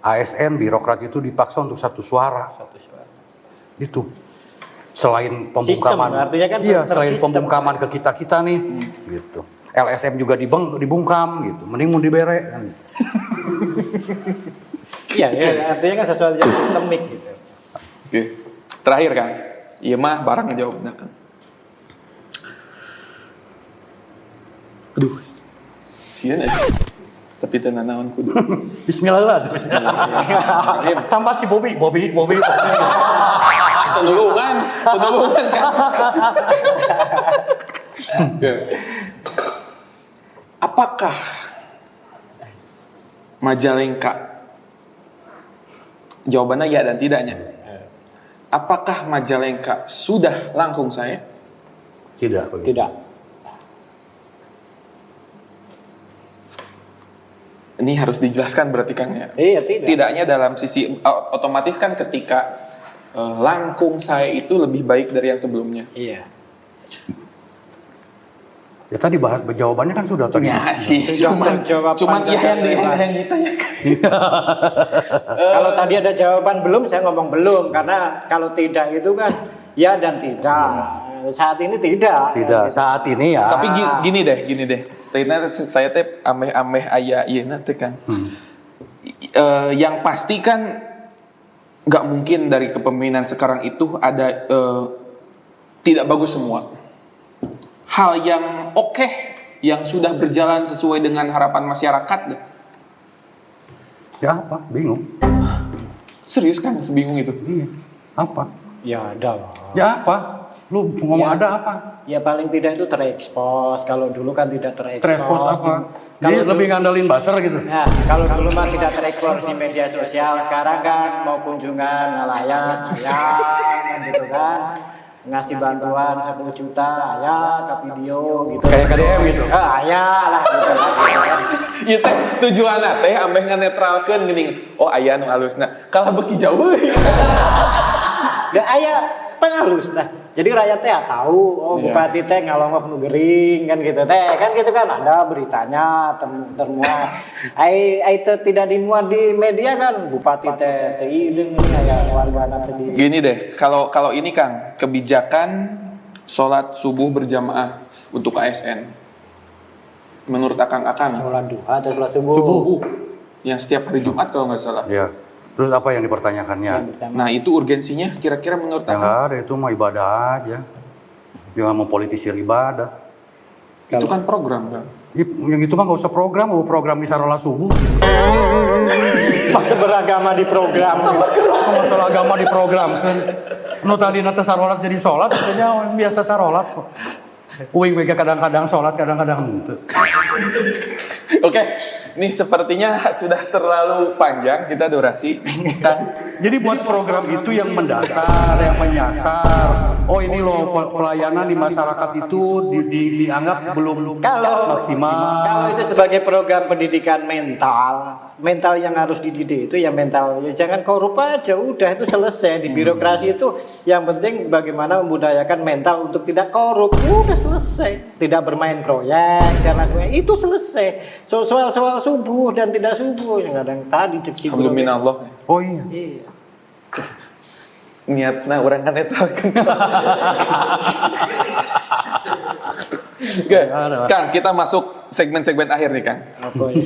ASN birokrat itu dipaksa untuk satu suara. Itu selain pembungkaman. Sistem, artinya kan iya, selain tersistem. pembungkaman ke kita nih, gitu. LSM juga dibungkam gitu. Mending mau dibere kan. Iya, ya, artinya kan sesuatu yang sistemik gitu. Oke. Terakhir Kang. Iya mah barang ngejawabna. Aduh. Sieun tapi tenan naon kudu. Bismillah. Sambat si Bobby. Penulungan kan. Apakah Majalengka? Jawabannya ya dan tidaknya. Apakah Majalengka sudah langkung saya? Tidak. Tidak. Ini harus dijelaskan berarti Kang ya. Iya, tidak. Tidaknya dalam sisi otomatis kan ketika langkung saya itu lebih baik dari yang sebelumnya. Iya. Ya tadi bahas jawabannya kan sudah tadi. Ya sih, Jawaban cuman ya yang ditanyakan. Kalau tadi ada jawaban belum, saya ngomong belum, karena kalau tidak itu kan ya dan tidak. Saat ini tidak. Tidak, saat ini ya. Tapi gini deh. Ternyata saya teh ameh aya ieu teh Kang. Yang pasti kan nggak mungkin dari kepemimpinan sekarang itu ada tidak bagus semua. Hal yang oke, yang sudah berjalan sesuai dengan harapan masyarakat. Ya apa? Bingung. Serius kan sebingung itu? Iya. Apa? Ya ada lah. Ya apa? Lu ngomong Ya. ada apa? Ya paling tidak itu terekspos. Kalau dulu kan tidak terekspos. Terekspos apa? Kalau Jadi lebih ngandelin buzzer gitu. Ya, kalau dulu mah tidak terekspos di media sosial, sekarang kan mau kunjungan ngelayan, kan gitu kan. Ngasih bantuan 10 juta, ke video gitu. Kayak KDM gitu. Lah gitu kan. Ieu teh tujuanna teh ameh nganetralkeun geuning. Oh aya nu alusna. Kalau beki jauh. Gak aya pengalus tah. Jadi rakyat teh tahu, bupati teh ngalongok nu gering kan gitu teh. Kan gitu kan ada beritanya termuat. Ai teh tidak dimuat di media kan bupati teh teu ieu aya wargana teh di. Gini deh, kalau ini Kang, kebijakan sholat subuh berjamaah untuk ASN. Menurut Akang, Sholat duha atau sholat subuh? Subuh. yang setiap hari Jumat kalau nggak salah. Ya. Terus apa yang dipertanyakannya? Nah itu urgensinya kira-kira menurut Ya Akang? nggak ada, itu mah ibadah aja. Jangan mempolitisir ibadah. Itu kan program Kang. Yang itu mah nggak usah program di sarola subuh. Masa beragama di program. Masalah agama di program kan. Nu tadi nate sarolat jadi sholat, katanya biasa sarolat kok. Uing mereka kadang-kadang sholat, kadang-kadang henteu. Oke, ini sepertinya sudah terlalu panjang kita durasi. Jadi buat program itu yang mendasar, yang menyasar. Oh ini loh pelayanan di masyarakat itu dianggap belum maksimal. Kalau itu sebagai program pendidikan mental yang harus dididik itu ya mental. Ya jangan korup aja, udah itu selesai. Di birokrasi itu yang penting bagaimana membudayakan mental untuk tidak korup. Udah selesai. Tidak bermain proyek dan lain sebagainya. Itu selesai. Soal subuh dan tidak subuh yang kadang tadi cek Alhamdulillah. Oh iya. Iya. Niatna orang kan netralkan. Oke, Kang, kita masuk segmen-segmen akhir nih, Kang. Apa ya?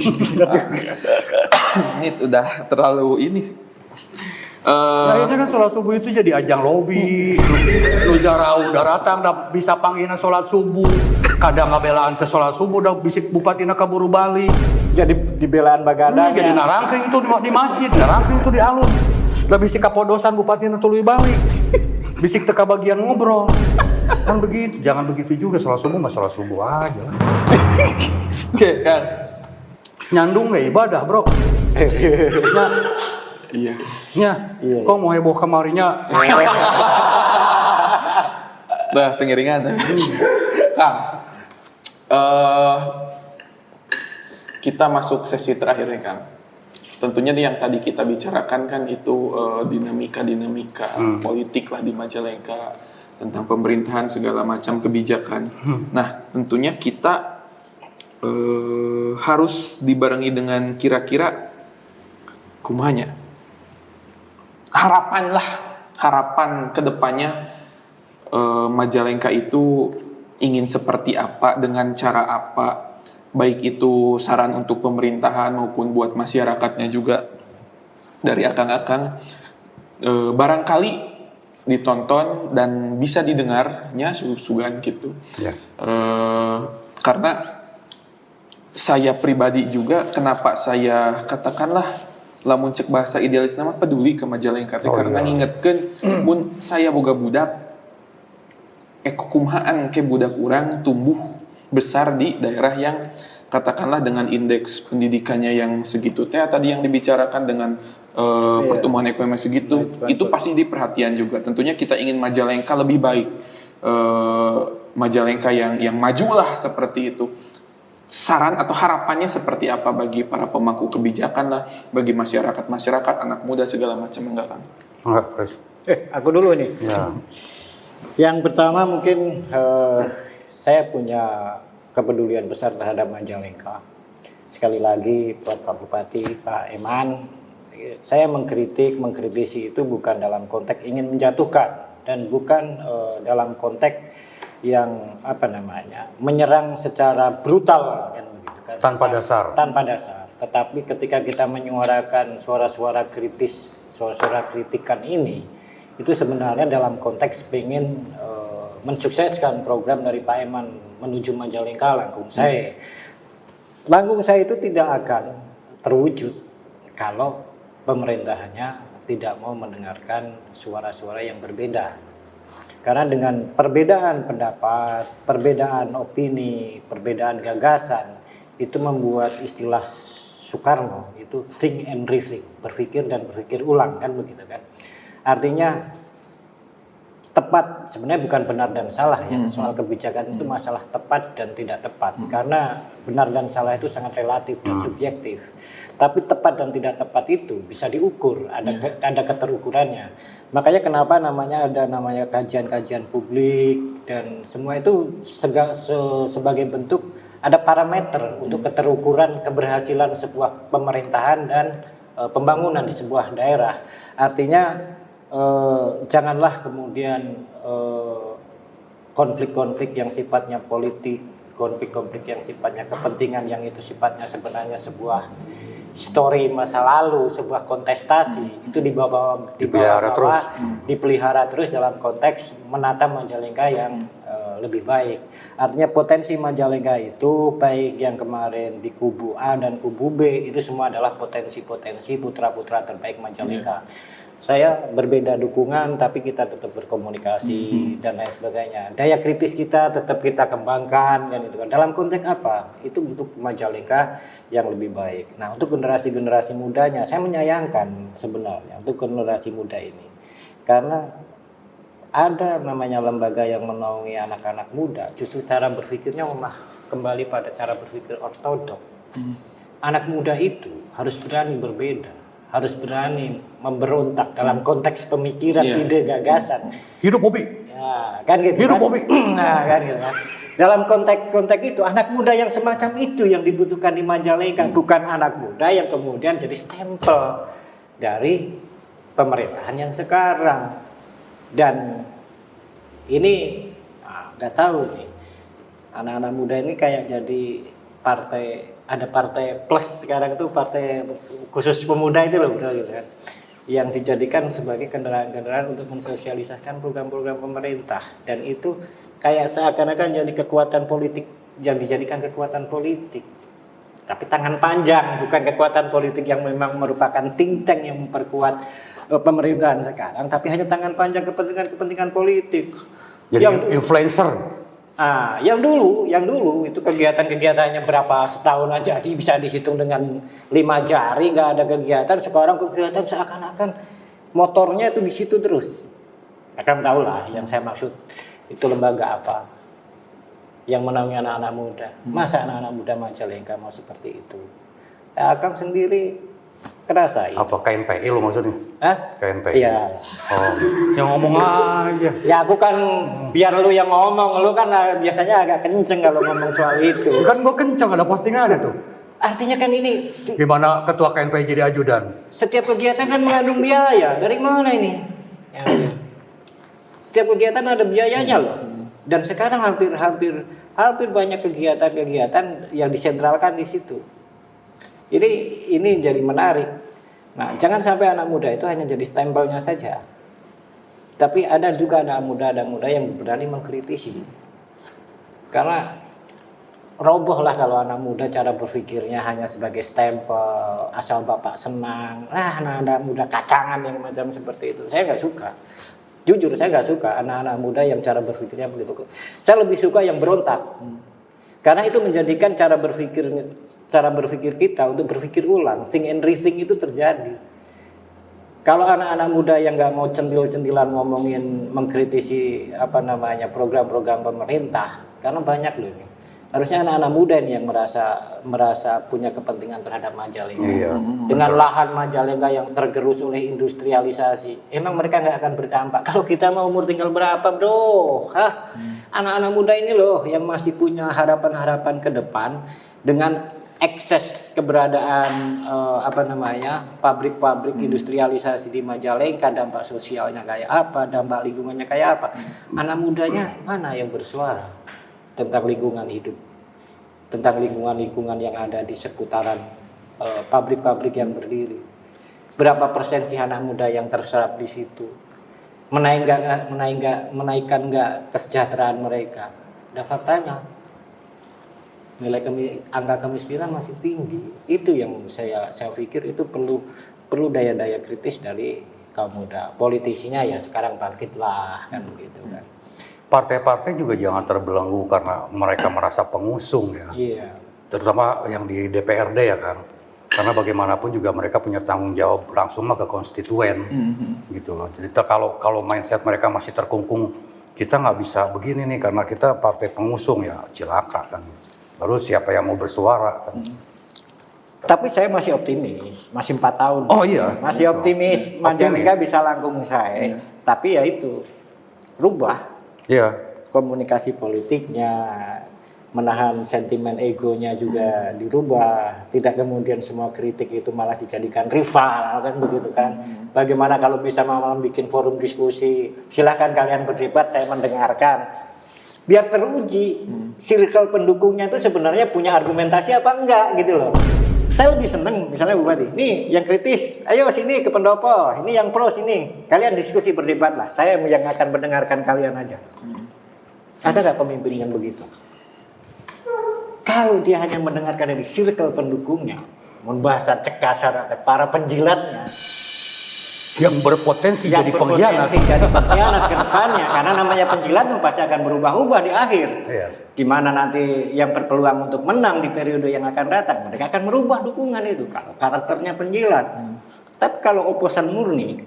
Ini udah terlalu ini sih. Akhirnya kan sholat subuh itu jadi ajang lobby. Lu jarang udah datang, udah bisa panggilnya sholat subuh. Kadang ngabelaan ke sholat subuh, udah bisik bupatina kaburu balik. Jadi dibelaan bagadanya. Jadi narangkring itu di masjid, narangkring itu di alun. Udah bisik kapodosan bupatina tuluy balik. Bisik teka bagian ngobrol. Kan begitu, jangan begitu juga sholat subuh, sholat subuh aja. Oke, Kang. Nyandung gak ibadah bro. Nya, Iya. nya, kok mau heboh kamarinya? Nah, tengiringan. Kang, kita masuk sesi terakhir nih, Kang. Tentunya nih yang tadi kita bicarakan kan itu dinamika-dinamika politik lah di Majalengka tentang pemerintahan segala macam kebijakan. Nah, tentunya kita harus dibarengi dengan kira-kira kumanya harapan kedepannya Majalengka itu ingin seperti apa, dengan cara apa, baik itu saran untuk pemerintahan maupun buat masyarakatnya juga dari akang-akang, barangkali ditonton dan bisa didengarnya sugan gitu. Ya. Karena saya pribadi juga, kenapa saya katakanlah lamun cek bahasa idealis nama peduli ke Majalengka karena ngingetkeun mun saya boga budak kumahaan ke budak urang tumbuh besar di daerah yang katakanlah dengan indeks pendidikannya yang segitu tadi yang dibicarakan dengan pertumbuhan ekonomi segitu, itu pasti diperhatian juga. Tentunya kita ingin Majalengka lebih baik, Majalengka yang majulah seperti itu. Saran atau harapannya seperti apa bagi para pemangku kebijakan lah, bagi masyarakat anak muda segala macam, enggak kan? Enggak, Chris. Aku dulu nih. Ya. Yang pertama mungkin saya punya kepedulian besar terhadap Majalengka. Sekali lagi buat Pak Bupati, Pak Eman, saya mengkritisi itu bukan dalam konteks ingin menjatuhkan dan bukan dalam konteks yang menyerang secara brutal kan begitu kan. Tanpa dasar. Tetapi ketika kita menyuarakan suara-suara kritis, suara-suara kritikan ini, itu sebenarnya dalam konteks pengen mensukseskan program dari Pak Eman menuju Majalengka Langkung Sae. Langkung Sae itu tidak akan terwujud kalau pemerintahannya tidak mau mendengarkan suara-suara yang berbeda. Karena dengan perbedaan pendapat, perbedaan opini, perbedaan gagasan, itu membuat istilah Soekarno itu think and rethink, berpikir dan berpikir ulang kan begitu kan. Artinya tepat, sebenarnya bukan benar dan salah ya, soal kebijakan itu masalah tepat dan tidak tepat, karena benar dan salah itu sangat relatif dan subjektif. Tapi tepat dan tidak tepat itu bisa diukur, ada keterukurannya. Makanya kenapa ada namanya kajian-kajian publik dan semua itu sebagai bentuk ada parameter untuk keterukuran keberhasilan sebuah pemerintahan dan pembangunan di sebuah daerah. Artinya janganlah kemudian konflik-konflik yang sifatnya politik, konflik-konflik yang sifatnya kepentingan, yang itu sifatnya sebenarnya sebuah story masa lalu, sebuah kontestasi, itu dipelihara terus dalam konteks menata Majalengka yang lebih baik. Artinya potensi Majalengka itu baik yang kemarin di kubu A dan kubu B itu semua adalah potensi-potensi putra-putra terbaik Majalengka. Saya berbeda dukungan tapi kita tetap berkomunikasi dan lain sebagainya. Daya kritis kita tetap kita kembangkan dan itu kan. Dalam konteks apa? Itu untuk Majalengka yang lebih baik. Nah, untuk generasi-generasi mudanya saya menyayangkan sebenarnya untuk generasi muda ini. Karena ada namanya lembaga yang menaungi anak-anak muda, justru cara berpikirnya kembali pada cara berpikir ortodok. Anak muda itu harus berani berbeda, harus berani memberontak dalam konteks pemikiran, ide, gagasan. Hidup Bobi. Ya, kan gitu. Hidup kan? Bobi. Nah, kan gitu kan. Dalam konteks itu anak muda yang semacam itu yang dibutuhkan di Majalengka, bukan anak muda yang kemudian jadi stempel dari pemerintahan yang sekarang. Dan ini nggak tahu nih, anak-anak muda ini kayak jadi ada partai plus sekarang itu, partai khusus pemuda itu loh, gitu kan, yang dijadikan sebagai kendaraan-kendaraan untuk mensosialisasikan program-program pemerintah, dan itu kayak seakan-akan jadi kekuatan politik yang dijadikan kekuatan politik. Tapi tangan panjang, bukan kekuatan politik yang memang merupakan think tank yang memperkuat pemerintahan sekarang, tapi hanya tangan panjang kepentingan-kepentingan politik. Jadi yang influencer. Yang dulu itu kegiatan-kegiatannya berapa setahun aja bisa dihitung dengan 5 jari, nggak ada kegiatan. Sekarang kegiatan seakan-akan motornya itu di situ terus. Akan tahu lah yang saya maksud itu lembaga apa yang menaungi anak-anak muda. Masa anak-anak muda Majalengka mau seperti itu? Akang sendiri kerasain. Apa KNPI lo maksudnya? Hah? KNPI. Iya. Oh, yang ngomong aja. Ya bukan biar lu yang ngomong, lu kan biasanya agak kenceng kalau ngomong soal itu. Kan gua kenceng ada postingannya tuh. Artinya kan ini Gimana ketua KNPI jadi ajudan? setiap kegiatan kan mengandung biaya. Dari mana ini? Ya, setiap kegiatan ada biayanya loh. Dan sekarang hampir banyak kegiatan-kegiatan yang disentralkan di situ. Ini jadi menarik. Nah, jangan sampai anak muda itu hanya jadi stempelnya saja. Tapi ada juga anak muda yang berani mengkritisi. Karena robohlah kalau anak muda cara berpikirnya hanya sebagai stempel, asal bapak senang. Nah, anak muda kacangan yang macam seperti itu. Saya nggak suka. Jujur saya nggak suka anak-anak muda yang cara berpikirnya begitu. Saya lebih suka yang berontak. Karena itu menjadikan cara berpikir kita untuk berpikir ulang, think and rethink itu terjadi. Kalau anak-anak muda yang nggak mau centil-centilan ngomongin mengkritisi program-program pemerintah, karena banyak loh ini. Harusnya anak-anak muda ini yang merasa punya kepentingan terhadap Majalengka. Iya, dengan lahan Majalengka yang tergerus oleh industrialisasi, emang mereka nggak akan berdampak. Kalau kita mau umur tinggal berapa, bro? Anak-anak muda ini loh yang masih punya harapan-harapan ke depan dengan ekses keberadaan pabrik-pabrik industrialisasi di Majalengka, dampak sosialnya kayak apa, dampak lingkungannya kayak apa. Anak mudanya mana yang bersuara tentang lingkungan hidup, tentang lingkungan yang ada di seputaran pabrik-pabrik yang berdiri. Berapa persen sih anak muda yang terserap di situ? Menaikkan nggak kesejahteraan mereka? Ada faktanya. Angka kemiskinan masih tinggi. Itu yang saya pikir itu perlu daya-daya kritis dari kaum muda. Politisinya ya sekarang bangkitlah kan begitu kan. Partai-partai juga jangan terbelenggu karena mereka merasa pengusung ya. Iya. Terutama yang di DPRD ya kan. Karena bagaimanapun juga mereka punya tanggung jawab langsung ke konstituen gitu loh. Jadi kalau mindset mereka masih terkungkung, kita nggak bisa begini nih karena kita partai pengusung ya, cilaka kan. Baru siapa yang mau bersuara kan. Tapi saya masih optimis, masih 4 tahun. Oh iya. Masih optimis, Majalengka bisa langkung saya. Tapi ya itu, rubah. Iya. Komunikasi politiknya, menahan sentimen egonya juga dirubah. Tidak kemudian semua kritik itu malah dijadikan rival kan begitu kan. Bagaimana kalau bisa malam bikin forum diskusi, silahkan kalian berdebat, saya mendengarkan. Biar teruji circle pendukungnya itu sebenarnya punya argumentasi apa enggak gitu loh. Saya lebih seneng misalnya Bupati, nih yang kritis, ayo sini ke pendopo, ini yang pro sini, kalian diskusi berdebat lah, saya yang akan mendengarkan kalian aja. Ada nggak pemimpin yang begitu? Kalau dia hanya mendengarkan dari circle pendukungnya, membahas cekasar para penjilatnya, yang berpotensi jadi pengkhianat. Jadi pengkhianat ke depannya, karena namanya penjilat itu pasti akan berubah-ubah di akhir. Iya. Di mana nanti yang berpeluang untuk menang di periode yang akan datang, mereka akan merubah dukungan itu kalau karakternya penjilat. Tapi kalau oposan murni,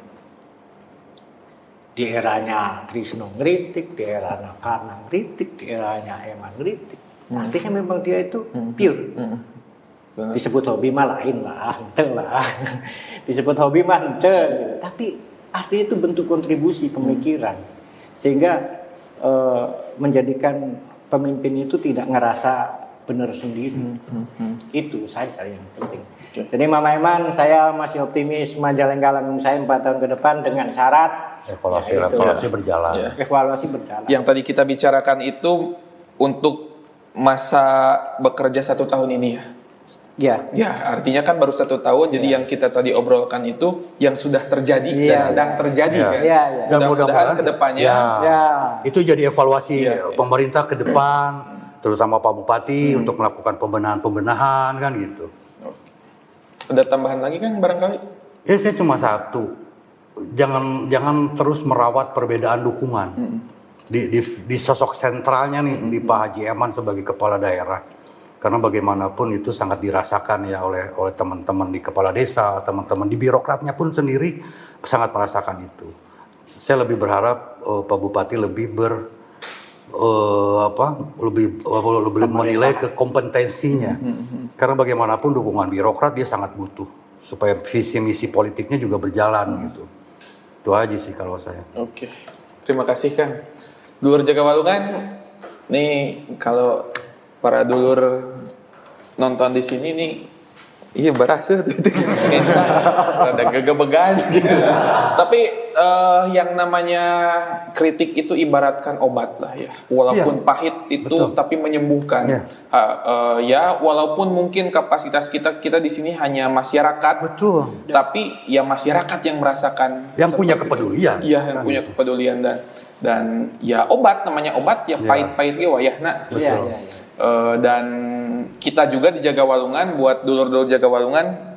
di eranya Trisno ngeritik, di eranya Karna ngeritik, di eranya Eman ngeritik, artinya memang dia itu pure. Disebut hobi mah lain lah, disebut hobi mah gitu. Tapi artinya itu bentuk kontribusi pemikiran sehingga menjadikan pemimpin itu tidak ngerasa benar sendiri. Itu saja yang penting. Jadi Mama Eman, saya masih optimis Majalengka Langgung saya 4 tahun ke depan dengan syarat Evaluasi berjalan. Ya. evaluasi berjalan. Yang tadi kita bicarakan itu untuk masa bekerja 1 tahun ini ya. Ya, artinya kan baru 1 tahun. Jadi yang kita tadi obrolkan itu yang sudah terjadi dan sedang terjadi kan. Dan mudah-mudahan kedepannya. Itu jadi evaluasi pemerintah ke depan, terutama Pak Bupati untuk melakukan pembenahan kan gitu. Ada tambahan lagi kan barangkali? Ya saya cuma satu, jangan terus merawat perbedaan dukungan. di sosok sentralnya nih di Pak Haji Eman sebagai kepala daerah. Karena bagaimanapun itu sangat dirasakan ya oleh teman-teman di kepala desa, teman-teman di birokratnya pun sendiri sangat merasakan itu. Saya lebih berharap Pak Bupati lebih lebih menilai ke kompetensinya. Karena bagaimanapun dukungan birokrat dia sangat butuh supaya visi misi politiknya juga berjalan gitu. Itu aja sih kalau saya. Oke, terima kasih Kang. Dulur Jaga Walungan, nih kalau para dulur nonton di sini nih, iya berasa tuh ngesah, rada gegebegan gitu. Tapi yang namanya kritik itu ibaratkan obat lah ya, walaupun pahit itu betul. tapi menyembuhkan. Ya walaupun mungkin kapasitas kita di sini hanya masyarakat, Betul. tapi ya masyarakat yang merasakan, Yang punya seperti itu. kepedulian. Iya, yang punya kepedulian dan ya obat, namanya obat ya pahit-pahit ge wayahna. Iya. Dan kita juga di Jaga Walungan, buat dulur-dulur Jaga Walungan,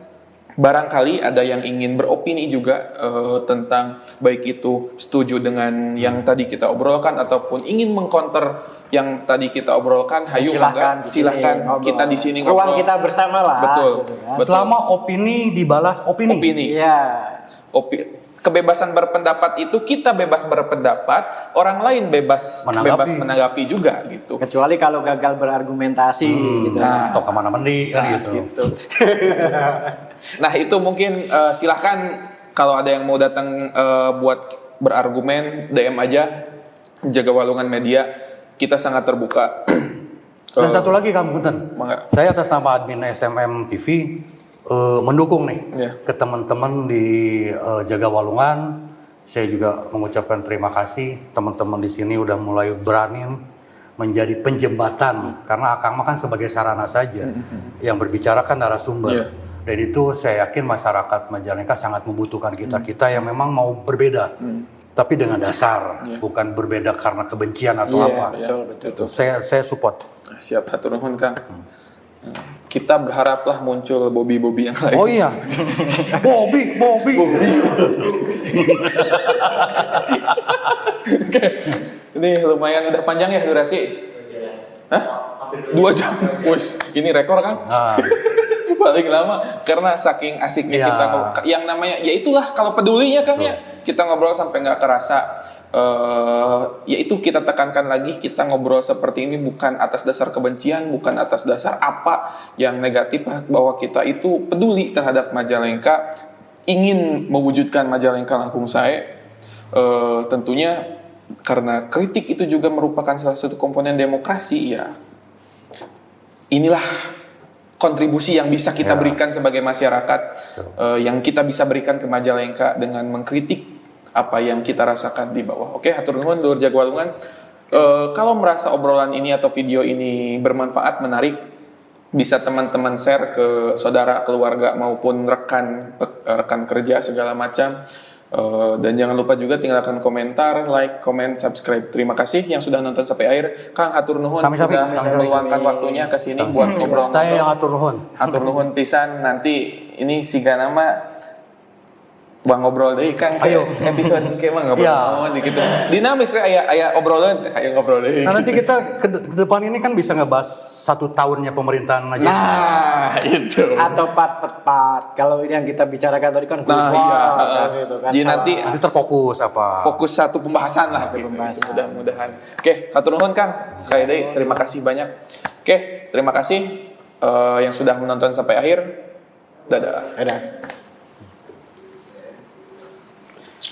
barangkali ada yang ingin beropini juga tentang baik itu setuju dengan yang tadi kita obrolkan ataupun ingin mengcounter yang tadi kita obrolkan, hayu silahkan kita di sini ruang ngobrol. kita bersama lah. Betul. Gitu kan. Betul. Selama opini dibalas opini. Iya. Kebebasan berpendapat itu kita bebas berpendapat, orang lain bebas menanggapi juga gitu. Kecuali kalau gagal berargumentasi gitu. Nah, Atau kemana mending kan gitu. Nah itu mungkin silahkan kalau ada yang mau datang buat berargumen, DM aja Jaga Walungan Media, kita sangat terbuka. Dan satu lagi Kang Punten, saya atas nama admin SMM TV mendukung nih ke teman-teman di Jaga Walungan. Saya juga mengucapkan terima kasih, teman-teman di sini udah mulai berani nih menjadi penjembatan, karena Akang mah kan sebagai sarana saja yang berbicara kan narasumber. Dan itu saya yakin masyarakat Majalengka sangat membutuhkan kita yang memang mau berbeda, tapi dengan dasar, bukan berbeda karena kebencian atau apa. Betul. Saya support. Siap, hatur nuhun Kang. Kita berharaplah muncul Bobby yang lain. Oh iya, Bobby. Oke. Ini lumayan udah panjang ya durasi? Hah? 2 jam. Wes, ini rekor Kang. Paling lama karena saking asiknya kita yang namanya ya itulah kalau pedulinya Kang ya. Kita ngobrol sampai nggak kerasa. Ya itu kita tekankan lagi, kita ngobrol seperti ini bukan atas dasar kebencian, bukan atas dasar apa yang negatif, bahwa kita itu peduli terhadap Majalengka, ingin mewujudkan Majalengka Langkung Sae. Tentunya karena kritik itu juga merupakan salah satu komponen demokrasi ya. Inilah kontribusi yang bisa kita berikan sebagai masyarakat, yang kita bisa berikan ke Majalengka dengan mengkritik apa yang kita rasakan di bawah. Oke, hatur nuhun dulur Jaga Walungan. Kalau merasa obrolan ini atau video ini bermanfaat, menarik, bisa teman-teman share ke saudara, keluarga maupun rekan kerja segala macam. Dan jangan lupa juga tinggalkan komentar, like, comment, subscribe. Terima kasih yang sudah nonton sampai akhir. Kang hatur nuhun sudah meluangkan waktunya ke sini buat ngobrol. Saya yang hatur nuhun. Hatur nuhun pisan. Nanti ini siga nama Bang ngobrol deh Kang, ayo episode kayak mah ngobrol gitu. Dinamis aya obrolan, ayo ngobrol deh. Nah, nanti kita ke depan ini kan bisa ngebahas 1 tahunnya pemerintahan Majalengka. Nah, itu. Atau part per part. Kalau ini yang kita bicarakan tadi kan kan gitu kan. Jadi nanti terfokus apa? Fokus satu pembahasan lah gitu. Mudah-mudahan. Oke, hatur nuhun Kang. Sekali lagi terima kasih banyak. Oke, terima kasih yang sudah menonton sampai akhir. Dadah.